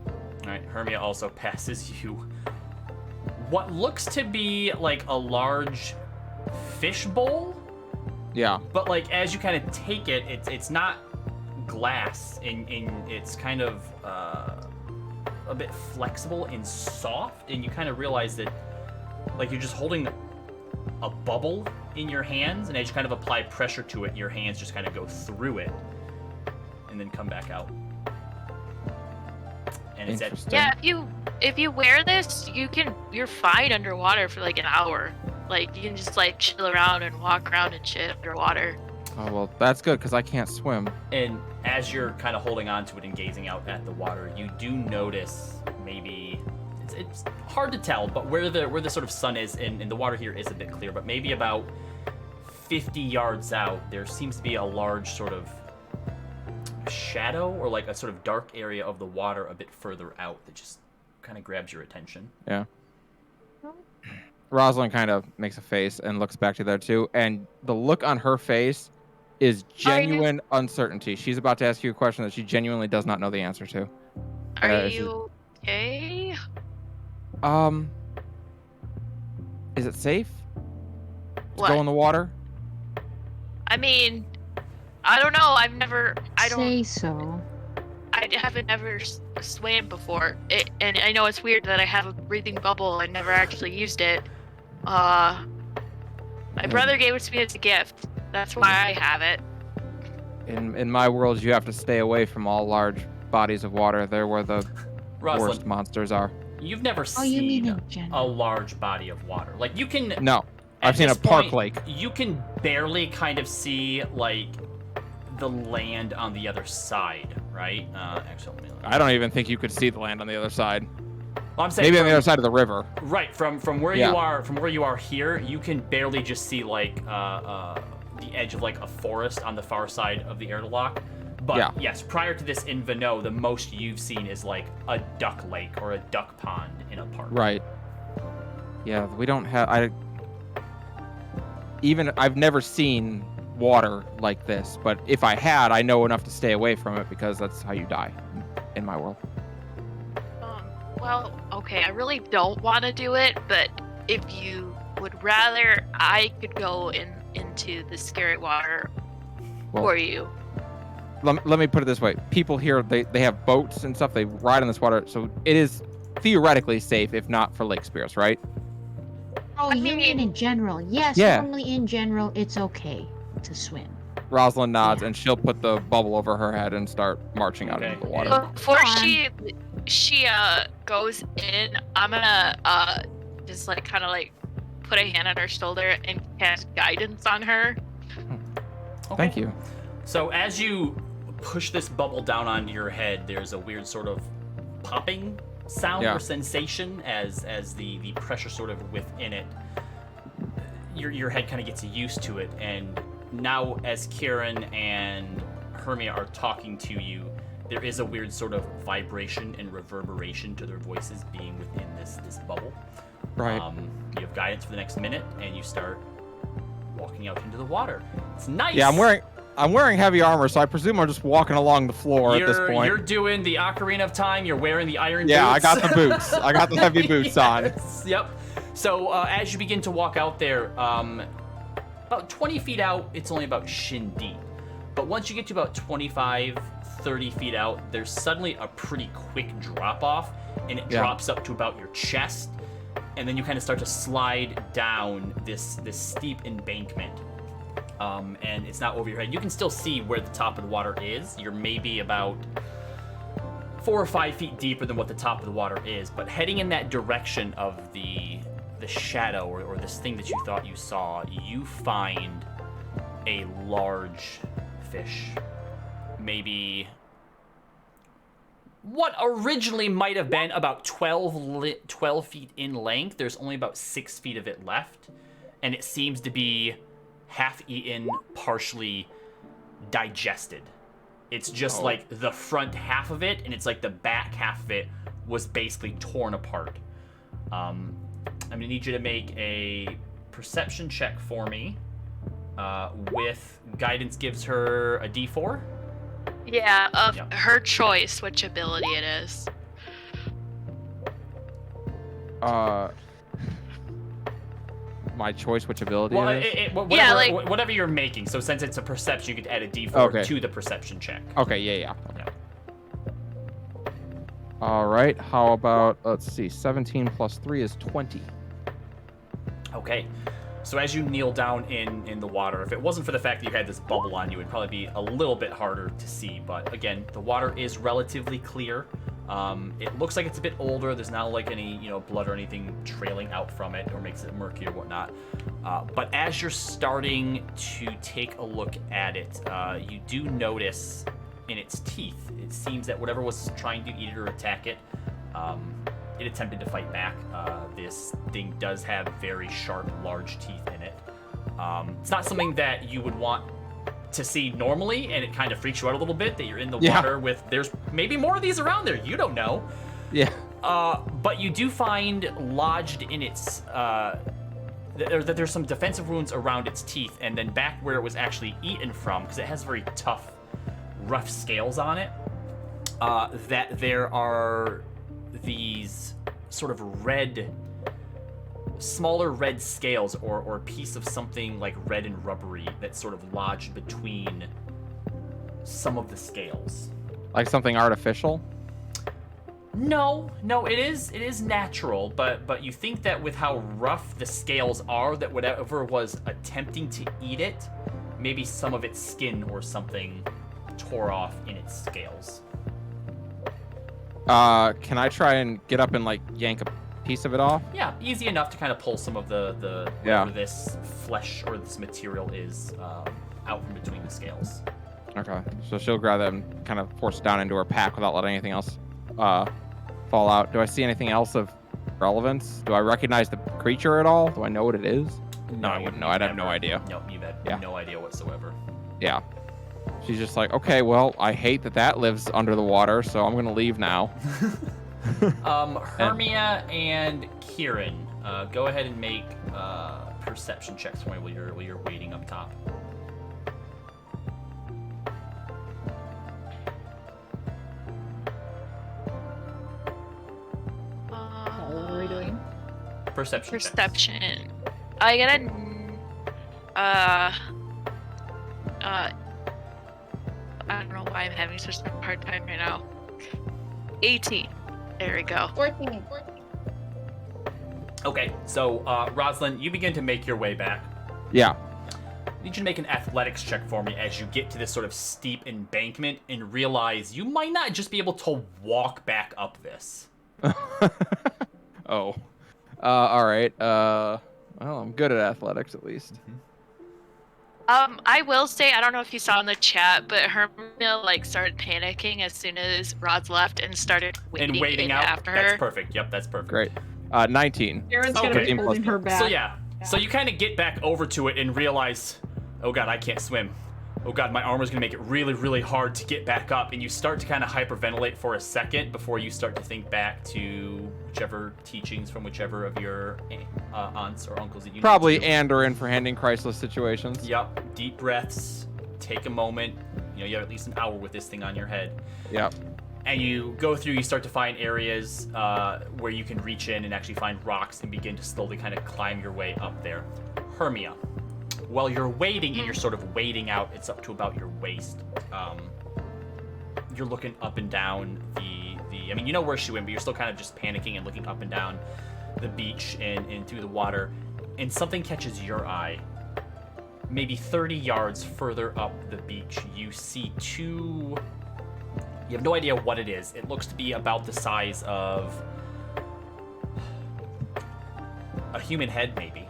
All right. Hermia also passes you what looks to be like a large fish bowl. Yeah. But like as you kind of take it, it's not glass, and it's kind of a bit flexible and soft, and you kind of realize that like you're just holding a bubble in your hands, and as you kind of apply pressure to it, your hands just kind of go through it and then come back out. And it's at, yeah, if you wear this, you're fine underwater for like an hour. Like you can just like chill around and walk around and shit underwater. Oh well, that's good because I can't swim. And as you're kind of holding on to it and gazing out at the water, you do notice maybe it's hard to tell, but where the sort of sun is, and the water here is a bit clear, but maybe about 50 yards out, there seems to be a large sort of shadow or like a sort of dark area of the water a bit further out that just kind of grabs your attention. Yeah. Rosalind kind of makes a face and looks back to there too, and the look on her face is genuine uncertainty. She's about to ask you a question that she genuinely does not know the answer to. Are you okay? Is it safe to What? go in the water? I mean, I don't know. I Say so. I haven't ever swam before. And I know it's weird that I have a breathing bubble. I never actually used it. My brother gave it to me as a gift. That's why I have it. In my world, you have to stay away from all large bodies of water. They're where the Rosalind, worst monsters are. You've never you mean seen in general? a large body of water. Like you can. No, at I've seen a this park point, lake. You can barely kind of see like the land on the other side, right? Actually, I don't even think you could see the land on the other side. Well, I'm saying Maybe on the other side of the river. Right, from where you are, from where you are here, you can barely just see like the edge of like a forest on the far side of the airlock. But Yeah. yes, prior to this in Vano, the most you've seen is like a duck lake or a duck pond in a park. Right. Yeah, we don't have. I've never seen water like this, but if I had, I know enough to stay away from it because that's how you die in my world. Well, okay, I really don't want to do it, but if you would rather, I could go into the scary water Well, for you. Let me put it this way. People here, they have boats and stuff. They ride on this water, so it is theoretically safe, if not for lake spirits, right? Oh, I you mean mean- in general? Yes, Yeah. normally in general, it's okay to swim. Rosalind nods, Yeah. and she'll put the bubble over her head and start marching out Okay. into the water. But before Go on. she goes in, I'm gonna just like kind of like put a hand on her shoulder and cast guidance on her. Okay. Thank you. So as you push this bubble down onto your head, there's a weird sort of popping sound Yeah. or sensation as the pressure sort of within it. Your head kind of gets used to it, and now as Kieran and Hermia are talking to you, there is a weird sort of vibration and reverberation to their voices being within this bubble. Right. You have guidance for the next minute, and you start walking out into the water. It's nice. Yeah, I'm wearing heavy armor, so I presume I'm just walking along the floor at this point. You're doing the Ocarina of Time. You're wearing the iron Yeah, I boots. got the boots. I got the heavy boots on. Yes, yep. So as you begin to walk out there, about 20 feet out, it's only about shin deep. But once you get to about 25, 30 feet out, there's suddenly a pretty quick drop off, and it Yeah. drops up to about your chest, and then you kind of start to slide down this steep embankment. And it's not over your head. You can still see where the top of the water is. You're maybe about 4 or 5 feet deeper than what the top of the water is, but heading in that direction of the shadow or this thing that you thought you saw, you find a large fish. Maybe what originally might have been about 12 feet in length. There's only about 6 feet of it left, and it seems to be half eaten, partially digested. It's just like the front half of it, and it's like the back half of it was basically torn apart. I'm gonna need you to make a perception check for me. With guidance gives her a D4. Yeah, of Yep. her choice, which ability it is. My choice, which ability Well, it is? whatever, Yeah, like- whatever you're making. So since it's a perception, you could add a D4 Okay. to the perception check. Okay, yeah. Yeah. All right, how about, let's see, 17 plus 3 is 20. Okay. So as you kneel down in the water, if it wasn't for the fact that you had this bubble on you, it'd probably be a little bit harder to see. But again, the water is relatively clear. It looks like it's a bit older. There's not like any, blood or anything trailing out from it or makes it murky or whatnot. But as you're starting to take a look at it, you do notice in its teeth, it seems that whatever was trying to eat it or attack it, it attempted to fight back. This thing does have very sharp, large teeth in it. It's not something that you would want to see normally, and it kind of freaks you out a little bit that you're in the water with, there's maybe more of these around there, you don't know. Yeah. But you do find lodged in its, that there's some defensive wounds around its teeth, and then back where it was actually eaten from, because it has very tough, rough scales on it, that there are these sort of smaller red scales or a piece of something like red and rubbery that's sort of lodged between some of the scales. Like something artificial? No, it is natural, but you think that with how rough the scales are, that whatever was attempting to eat it, maybe some of its skin or something tore off in its scales. Can I try and get up and like yank a piece of it off? Yeah, easy enough to kind of pull some of the whatever this flesh or this material is out from between the scales. Okay, so she'll grab that and kind of force it down into her pack without letting anything else fall out. Do I see anything else of relevance? Do I recognize the creature at all? Do I know what it is? No, I wouldn't know. I'd have no idea. No, you've had Yeah. no idea whatsoever. Yeah. she's just like, okay, well, I hate that lives under the water, so I'm gonna leave now. Hermia and Kieran, go ahead and make perception checks for me while you're waiting up top. What are we doing? Perception checks. Perception. I get I don't know why I'm having such a hard time right now. 18. There we go. 14. Okay, so Rosalind, you begin to make your way back. Yeah. I need you to make an athletics check for me as you get to this sort of steep embankment and realize you might not just be able to walk back up this. Oh. All right. Well, I'm good at athletics at least. I will say, I don't know if you saw in the chat, but Hermia like started panicking as soon as Rods left and started waiting out after her. That's perfect. Yep, that's perfect. Great. 19. Karen's Okay. gonna be 15 plus holding her back. So yeah, so you kind of get back over to it and realize, oh god, I can't swim. Oh god, my armor's gonna make it really, really hard to get back up. And you start to kind of hyperventilate for a second before you start to think back to whichever teachings from whichever of your aunts or uncles that you need Probably to. and or in for handling crisis situations. Yep, deep breaths, take a moment. You know, you have at least an hour with this thing on your head. Yep. And you go through, you start to find areas where you can reach in and actually find rocks and begin to slowly kind of climb your way up there. Hermia, while you're waiting and you're sort of wading out, it's up to about your waist. You're looking up and down I mean, you know where she went, but you're still kind of just panicking and looking up and down the beach and through the water. And something catches your eye. Maybe 30 yards further up the beach, you see two... You have no idea what it is. It looks to be about the size of a human head, maybe.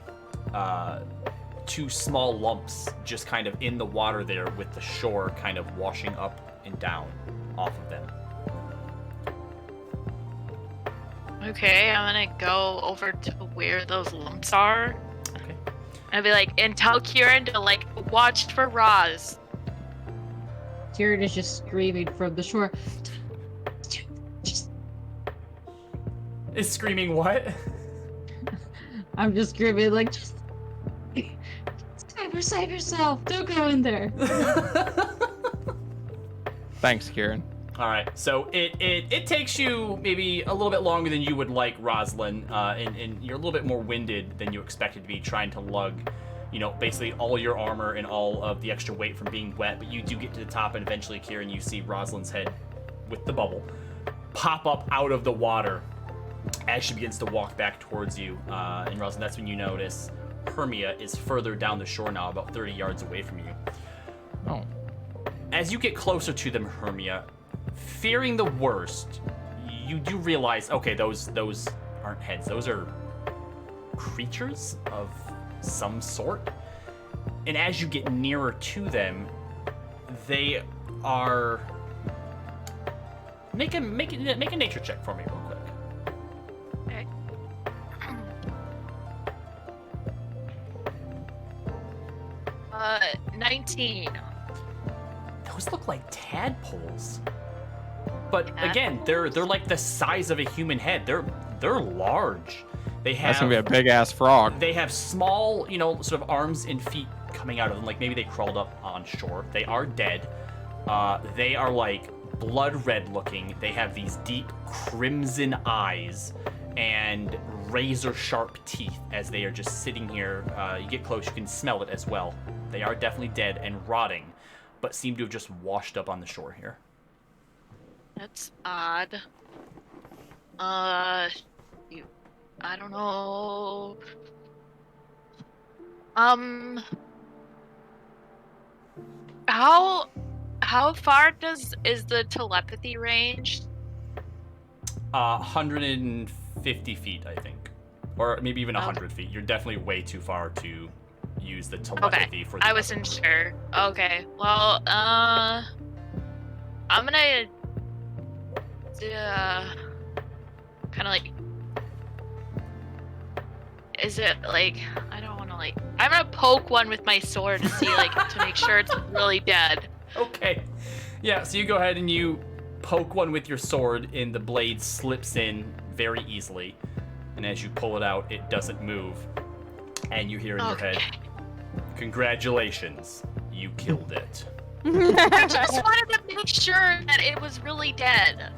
Two small lumps just kind of in the water there with the shore kind of washing up and down off of them. Okay, I'm gonna go over to where those lumps are. Okay. I'll be like, and tell Kieran to like watch for Roz. Kieran is just screaming from the shore. Just, Is screaming what? I'm just screaming like, just save yourself. Don't go in there. Thanks, Kieran. All right, so it takes you maybe a little bit longer than you would like, Rosalind, and you're a little bit more winded than you expected to be trying to lug, you know, basically all your armor and all of the extra weight from being wet, but you do get to the top, and eventually, Kieran, you see Rosalind's head with the bubble pop up out of the water as she begins to walk back towards you. And Rosalind, that's when you notice Hermia is further down the shore now, about 30 yards away from you. Oh. As you get closer to them, Hermia, fearing the worst, you do realize, okay, those aren't heads. Those are creatures of some sort. And as you get nearer to them, they are... Make a nature check for me real quick. Okay. 19. Those look like tadpoles. But again, they're like the size of a human head. They're large. They have That's gonna be a big ass frog. They have small, you know, sort of arms and feet coming out of them. Like maybe they crawled up on shore. They are dead. They are like blood red looking. They have these deep crimson eyes and razor sharp teeth as they are just sitting here. You get close, you can smell it as well. They are definitely dead and rotting, but seem to have just washed up on the shore here. That's odd. I don't know. How far is the telepathy range? 150 feet, I think, or maybe even 100 feet. You're definitely way too far to use the telepathy for. I wasn't sure. Okay, well, I'm gonna kind of like. Is it like I don't want to like. I'm gonna poke one with my sword to see like to make sure it's really dead. Okay. Yeah, so you go ahead and you poke one with your sword, and the blade slips in very easily. And as you pull it out, it doesn't move. And you hear in your head, congratulations, you killed it. I just wanted to make sure that it was really dead.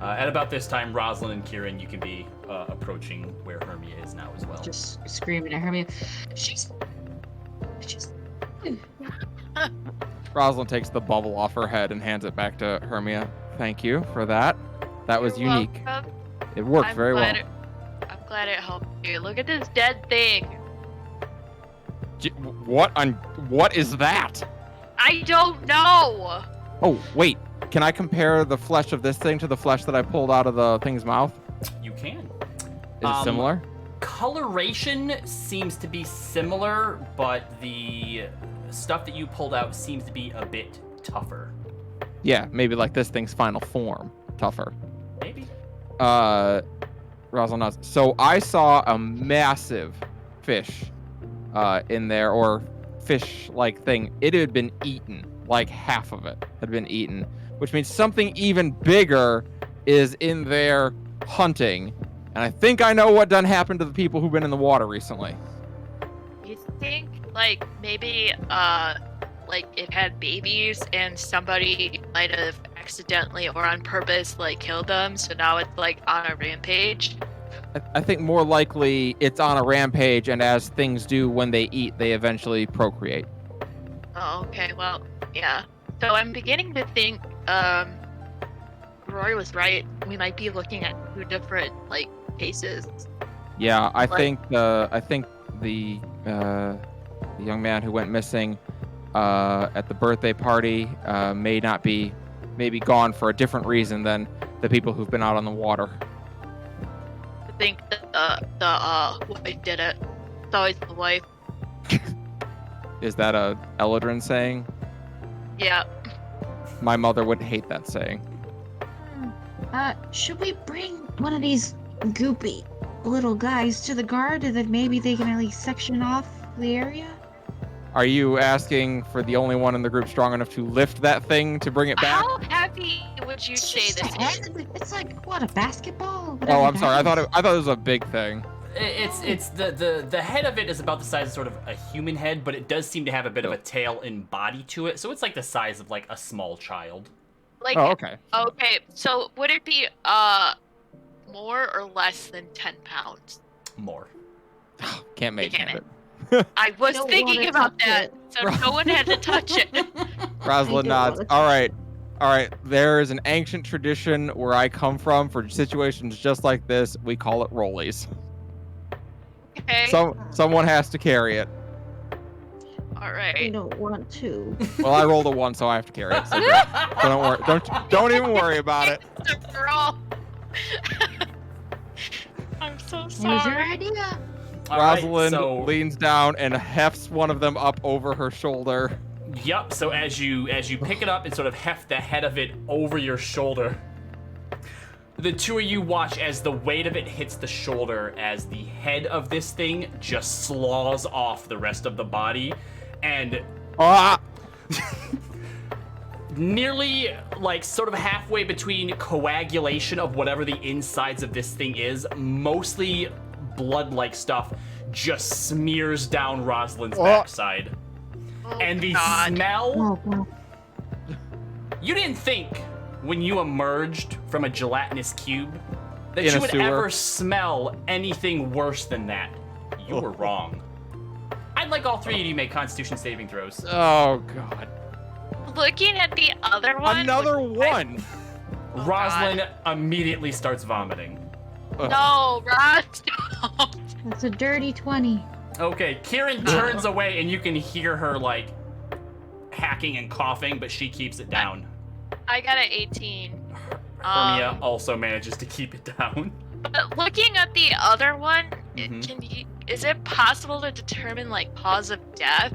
At about this time, Rosalind and Kieran, you can be approaching where Hermia is now as well. Just screaming at Hermia. She's. Rosalind takes the bubble off her head and hands it back to Hermia. Thank you for that. That was You're unique. welcome. It worked very well. I'm glad it helped you. Look at this dead thing. What is that? I don't know. Oh, wait. Can I compare the flesh of this thing to the flesh that I pulled out of the thing's mouth? You can. Is it similar? Coloration seems to be similar, but the stuff that you pulled out seems to be a bit tougher. Yeah, maybe like this thing's final form. Tougher. Maybe. Rosalind nods. So I saw a massive fish in there, or fish-like thing. It had been eaten. Like half of it had been eaten, which means something even bigger is in there hunting. And I think I know what done happened to the people who've been in the water recently. You think, like, maybe, like, it had babies and somebody might have accidentally or on purpose, like, killed them, so now it's, like, on a rampage? I think more likely it's on a rampage, and as things do when they eat, they eventually procreate. Oh, okay, well, yeah. So I'm beginning to think, Rory was right. We might be looking at two different, like, cases. Yeah, I think the young man who went missing at the birthday party may be gone for a different reason than the people who've been out on the water. I think the wife did it. It's always the wife. Is that a Eldrin saying? Yeah. My mother would hate that saying. Should we bring one of these goopy little guys to the guard, and then maybe they can at least section off the area? Are you asking for the only one in the group strong enough to lift that thing to bring it back? How heavy would you say this is? It's like, what, a basketball? Oh, I'm sorry. I thought it was a big thing. It's the head of it is about the size of sort of a human head, but it does seem to have a bit of a tail and body to it, so it's like the size of like a small child. Like, Oh, okay. Okay, so would it be more or less than 10 pounds? More. Can't make Can't it. I was don't thinking wanna about touch that, it. so no one had to touch it. Rosalind I nods. don't All right. There is an ancient tradition where I come from for situations just like this. We call it rollies. Okay. Someone has to carry it. All I right. don't want to. Well, I rolled a 1, so I have to carry it. So, great. So don't worry. Don't even worry about it. Girl. I'm so What was sorry. your idea? All right, Rosalind so- leans down and hefts one of them up over her shoulder. Yep. So as you pick it up and sort of heft the head of it over your shoulder, the two of you watch as the weight of it hits the shoulder as the head of this thing just slaws off the rest of the body, and Ah! nearly like sort of halfway between coagulation of whatever the insides of this thing is, mostly blood-like stuff, just smears down Rosalind's backside. Oh, And the God. smell, Oh, well. you didn't think when you emerged from a gelatinous cube that In you a would sewer. ever smell anything worse than that. You were wrong. I'd like all three of you to make Constitution saving throws. Oh god. Looking at the other one. Another one. Oh, Rosalind immediately starts vomiting. No, Ross. No. That's a dirty 20. Okay, Kieran turns away and you can hear her like hacking and coughing, but she keeps it down. I got an 18. Hermia also manages to keep it down. But looking at the other one, Mhm. is it possible to determine like cause of death?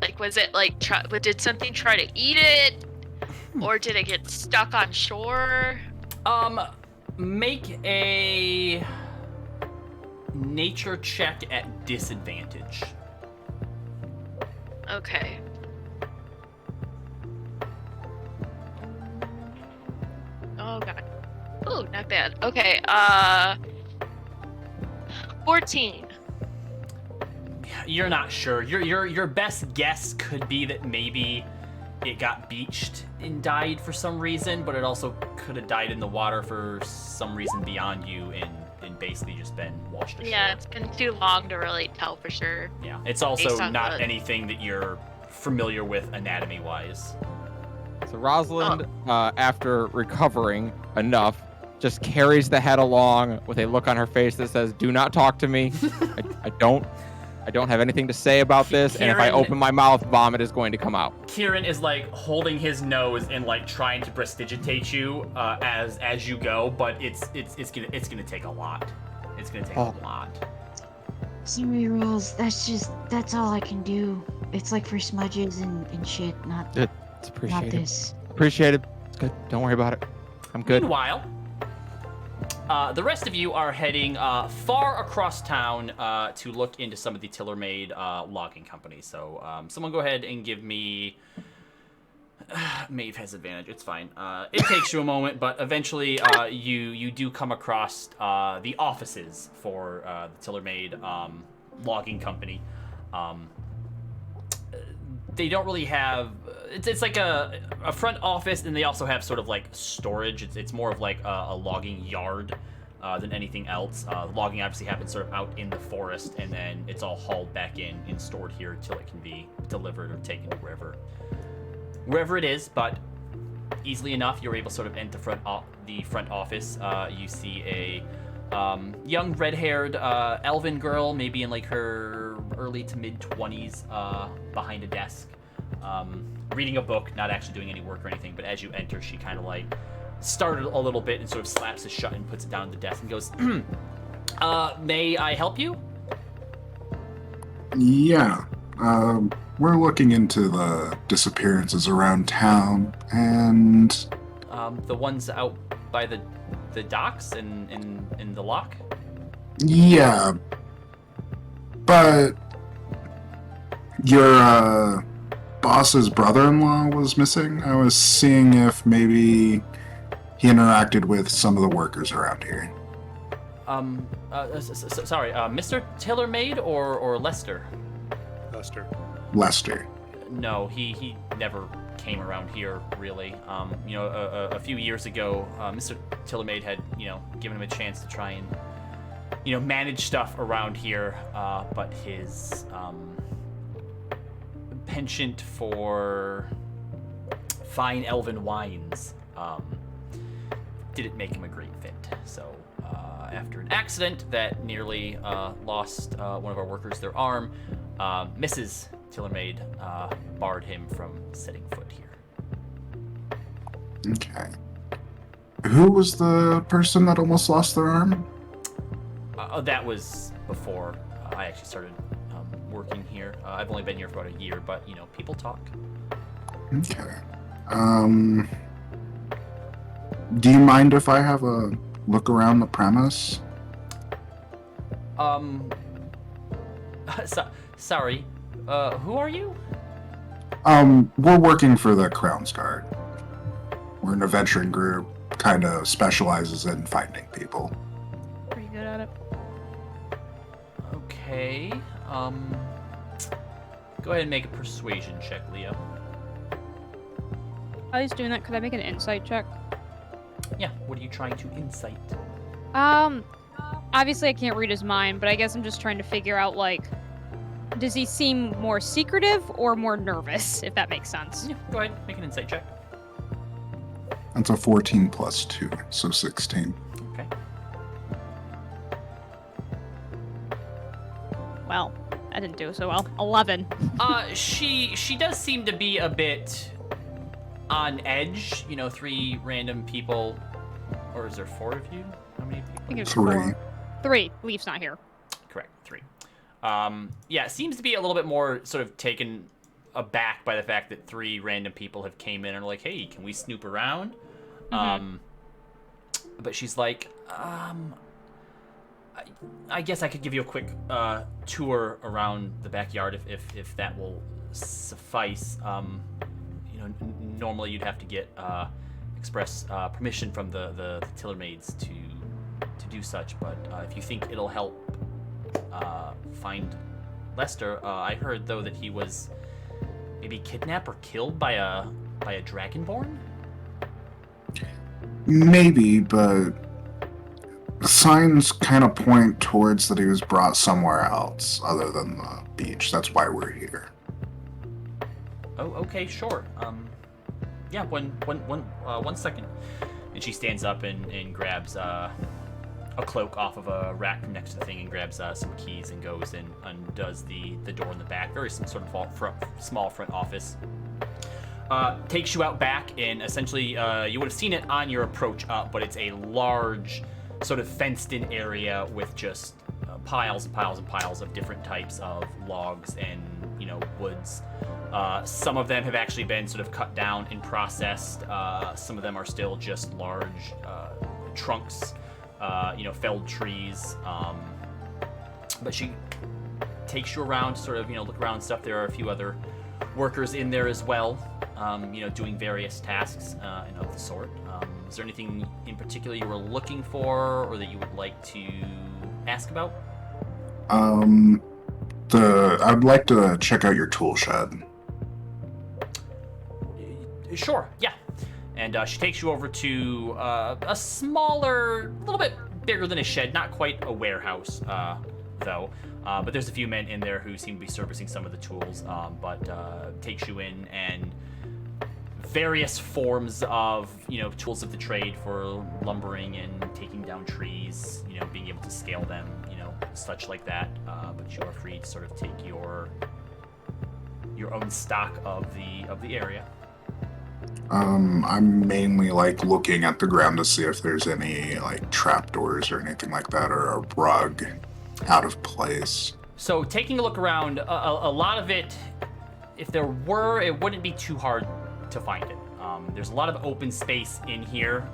Like, was it like did something try to eat it, or did it get stuck on shore? Make a nature check at disadvantage. Okay. Oh god. Oh, not bad. Okay. 14. You're not sure. Your best guess could be that maybe it got beached and died for some reason, but it also could have died in the water for some reason beyond you and basically just been washed ashore. Yeah, it's been too long to really tell for sure. Yeah, it's also Based on not the- anything that you're familiar with anatomy-wise. So Rosalind, after recovering enough, just carries the head along with a look on her face that says, "Do not talk to me. I don't have anything to say about this, and if I Kieran- open my mouth, vomit is going to come out." Kieran is like holding his nose and like trying to prestidigitate you as you go, but it's gonna take a lot. It's gonna take a lot. Sorry, Rolls. That's all I can do. It's like for smudges and shit, not It's not appreciated. this. Appreciated. It's good. Don't worry about it. I'm good. Meanwhile, the rest of you are heading far across town to look into some of the Tiller-made logging companies. So someone go ahead and give me... Maeve has advantage. It's fine. It takes you a moment, but eventually you do come across the offices for the Tiller-made logging company. They don't really have... It's like a front office, and they also have sort of like storage. It's more of like a logging yard than anything else. Logging obviously happens sort of out in the forest, and then it's all hauled back in and stored here until it can be delivered or taken to wherever it is. But easily enough, you're able to sort of enter the front office. You see a young red-haired elven girl, maybe in like her early to mid-20s, behind a desk, reading a book, not actually doing any work or anything. But as you enter, she kind of like started a little bit and sort of slaps it shut and puts it down at the desk and goes, may I help you? Yeah. We're looking into the disappearances around town, and The ones out by the docks and in the lock? yeah. But your boss's brother-in-law was missing. I was seeing if maybe he interacted with some of the workers around here. Sorry, Mr. Tiller-made or Lester? Lester. No, he never came around here, really. A few years ago, Mr. Tiller-made had, given him a chance to try and, manage stuff around here, but his penchant for fine elven wines didn't make him a great fit. So, after an accident that nearly lost one of our workers their arm, Mrs. Tiller-made barred him from setting foot here. Okay. Who was the person that almost lost their arm? That was before I actually started working here. I've only been here for about a year, but, people talk. Okay. Do you mind if I have a look around the premise? Sorry. Who are you? We're working for the Crown's Guard. We're an adventuring group, kind of specializes in finding people. Pretty good at it. Okay. Go ahead and make a persuasion check, Leo. While he's doing that, could I make an insight check? Yeah, what are you trying to insight? Obviously I can't read his mind, but I guess I'm just trying to figure out, like, does he seem more secretive or more nervous, if that makes sense? Yeah, go ahead, make an insight check. That's a 14 plus 2, so 16. Okay. Well, I didn't do so well. 11. She does seem to be a bit on edge. 3 random people, or is there 4 of you? How many people? I think it's 3. 4. 3. Leaf's not here. Correct, 3. Yeah, seems to be a little bit more sort of taken aback by the fact that 3 random people have came in and are like, hey, can we snoop around? But she's like, I guess I could give you a quick tour around the backyard if that will suffice. Normally you'd have to get express permission from the tiller maids to do such, but if you think it'll help find Lester, I heard though that he was maybe kidnapped or killed by a dragonborn. Maybe, but signs kind of point towards that he was brought somewhere else other than the beach. That's why we're here. Oh, okay, sure. Yeah, one second. And she stands up and grabs a cloak off of a rack next to the thing and grabs some keys and goes and undoes the door in the back. Very some sort of small front office. Takes you out back, and essentially you would have seen it on your approach up, but it's a large sort of fenced-in area with just piles and piles and piles of different types of logs and woods. Some of them have actually been sort of cut down and processed. Some of them are still just large trunks, felled trees. But she takes you around, sort of look around and stuff. There are a few other workers in there as well, doing various tasks and of the sort. Is there anything in particular you were looking for, or that you would like to ask about? I'd like to check out your tool shed. Sure, yeah. And she takes you over to a smaller, a little bit bigger than a shed, not quite a warehouse, though. But there's a few men in there who seem to be servicing some of the tools, but takes you in, and various forms of, tools of the trade for lumbering and taking down trees, being able to scale them, such like that. But you are free to sort of take your own stock of the area. I'm mainly looking at the ground to see if there's any trapdoors or anything like that, or a rug out of place. So taking a look around, a lot of it, if there were, it wouldn't be too hard to find it. There's a lot of open space in here.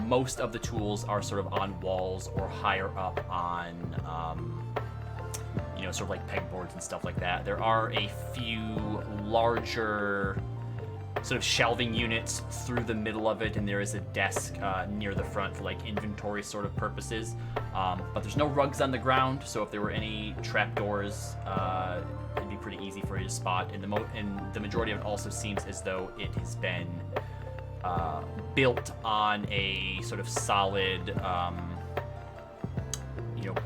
Most of the tools are sort of on walls or higher up on, sort of like pegboards and stuff like that. There are a few larger sort of shelving units through the middle of it, and there is a desk near the front for inventory sort of purposes. But there's no rugs on the ground, so if there were any trapdoors, it'd be pretty easy for you to spot. And the majority of it also seems as though it has been built on a sort of solid,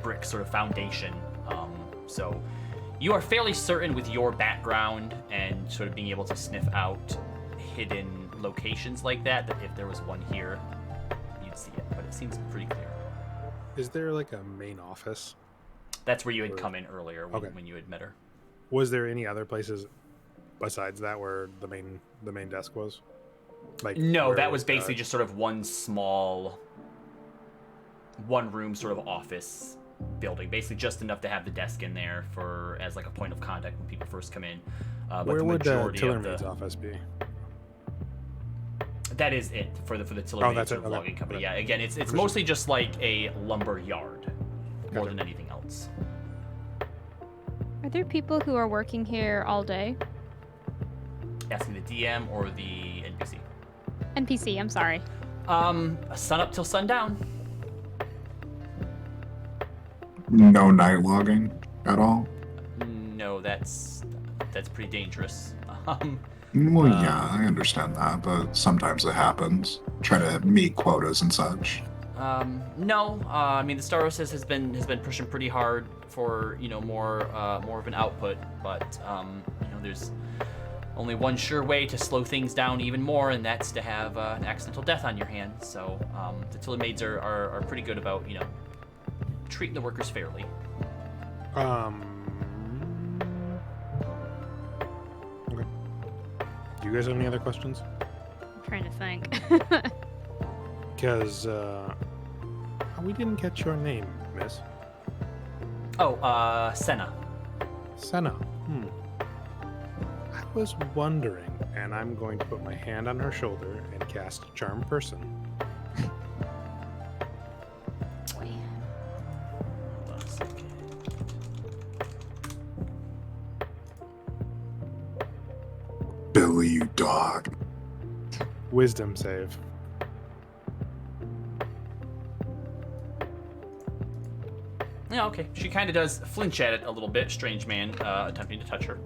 brick sort of foundation. So you are fairly certain with your background and sort of being able to sniff out hidden locations like that if there was one here, you'd see it, but it seems pretty clear. Is there a main office? That's where you had come in earlier when you had met her. Was there any other places besides that where the main desk was? No, that was basically just sort of one room sort of office building, basically just enough to have the desk in there as a point of contact when people first come in. But where the would the majority tiller of maid's office be? That is it for the tiller maid sort of logging company. Yeah, again, it's mostly just like a lumber yard more than anything else. Are there people who are working here all day? Asking the DM or the NPC? NPC, I'm sorry. Sun up till sundown. No night logging at all? No, that's pretty dangerous. Yeah, I understand that, but sometimes it happens. Try to meet quotas and such. No. I mean, the Star Wars has been pushing pretty hard for more of an output, but there's only one sure way to slow things down even more, and that's to have an accidental death on your hands. So the tiller maids are pretty good about treating the workers fairly. Okay. Do you guys have any other questions? I'm trying to think. Because we didn't catch your name, miss. Oh, Senna. Senna. I was wondering, and I'm going to put my hand on her shoulder and cast Charm Person. Hold on a second. Wisdom save. Yeah, okay. She kind of does flinch at it a little bit. Strange man attempting to touch her.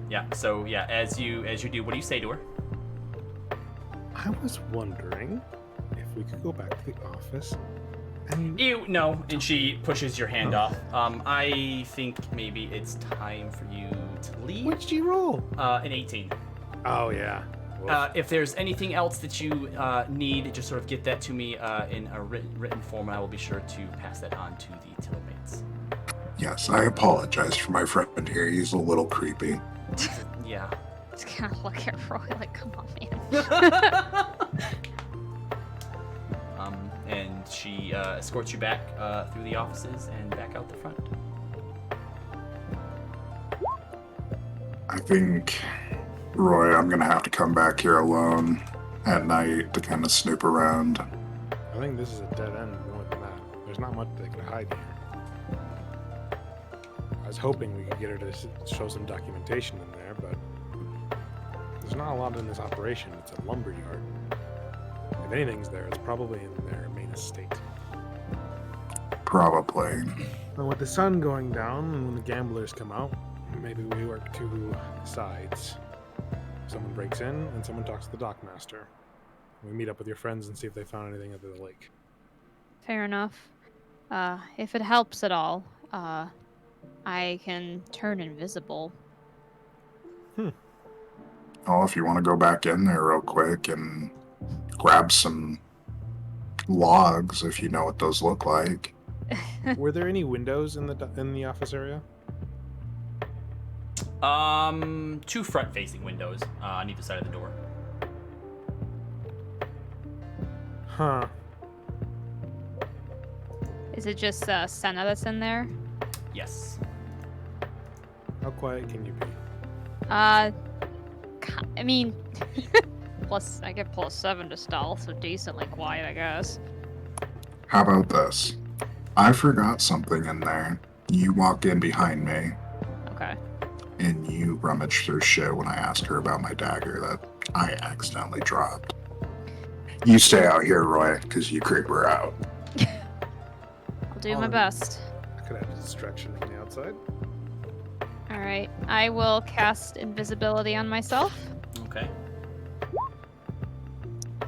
Yeah. So yeah, as you do, what do you say to her? I was wondering if we could go back to the office. And No, and she pushes your hand off. I think maybe it's time for you to leave. What did you roll? An 18. Oh yeah. Woof. If there's anything else that you need, just sort of get that to me in a written form, and I will be sure to pass that on to the Tillermates. Yes, I apologize for my friend here. He's a little creepy. Yeah. Just kind of look at Roy like, come on, man. And she escorts you back through the offices and back out the front. I think, Roy, I'm gonna have to come back here alone at night to kind of snoop around. I think this is a dead end more than that. There's not much they can hide here. I was hoping we could get her to show some documentation in there, but there's not a lot in this operation. It's a lumber yard. If anything's there, it's probably in their main estate. Probably. And with the sun going down and when the gamblers come out, maybe we work two sides. Someone breaks in and someone talks to the dockmaster. We meet up with your friends and see if they found anything at the lake. Fair enough. If it helps at all, I can turn invisible. Oh, if you want to go back in there real quick and grab some logs, if you know what those look like. Were there any windows in the office area? 2 front-facing windows on either side of the door. Huh. Is it just Senna that's in there? Yes. How quiet can you be? I mean, I get +7 to stealth, so decently quiet, I guess. How about this? I forgot something in there. You walk in behind me, Okay. and you rummage through shit when I asked her about my dagger that I accidentally dropped. You stay out here, Roy, because you creep her out. I'll do my best. I could have a distraction from the outside. All right. I will cast invisibility on myself. Okay.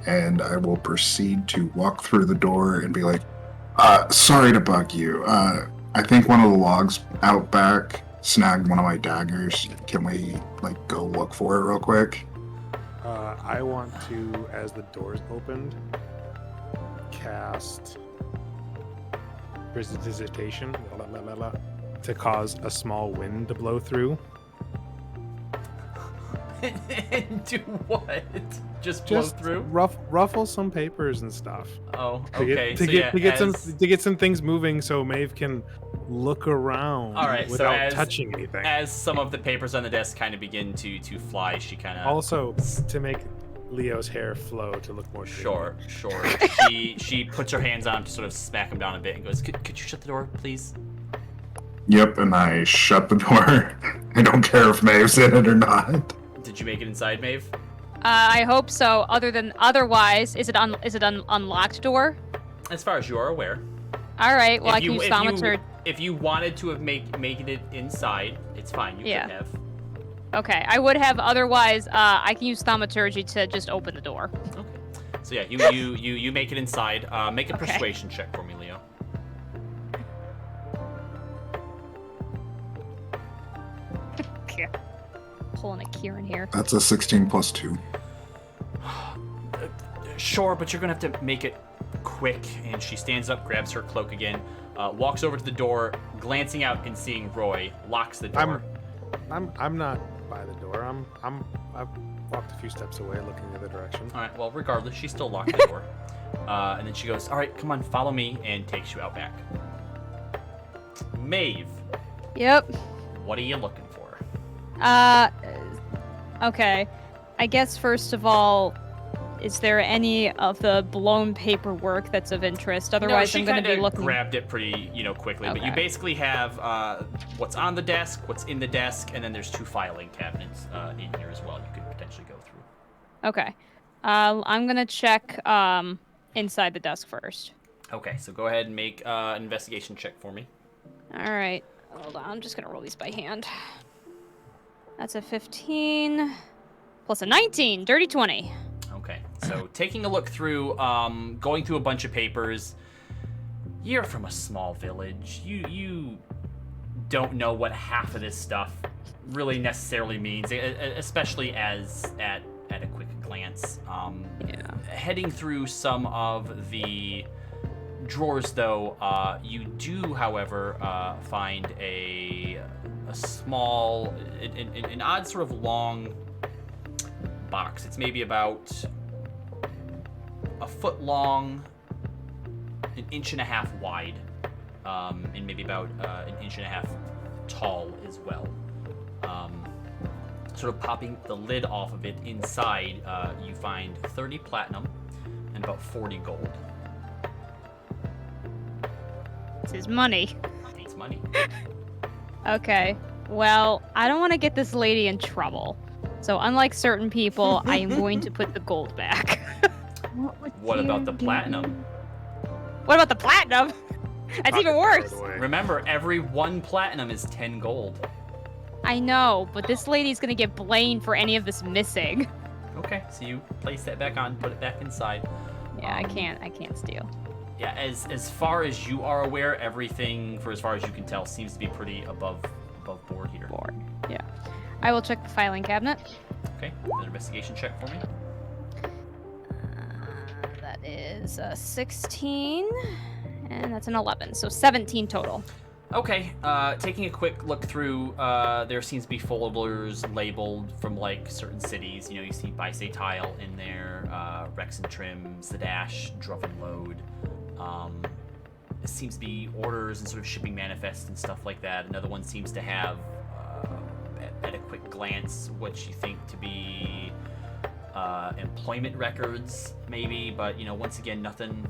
And I will proceed to walk through the door and be like, sorry to bug you. I think one of the logs out back snagged one of my daggers. Can we, go look for it real quick? I want to, as the doors opened, cast prestidigitation to cause a small wind to blow through. And do what? Just blow through? Ruffle some papers and stuff. Oh, To okay. get some things moving so Maeve can look around without touching anything. As some of the papers on the desk kind of begin to fly, she kind of... Also, to make Leo's hair flow to look more Sure. She puts her hands on him to sort of smack him down a bit and goes, could you shut the door, please? Yep, and I shut the door. I don't care if Maeve's in it or not. Did you make it inside, Maeve? I hope so. Otherwise, is it an unlocked door? As far as you are aware. All right. Well, I can use thaumaturgy. If you wanted to have made it inside, it's fine. You could have. Okay, I would have. Otherwise, I can use thaumaturgy to just open the door. Okay. So yeah, you make it inside. Make a persuasion check for me, Leo. Okay. Pulling a Kieran here. That's a 16 plus 2. Sure, but you're gonna have to make it quick. And she stands up, grabs her cloak again, walks over to the door, glancing out and seeing Roy, locks the door. I'm not by the door. I've walked a few steps away, looking the other direction. All right. Well, regardless, she's still locked the door. And then she goes, "All right, come on, follow me," and takes you out back. Maeve. Yep. What are you looking for? Okay. I guess first of all, Is there any of the blown paperwork that's of interest? No, Otherwise, she I'm going to be kinda looking. grabbed it pretty, quickly. But you Okay. basically have what's on the desk, what's in the desk, and then there's 2 filing cabinets in here as well. You could potentially go through. Okay. I'm going to check inside the desk first. Okay, so go ahead and make an investigation check for me. All right. Hold on. I'm just going to roll these by hand. That's a 15 plus a 19. Dirty 20. Okay, so taking a look through, going through a bunch of papers. You're from a small village. You don't know what half of this stuff really necessarily means, especially as at a quick glance. Yeah. Heading through some of the drawers, though, you do, however, find a small, an odd sort of long box. It's maybe about a foot long, an inch and a half wide, and maybe about an inch and a half tall as well. Sort of popping the lid off of it, inside you find 30 platinum and about 40 gold. This is money. It's money. Okay. Well, I don't want to get this lady in trouble. So unlike certain people, I am going to put the gold back. What about the platinum? What about the platinum? That's even worse. Remember, every 1 platinum is 10 gold. I know, but this lady's gonna get blamed for any of this missing. Okay, so you place that back on, put it back inside. Yeah, I can't steal. Yeah, as far as you are aware, everything, for as far as you can tell, seems to be pretty above board here. Board. Yeah. I will check the filing cabinet. Okay, an investigation check for me. That is a 16, and that's an 11, so 17 total. Okay, taking a quick look through, there seems to be folders labeled from like certain cities. You see Bysay Tile in there, Rex and Trim, Zadash, Druv and Load. It seems to be orders and sort of shipping manifests and stuff like that. Another one seems to have, at a quick glance, what you think to be employment records, maybe. But once again, nothing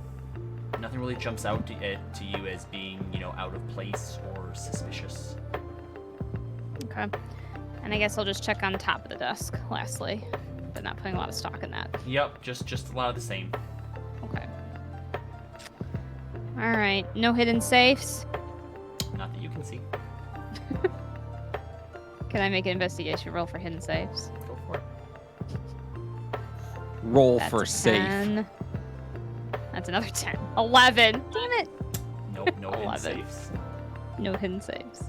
really jumps out to you as being, out of place or suspicious. Okay. And I guess I'll just check on top of the desk, lastly. But not putting a lot of stock in that. Yep, just a lot of the same. Okay. Alright, no hidden safes? Not that you can see. Can I make an investigation roll for hidden safes? Go for it. Roll That's for a safe. 10. That's another 10. 11! Damn it! Nope, no hidden 11. safes. No hidden safes.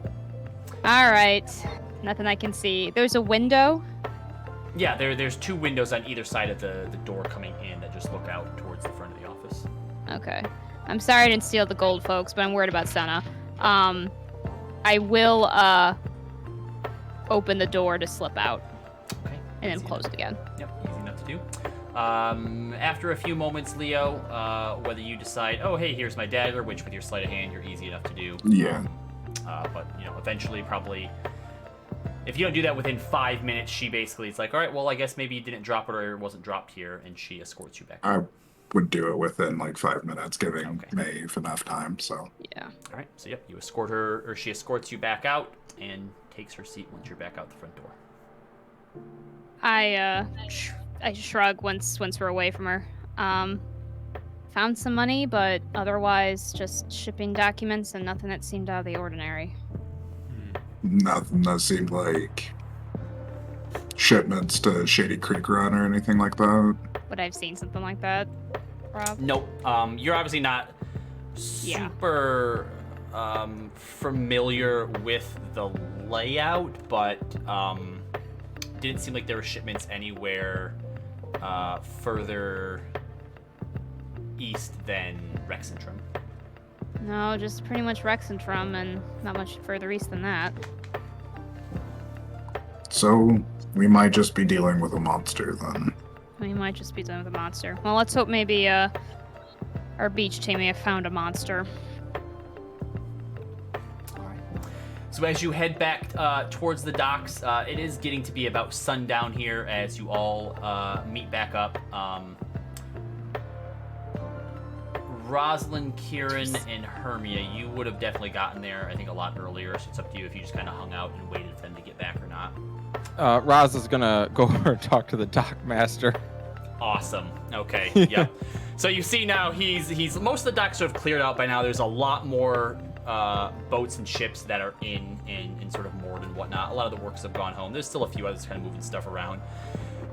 Alright. Nothing I can see. There's a window. Yeah, there's 2 windows on either side of the door coming in that just look out towards the front of the office. Okay. I'm sorry I didn't steal the gold, folks, but I'm worried about Senna. I will, open the door to slip out. Okay. And then easy close enough. it again. Yep, easy enough to do. After a few moments, Leo, whether you decide, oh, hey, here's my dagger, which with your sleight of hand, you're easy enough to do. Yeah. But, eventually, probably, if you don't do that within 5 minutes, she basically is like, all right, well, I guess maybe you didn't drop it or it wasn't dropped here, and she escorts you back. I would do it within like 5 minutes, giving Okay. Maeve enough time. So Yeah. All right, so yep, you escort her, or she escorts you back out and takes her seat once you're back out the front door. I shrug once we're away from her. Found some money, but otherwise just shipping documents and nothing that seemed out of the ordinary. nothing that seemed like shipments to Shady Creek Run or anything like that. Would I have seen something like that, Rob? Nope. You're obviously not Yeah. super familiar with the layout, but didn't seem like there were shipments anywhere further east than Rexentrum. No, just pretty much Rexentrum and not much further east than that. So we might just be dealing with a monster then. We might just be done with a monster. Well, let's hope maybe our beach team may have found a monster. So as you head back towards the docks, it is getting to be about sundown here as you all meet back up. Rosalind, Kieran, and Hermia, you would have definitely gotten there, I think, a lot earlier. So it's up to you if you just kind of hung out and waited for them to get back or not. Roz is gonna go over and talk to the dock master. Awesome. Okay. Yep. So you see now he's most of the docks have cleared out by now. There's a lot more boats and ships that are in sort of moored and whatnot. A lot of the workers have gone home. There's still a few others kind of moving stuff around.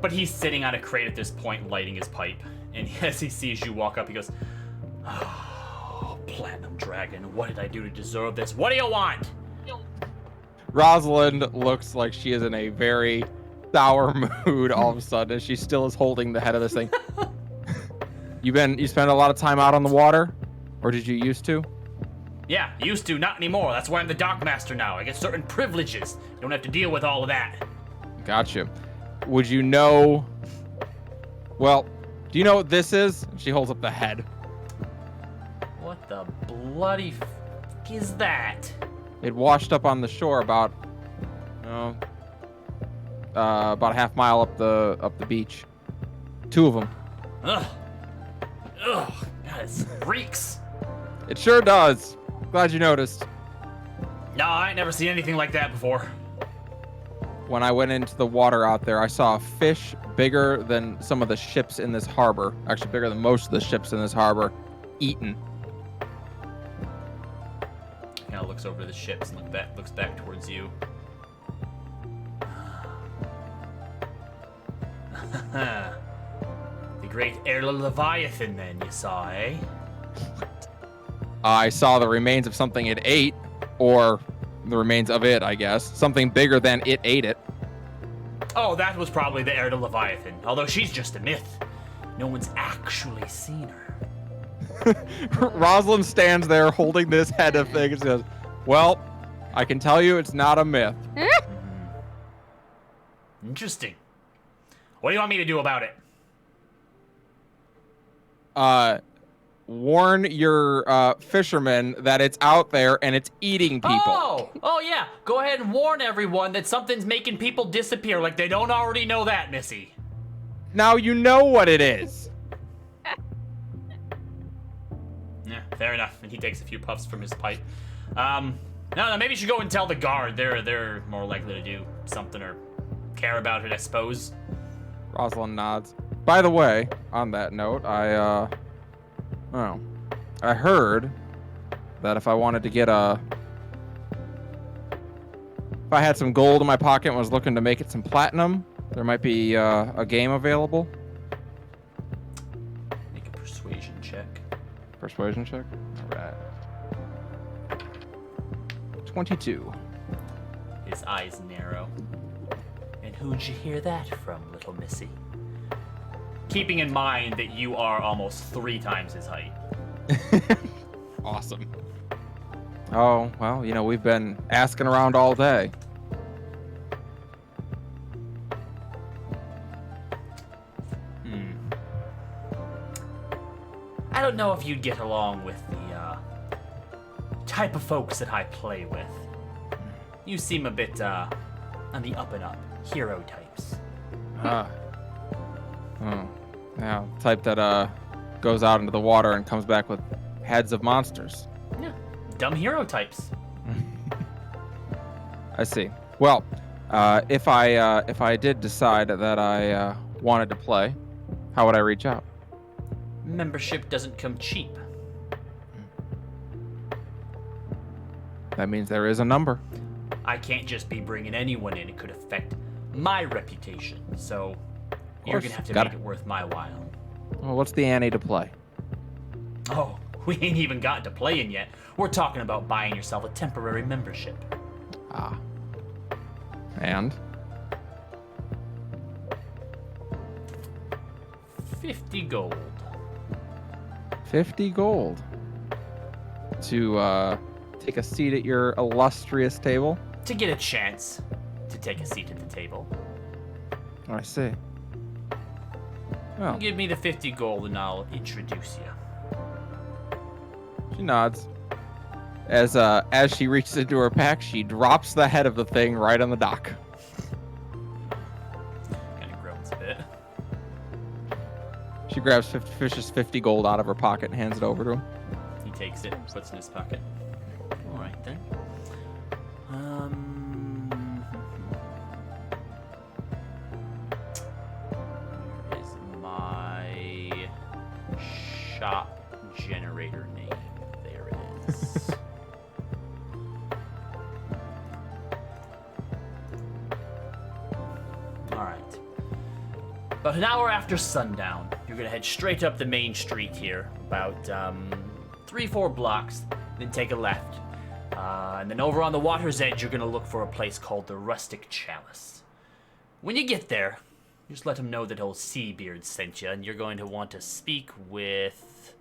But he's sitting on a crate at this point, lighting his pipe. And as he sees you walk up, he goes, "Oh, Platinum Dragon, what did I do to deserve this? What do you want?" Rosalind looks like she is in a very sour mood all of a sudden, as she still is holding the head of this thing. You spend a lot of time out on the water, or did you used to? Yeah, used to, not anymore. That's why I'm the dock master now. I get certain privileges. Don't have to deal with all of that. Gotcha. Would you know? Well, do you know what this is? She holds up the head. What the bloody is that? It washed up on the shore about a half mile up the beach. 2 of them. Ugh. Ugh. God, it reeks. It sure does. Glad you noticed. No, I ain't never seen anything like that before. When I went into the water out there, I saw a fish bigger than some of the ships in this harbor. Actually, bigger than most of the ships in this harbor. Eaten. Kind of looks over the ships and looks back towards you. The great Erla Leviathan, then, you saw, eh? I saw the remains of something it ate, or the remains of it, I guess. Something bigger than it ate it. Oh, that was probably the Erla Leviathan, although she's just a myth. No one's actually seen her. Rosalind stands there holding this head of things and says, "Well, I can tell you it's not a myth." Interesting. What do you want me to do about it? Warn your fishermen that it's out there and it's eating people. Oh yeah. Go ahead and warn everyone that something's making people disappear, like they don't already know that, Missy. Now you know what it is. Yeah, fair enough. And he takes a few puffs from his pipe. No, maybe you should go and tell the guard. They're more likely to do something or care about it, I suppose. Rosalind nods. By the way, on that note, I heard that if I wanted to get if I had some gold in my pocket and was looking to make it some platinum, there might be a game available. Make a persuasion check. Persuasion check? All right. 22. His eyes narrow. And who'd you hear that from, little Missy? Keeping in mind that you are almost 3 times his height. Awesome. Oh, well, we've been asking around all day. I don't know if you'd get along with the type of folks that I play with. You seem a bit on the up and up, hero types. Yeah, type that goes out into the water and comes back with heads of monsters. Yeah, dumb hero types. I see. Well, if I did decide that I wanted to play, how would I reach out? Membership doesn't come cheap. That means there is a number. I can't just be bringing anyone in. It could affect my reputation. So you're going to have to make it worth my while. Well, what's the ante to play? Oh, we ain't even gotten to playing yet. We're talking about buying yourself a temporary membership. Ah. And? 50 gold. 50 gold. To take a seat at your illustrious table? To get a chance to take a seat at the table. Oh, I see. Well, Give me the 50 gold and I'll introduce you. she nods. As she reaches into her pack, she drops the head of the thing right on the dock. Kind of groans a bit. She grabs Fish's 50 gold out of her pocket and hands it over to him. He takes it, puts it in his pocket. All right then. Where is my shop generator name? There it is. All right. About an hour after sundown, you're gonna head straight up the main street here, about 3-4 blocks, then take a left. And then over on the water's edge, you're gonna look for a place called the Rustic Chalice. When you get there, just let him know that old Seabeard sent you, and you're going to want to speak with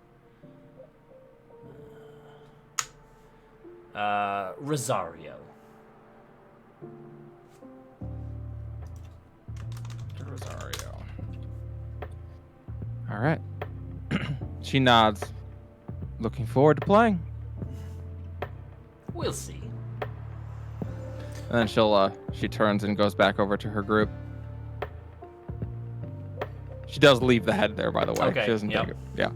Rosario. Rosario. All right. She nods. Looking forward to playing. We'll see. And then she turns and goes back over to her group. She does leave the head there, by the way. Okay, She doesn't yep. take it. Yeah.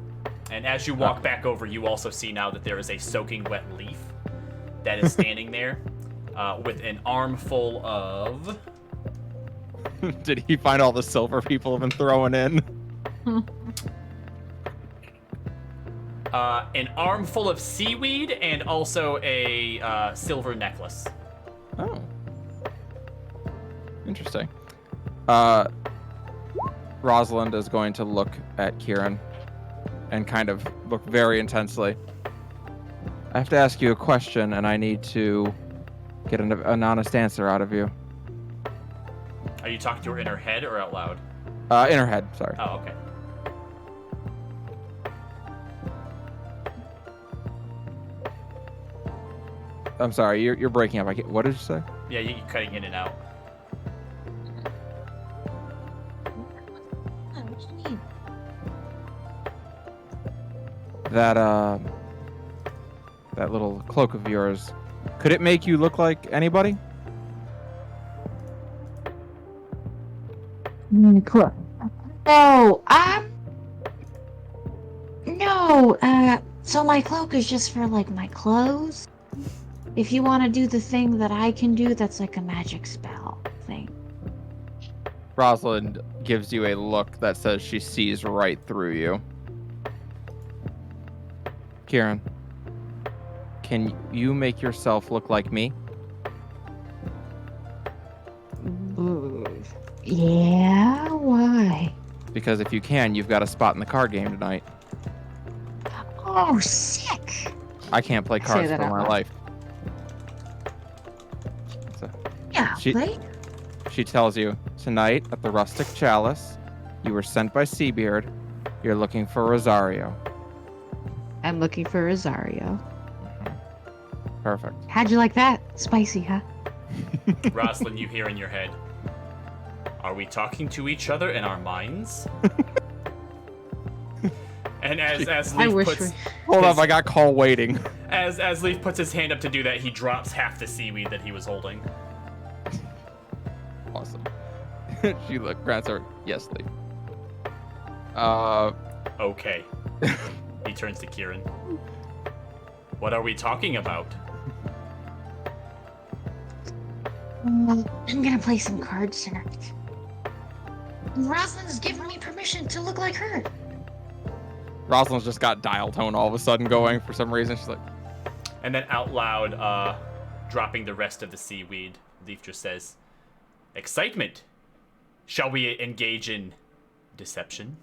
And as you walk back over, you also see now that there is a soaking wet leaf that is standing there with an armful of... Did he find all the silver people have been throwing in? An armful of seaweed and also a silver necklace. Oh. Interesting. Rosalind is going to look at Kieran and kind of look very intensely. I have to ask you a question, and I need to get an honest answer out of you. Are you talking to her in her head or out loud? In her head, sorry. Oh, okay. I'm sorry, you're breaking up. What did you say? Yeah, you're cutting in and out. What you need? That little cloak of yours, could it make you look like anybody? Cool. Oh, no, so my cloak is just for, like, my clothes. If you want to do the thing that I can do, that's like a magic spell thing. Rosalind gives you a look that says she sees right through you. Kieran, can you make yourself look like me? Yeah, why? Because if you can, you've got a spot in the card game tonight. Oh, sick! I can't play cards that for out my loud. life. So, Yeah, She- right? she tells you, tonight at the Rustic Chalice, you were sent by Seabeard. You're looking for Rosario. I'm looking for Rosario. Perfect. How'd you like that? Spicy, huh? Rosalind, you hear in your head, are we talking to each other in our minds? And as I Leaf wish puts we... Hold his- up, I got call waiting. as Leaf puts his hand up to do that, he drops half the seaweed that he was holding. Awesome. She grants her. Yes, Leaf. Okay. He turns to Kieran. What are we talking about? I'm gonna play some cards tonight. Rosalind's giving me permission to look like her. Rosalind's just got dial tone all of a sudden going for some reason. She's like, And then out loud, dropping the rest of the seaweed, Leaf just says, excitement. Shall we engage in deception?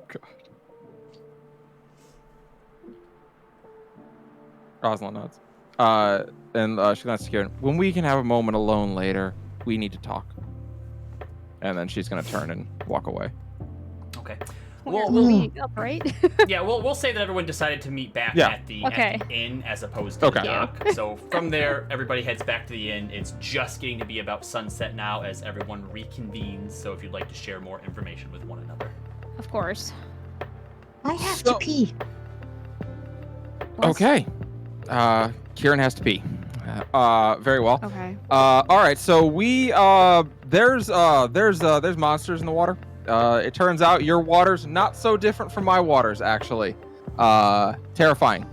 God. Rosalind nods. And she glances to Kieran. When we can have a moment alone later, we need to talk. And then she's gonna turn and walk away. Okay. We're We'll meeting up, right? yeah, we'll say that everyone decided to meet back Yeah. at the Okay. inn as opposed to Okay. the dock. So from there, everybody heads back to the inn. It's just getting to be about sunset now as everyone reconvenes. So if you'd like to share more information with one another. Of course. I have to pee. Okay. Kieran has to pee. Very well. Okay. All right. So we there's monsters in the water. It turns out your water's not so different from my waters, actually. Terrifying.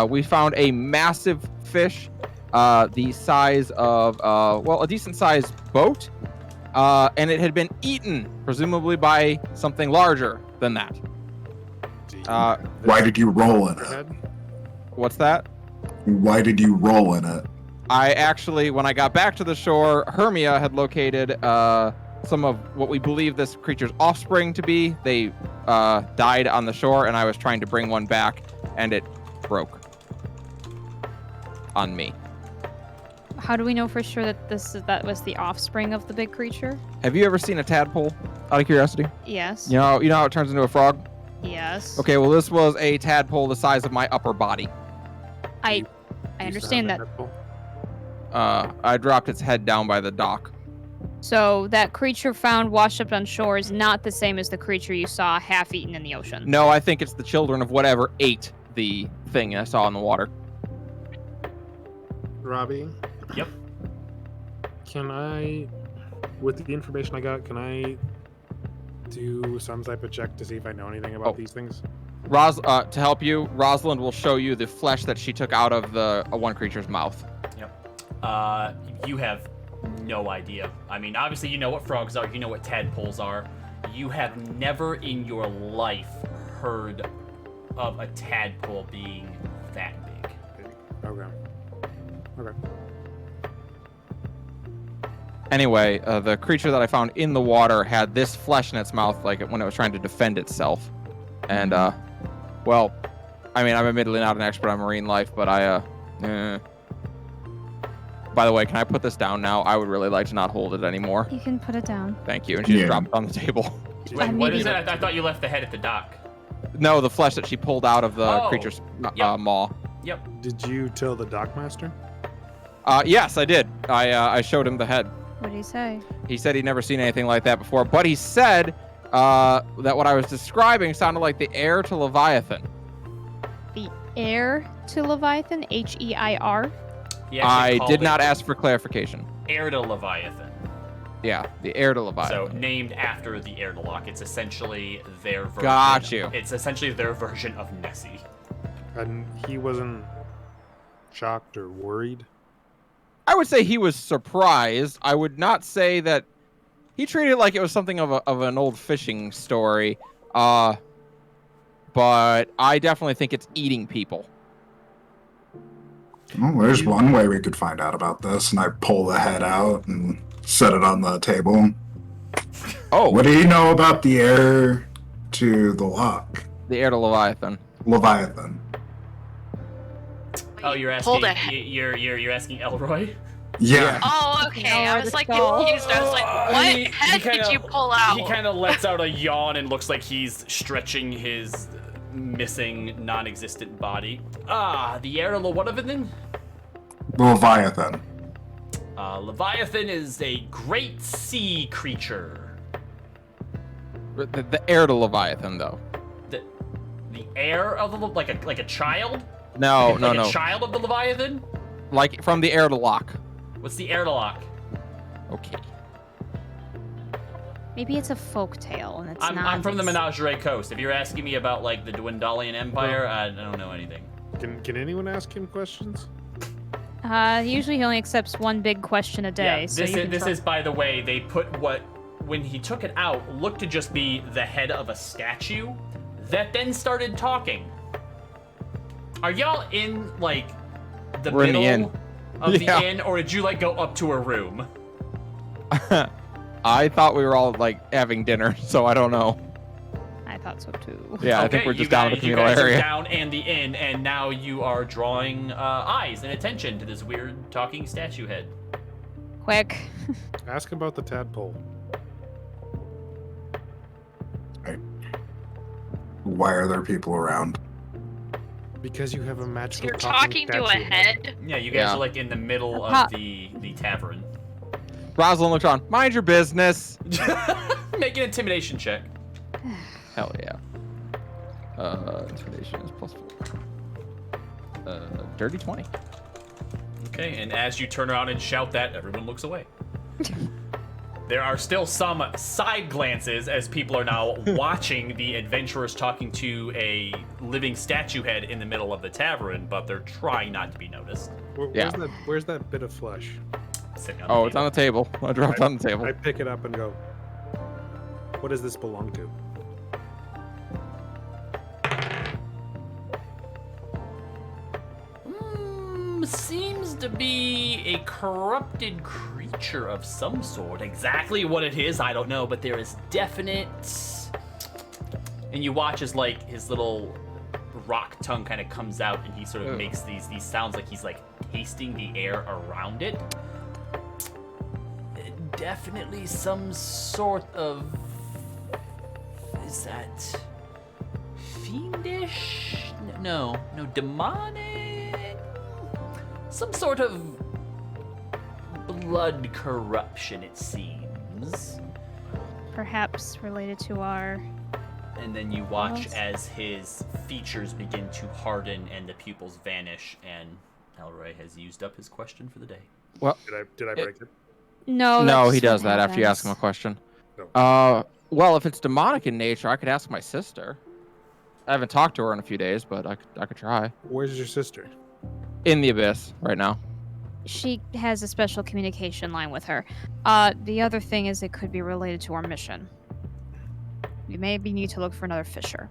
We found a massive fish, the size of, a decent-sized boat, and it had been eaten, presumably by something larger than that. Why did you roll in it? Head? What's that? Why did you roll in it? I actually, when I got back to the shore, Hermia had located some of what we believe this creature's offspring to be. They died on the shore, and I was trying to bring one back, and it broke on me. How do we know for sure that that was the offspring of the big creature? Have you ever seen a tadpole, out of curiosity? Yes. You know how it turns into a frog? Yes. Okay, well, this was a tadpole the size of my upper body. I understand that. I dropped its head down by the dock. So that creature found washed up on shore is not the same as the creature you saw half-eaten in the ocean. No, I think it's the children of whatever ate the thing I saw in the water. Robbie? Yep. Can I, with the information I got, can I do some type of check to see if I know anything about these things? To help you, Rosalind will show you the flesh that she took out of the one creature's mouth. Yep. You have no idea. I mean, obviously you know what frogs are, you know what tadpoles are. You have never in your life heard of a tadpole being that big. Okay. Anyway, the creature that I found in the water had this flesh in its mouth, like when it was trying to defend itself. And, well, I mean, I'm admittedly not an expert on marine life, but By the way, can I put this down now? I would really like to not hold it anymore. You can put it down. Thank you. And she just dropped it on the table. Wait, what is it? I thought you left the head at the dock. No, the flesh that she pulled out of the creature's maw. Yep. Did you tell the dockmaster? Yes, I did. I showed him the head. What did he say? He said he'd never seen anything like that before, but he said that what I was describing sounded like the heir to Leviathan. The heir to Leviathan? H-E-I-R? I did not ask for clarification. Heir to Leviathan. Yeah, the heir to Leviathan. So named after the heir to Locke. It's essentially their version. Got you. It's essentially their version of Nessie. And he wasn't shocked or worried? I would say he was surprised. I would not say that he treated it like it was something of an old fishing story. But I definitely think it's eating people. Well, there's one way we could find out about this, and I pull the head out and set it on the table. Oh. What do you know about the heir to the lock? The heir to Leviathan. Leviathan. Oh, you're asking. You're asking Elroy. Yeah. Oh, okay. I was like skull. confused. I was like, what head did you pull out? He kind of lets out a yawn and looks like he's stretching his missing, non-existent body. The heir to Leviathan. Leviathan. Leviathan is a great sea creature. The heir to Leviathan, though. The heir of the like a child. No, like no. A child of the Leviathan. Like from the heir to Locke. What's the heir to Locke? Okay. Maybe it's a folk tale and it's not. I'm from the Menagerie Coast. If you're asking me about like the Dwendalian Empire, I don't know anything. Can anyone ask him questions? Usually he only accepts one big question a day. Yeah, so this is by the way, they put what when he took it out looked to just be the head of a statue that then started talking. Are y'all in like the We're middle in the inn. of Yeah. the inn, or did you like go up to a room? I thought we were all like having dinner, so I don't know. I thought so too. Yeah, I think we're just down in the communal you guys area. are down in the inn, and now you are drawing eyes and attention to this weird talking statue head. Quick. Ask about the tadpole. Why are there people around? Because you have a magical You're talking to a statue. head? Yeah, you guys Yeah. are like in the middle Aha. of the tavern. Rosalind looked on. Mind your business. Make an intimidation check. Hell yeah. Intimidation is +4. Dirty 20. Okay, and as you turn around and shout that, everyone looks away. There are still some side glances as people are now watching the adventurers talking to a living statue head in the middle of the tavern, but they're trying not to be noticed. Where's that bit of flesh? Sitting on the It's on the table. I dropped it on the table. I pick it up and go, what does this belong to? Seems to be a corrupted creature of some sort. Exactly what it is, I don't know, but there is definite. And you watch as like his little rock tongue kind of comes out, and he sort of makes these sounds like he's like tasting the air around it. Definitely some sort of. Is that fiendish? No, demonic. Some sort of blood corruption, it seems. Perhaps related to our. And then you watch as his features begin to harden and the pupils vanish, and Elroy has used up his question for the day. Well, Did I break it? No. no, that's he does what that after you ask him a happens. question. No. Well, if it's demonic in nature, I could ask my sister. I haven't talked to her in a few days, but I could try. Where's your sister? In the abyss right now. She has a special communication line with her. The other thing is it could be related to our mission. We maybe need to look for another fisher.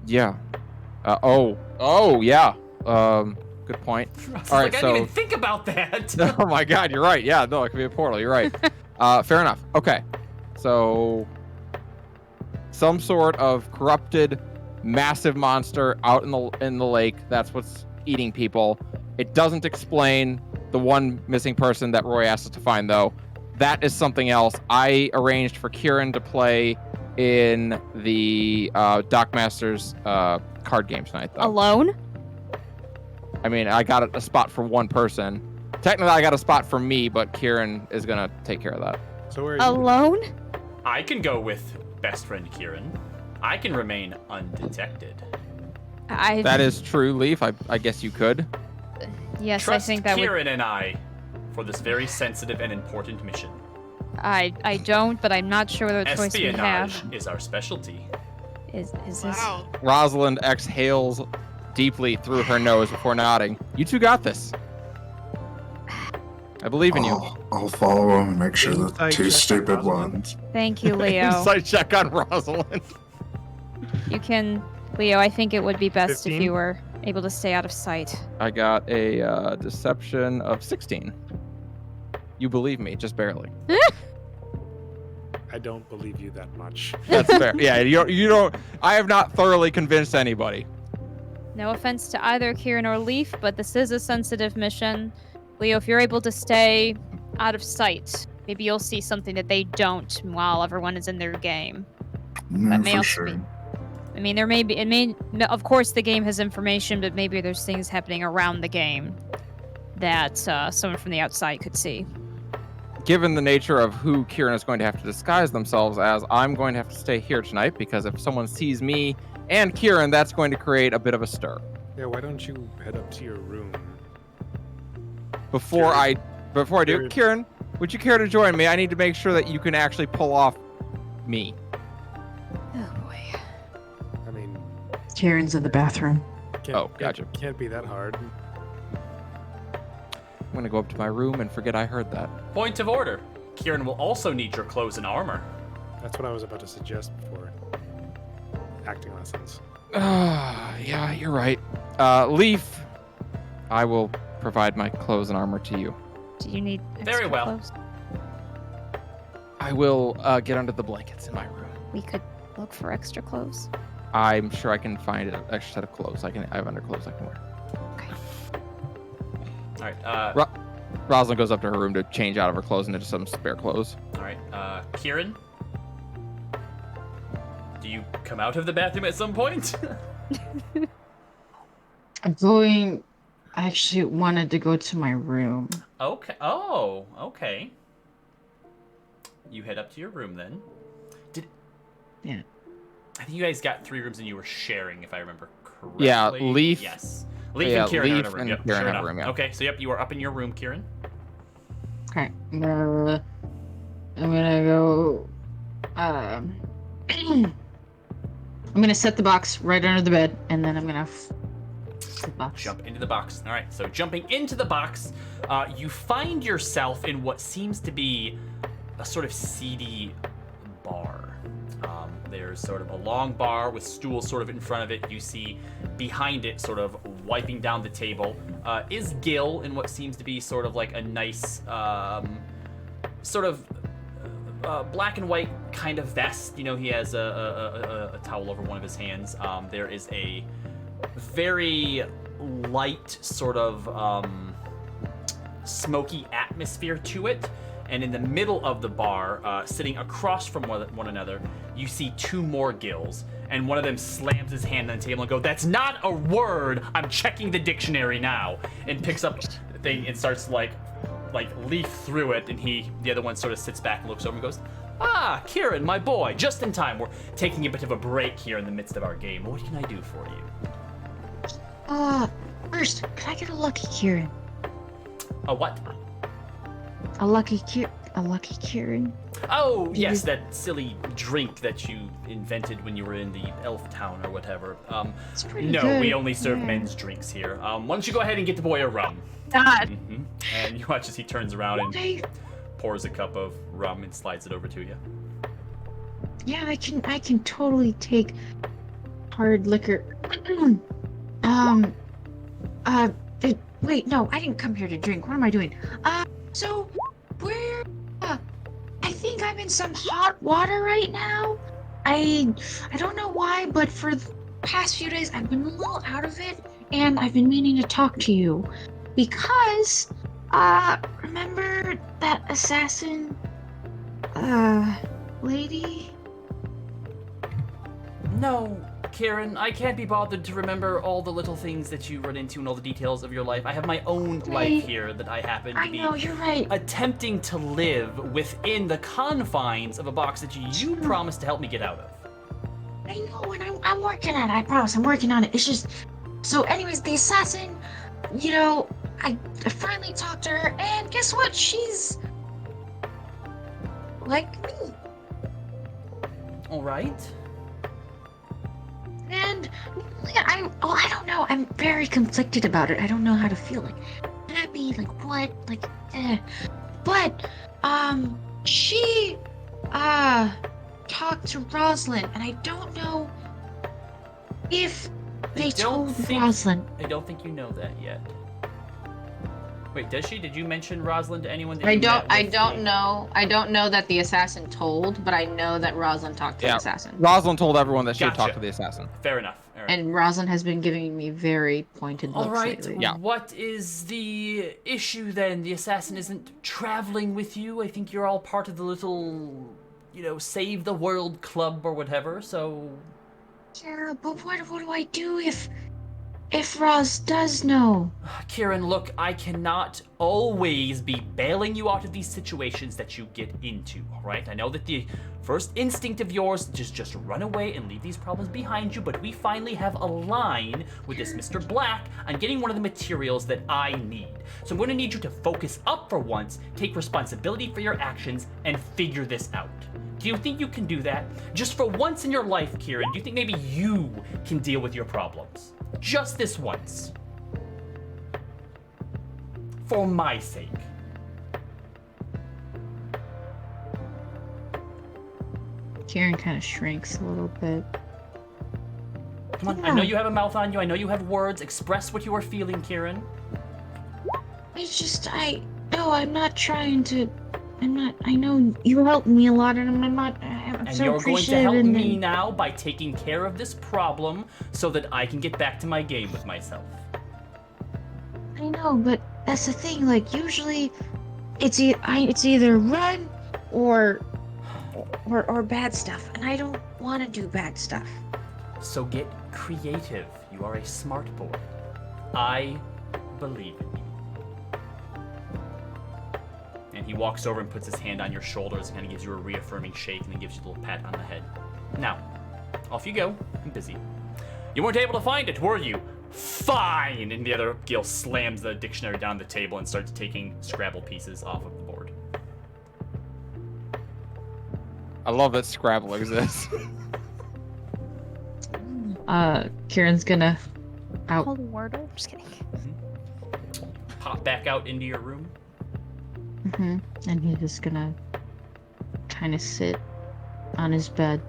Yeah. Yeah. Good point. Russell's All right, like, I so- didn't even think about that. Oh my God, you're right. Yeah, no, it could be a portal. You're right. Fair enough. Okay. So, some sort of corrupted, massive monster out in the lake. That's what's eating people. It doesn't explain the one missing person that Roy asked us to find, though. That is something else. I arranged for Kieran to play in the Doc Masters card game tonight, though. Alone? I mean, I got a spot for one person. Technically, I got a spot for me, but Kieran is gonna take care of that. So where are you? Alone? I can go with best friend Kieran. I can remain undetected. That is true, Leaf. I guess you could. Yes, Trust I think that Kieran and I for this very sensitive and important mission. I don't, but I'm not sure whether choice we Espionage have is our specialty. is this. Wow. Rosalind exhales deeply through her nose before nodding. You two got this. I believe in you. I'll follow him and make sure that the Inside two check on stupid Rosalind. ones. Thank you, Leo. Insight check on Rosalind. You can, Leo. I think it would be best 15? if you were able to stay out of sight. I got a deception of 16. You believe me, just barely. I don't believe you that much. That's fair. Yeah, you don't. I have not thoroughly convinced anybody. No offense to either Kieran or Leaf, but this is a sensitive mission. Leo, if you're able to stay out of sight, maybe you'll see something that they don't while everyone is in their game. Yeah, That may for also sure. be. I mean, there may be. Of course, the game has information, but maybe there's things happening around the game that someone from the outside could see. Given the nature of who Kieran is going to have to disguise themselves as, I'm going to have to stay here tonight because if someone sees me and Kieran, that's going to create a bit of a stir. Yeah, why don't you head up to your room? Before I do, Kieran. Kieran, would you care to join me? I need to make sure that you can actually pull off me. Oh boy. I mean, Kieran's in the bathroom. Gotcha. Can't be that hard. I'm gonna go up to my room and forget I heard that. Point of order. Kieran will also need your clothes and armor. That's what I was about to suggest before. Acting lessons. Yeah, you're right. Leaf, I will provide my clothes and armor to you. Do you need Very extra well. clothes? I will get under the blankets in my room. We could look for extra clothes. I'm sure I can find an extra set of clothes. I have underclothes I can wear. All right. Rosalind goes up to her room to change out of her clothes into some spare clothes. All right. Kieran, do you come out of the bathroom at some point? I actually wanted to go to my room. Okay. Oh, okay. You head up to your room then. Yeah. I think you guys got 3 rooms and you were sharing, if I remember correctly. Yeah, Leaf- Yes. Leaf yeah, and Kieran Leaf had a room. and Yep, Kieran sure had a enough. room, yeah. Okay, so yep, you are up in your room, Kieran. Okay. I'm gonna go. I'm gonna set the box right under the bed, and then I'm gonna set the box. Jump into the box. All right, so jumping into the box, you find yourself in what seems to be a sort of seedy bar. There's sort of a long bar with stools sort of in front of it. You see behind it, sort of wiping down the table, is Gil in what seems to be sort of like a nice, sort of black and white kind of vest. You know, he has a towel over one of his hands. There is a very light sort of smoky atmosphere to it. And in the middle of the bar, sitting across from one another, you see two more Gils. And one of them slams his hand on the table and goes, "That's not a word! I'm checking the dictionary now." And picks up the thing and starts like leaf through it. And the other one sort of sits back and looks over and goes, "Ah, Kieran, my boy, just in time. We're taking a bit of a break here in the midst of our game. What can I do for you?" First, can I get a lucky Kieran? A what? A lucky Kieran. Oh, yes, that silly drink that you invented when you were in the Elf Town or whatever. It's pretty No, good. we only serve men's drinks here. Why don't you go ahead and get the boy a rum? God. And you watch as he turns around and Okay. pours a cup of rum and slides it over to you. Yeah, I can totally take hard liquor. Wait, no, I didn't come here to drink. What am I doing? So where? I think I'm in some hot water right now. I don't know why, but for the past few days I've been a little out of it, and I've been meaning to talk to you because remember that assassin lady? No, Kieran, I can't be bothered to remember all the little things that you run into and all the details of your life. I have my own life here that I happen to I be know, you're right. attempting to live within the confines of a box that you promised to help me get out of. I know, and I'm working on it. I promise, I'm working on it. It's just so. Anyways, the assassin, you know, I finally talked to her, and guess what? She's like me. All right. And I don't know. I'm very conflicted about it. I don't know how to feel. Like happy, like what, like But she talked to Rosalind, and I don't know if they told Rosalind. I don't think you know that yet. Wait, does she? Did you mention Rosalind to anyone? That I you don't. met I with don't me? know. I don't know that the assassin told, but I know that Rosalind talked to the assassin. Rosalind told everyone that she had Gotcha. talked to the assassin. Fair enough. All right. And Rosalind has been giving me very pointed looks All right. lately. Yeah. What is the issue then? The assassin isn't traveling with you. I think you're all part of the little, Save the World Club or whatever. So. Yeah, but what do I do if Roz does know? Kieran, look, I cannot always be bailing you out of these situations that you get into, all right? I know that the first instinct of yours is just run away and leave these problems behind you, but we finally have a line with this Mr. Black on getting one of the materials that I need. So I'm going to need you to focus up for once, take responsibility for your actions, and figure this out. Do you think you can do that? Just for once in your life, Kieran, do you think maybe you can deal with your problems? Just this once. For my sake. Kieran kind of shrinks a little bit. Come on, I know you have a mouth on you. I know you have words. Express what you are feeling, Kieran. It's just, I'm not trying to, I know you helped me a lot, and I'm And so you're going to appreciative. help and- me now by taking care of this problem so that I can get back to my game with myself. I know, but that's the thing. Like usually, it's either run or bad stuff, and I don't want to do bad stuff. So get creative. You are a smart boy. I believe in you. And he walks over and puts his hand on your shoulders and kind of gives you a reaffirming shake and then gives you a little pat on the head. Now, off you go. I'm busy. You weren't able to find it, were you? Fine! And the other Gil slams the dictionary down the table and starts taking Scrabble pieces off of the board. I love that Scrabble exists. Kieran's gonna out. Holy Wordle? Just kidding. Pop back out into your room. And he's just gonna kind of sit on his bed.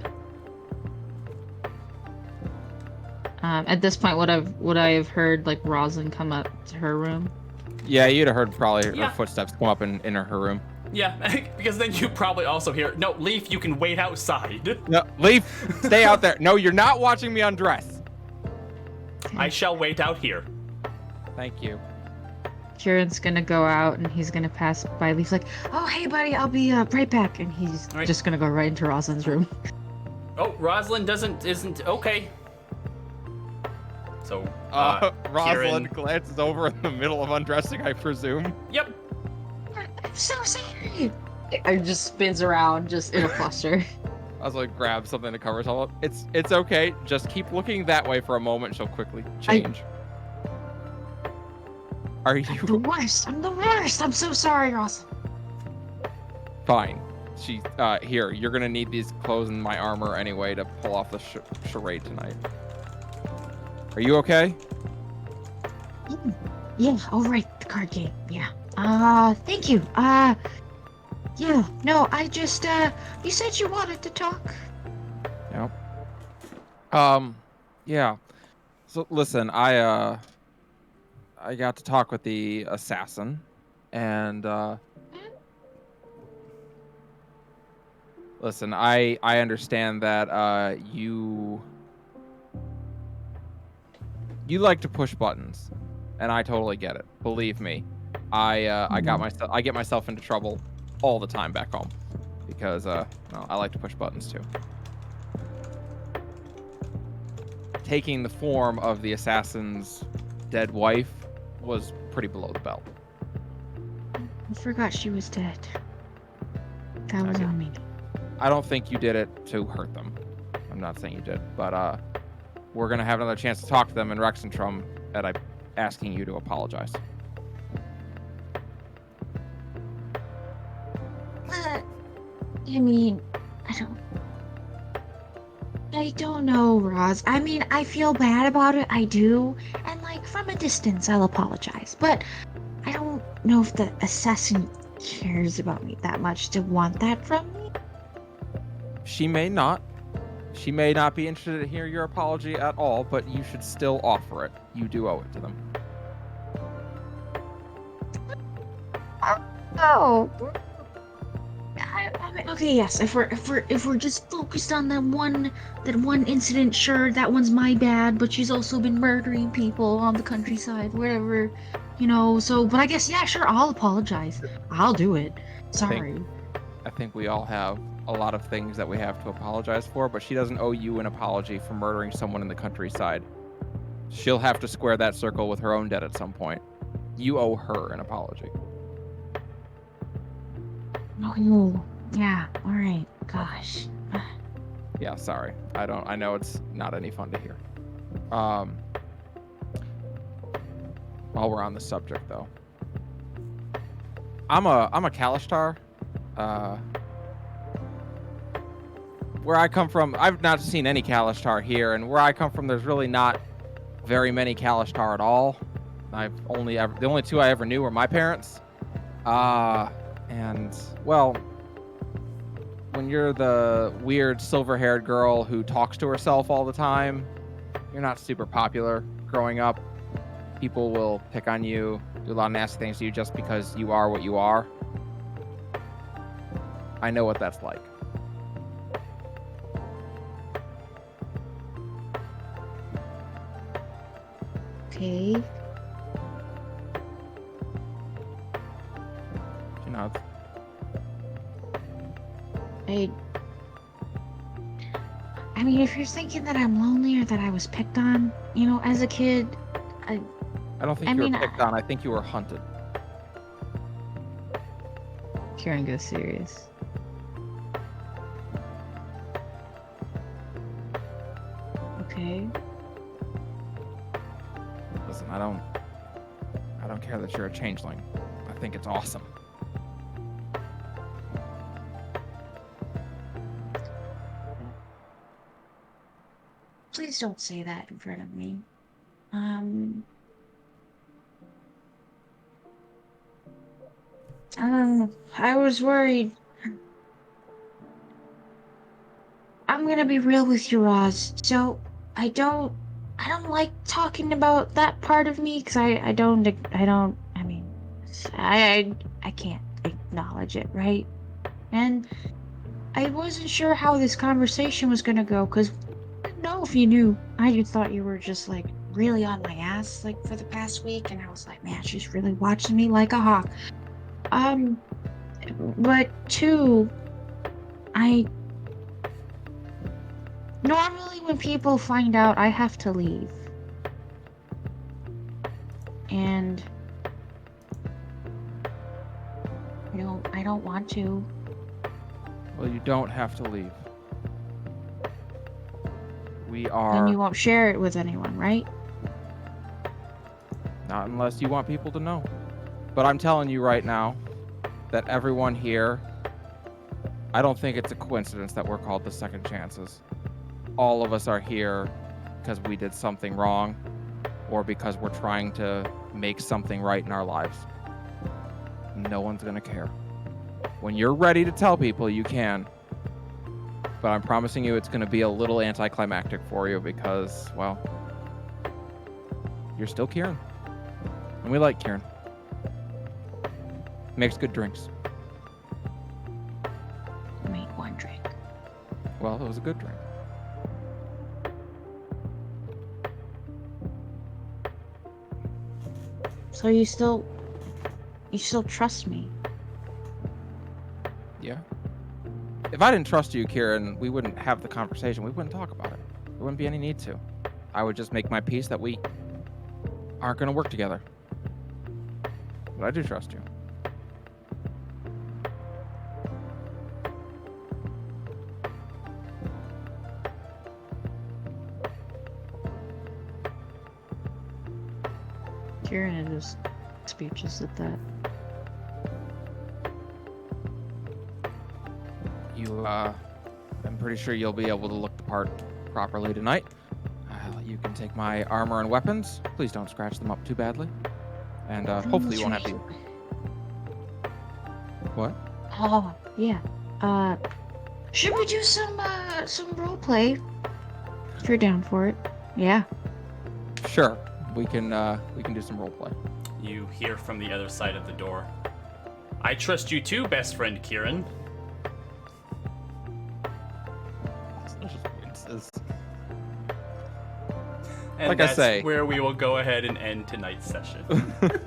At this point, would I have heard like Rosalind come up to her room? Yeah, you'd have heard probably Yeah. her footsteps come up in her room. Yeah, because then you probably also hear, no, Leaf, you can wait outside. No, Leaf, stay out there. No, you're not watching me undress. I shall wait out here. Thank you. Kieran's gonna go out and he's gonna pass by Leaf's like, oh hey buddy, I'll be right back, and he's Right. just gonna go right into Rosalind's room. Oh, Rosalind isn't okay. So, Rosalind Kieran, glances over in the middle of undressing, I presume. yep. I'm so sorry. I just spins around, just in a fluster. Rosalind grabs something to cover herself up. It's okay. Just keep looking that way for a moment. She'll quickly change. Are I'm the you worst. I'm the worst. I'm so sorry, Ross. fine? She here. You're gonna need these clothes and my armor anyway to pull off the charade tonight. Are you okay? Yeah, all right, the card game. Yeah. Thank you. Yeah, no, I just, you said you wanted to talk. Yep. Yeah. So listen, I got to talk with the assassin, and listen, I understand that you like to push buttons, and I totally get it. Believe me, I get myself into trouble all the time back home because well, I like to push buttons too. Taking the form of the assassin's dead wife was pretty below the belt. I forgot she was dead. That was Okay. on me. I don't think you did it to hurt them. I'm not saying you did, but we're gonna have another chance to talk to them in Rexentrum, and I'm asking you to apologize. I mean, I don't know, Roz. I mean, I feel bad about it. I do. And, like, from a distance, I'll apologize. But I don't know if the assassin cares about me that much to want that from me. She may not. She may not be interested to hear your apology at all, but you should still offer it. You do owe it to them. Oh. I mean, okay, yes. If we're just focused on that one incident, sure, that one's my bad. But she's also been murdering people on the countryside, whatever, you know. So, but I guess, yeah, sure, I'll apologize. I'll do it. Sorry. I think we all have a lot of things that we have to apologize for, but she doesn't owe you an apology for murdering someone in the countryside. She'll have to square that circle with her own debt at some point. You owe her an apology. Oh, yeah. All right. Gosh. Yeah, sorry. I know it's not any fun to hear. While we're on the subject though. I'm a Kalishtar. Where I come from, I've not seen any Kalishtar here, and where I come from, there's really not very many Kalishtar at all. The only two I ever knew were my parents. And well, when you're the weird silver-haired girl who talks to herself all the time, you're not super popular growing up. People will pick on you, do a lot of nasty things to you just because you are what you are. I know what that's like. Okay. You know, I mean, if you're thinking that I'm lonely or that I was picked on, you know, as a kid, I don't think I you mean, were picked on. I think you were hunted. Kieran goes serious. okay. Listen, I don't care that you're a changeling. I think it's awesome. please don't say that in front of me. I was worried. I'm gonna be real with you, Roz. So, I don't like talking about that part of me, because I mean, I can't acknowledge it, right? And I wasn't sure how this conversation was gonna go, because I didn't know if you knew. I just thought you were just, like, really on my ass, like, for the past week, and I was like, man, she's really watching me like a hawk. But two, normally when people find out, I have to leave. And I don't want to. Well, you don't have to leave. We Then are... you won't share it with anyone, right? Not unless you want people to know. But I'm telling you right now that everyone here, I don't think it's a coincidence that we're called the Second Chances. All of us are here because we did something wrong or because we're trying to make something right in our lives. No one's going to care. When you're ready to tell people, you can. But I'm promising you it's going to be a little anticlimactic for you because, well, you're still Kieran. And we like Kieran. Makes good drinks. I made one drink. Well, it was a good drink. So you still trust me? Yeah. If I didn't trust you, Kieran, we wouldn't have the conversation. We wouldn't talk about it. There wouldn't be any need to. I would just make my peace that we aren't going to work together. But I do trust you. Kieran is speechless at that. I'm pretty sure you'll be able to look the part properly tonight. You can take my armor and weapons. Please don't scratch them up too badly. And hopefully you won't have to... What? Oh, yeah. Should we do some role-play? If you're down for it. Yeah. Sure. We can do some roleplay. You hear from the other side of the door. I trust you too, best friend Kieran. And Like I that's say. where we will go ahead and end tonight's session.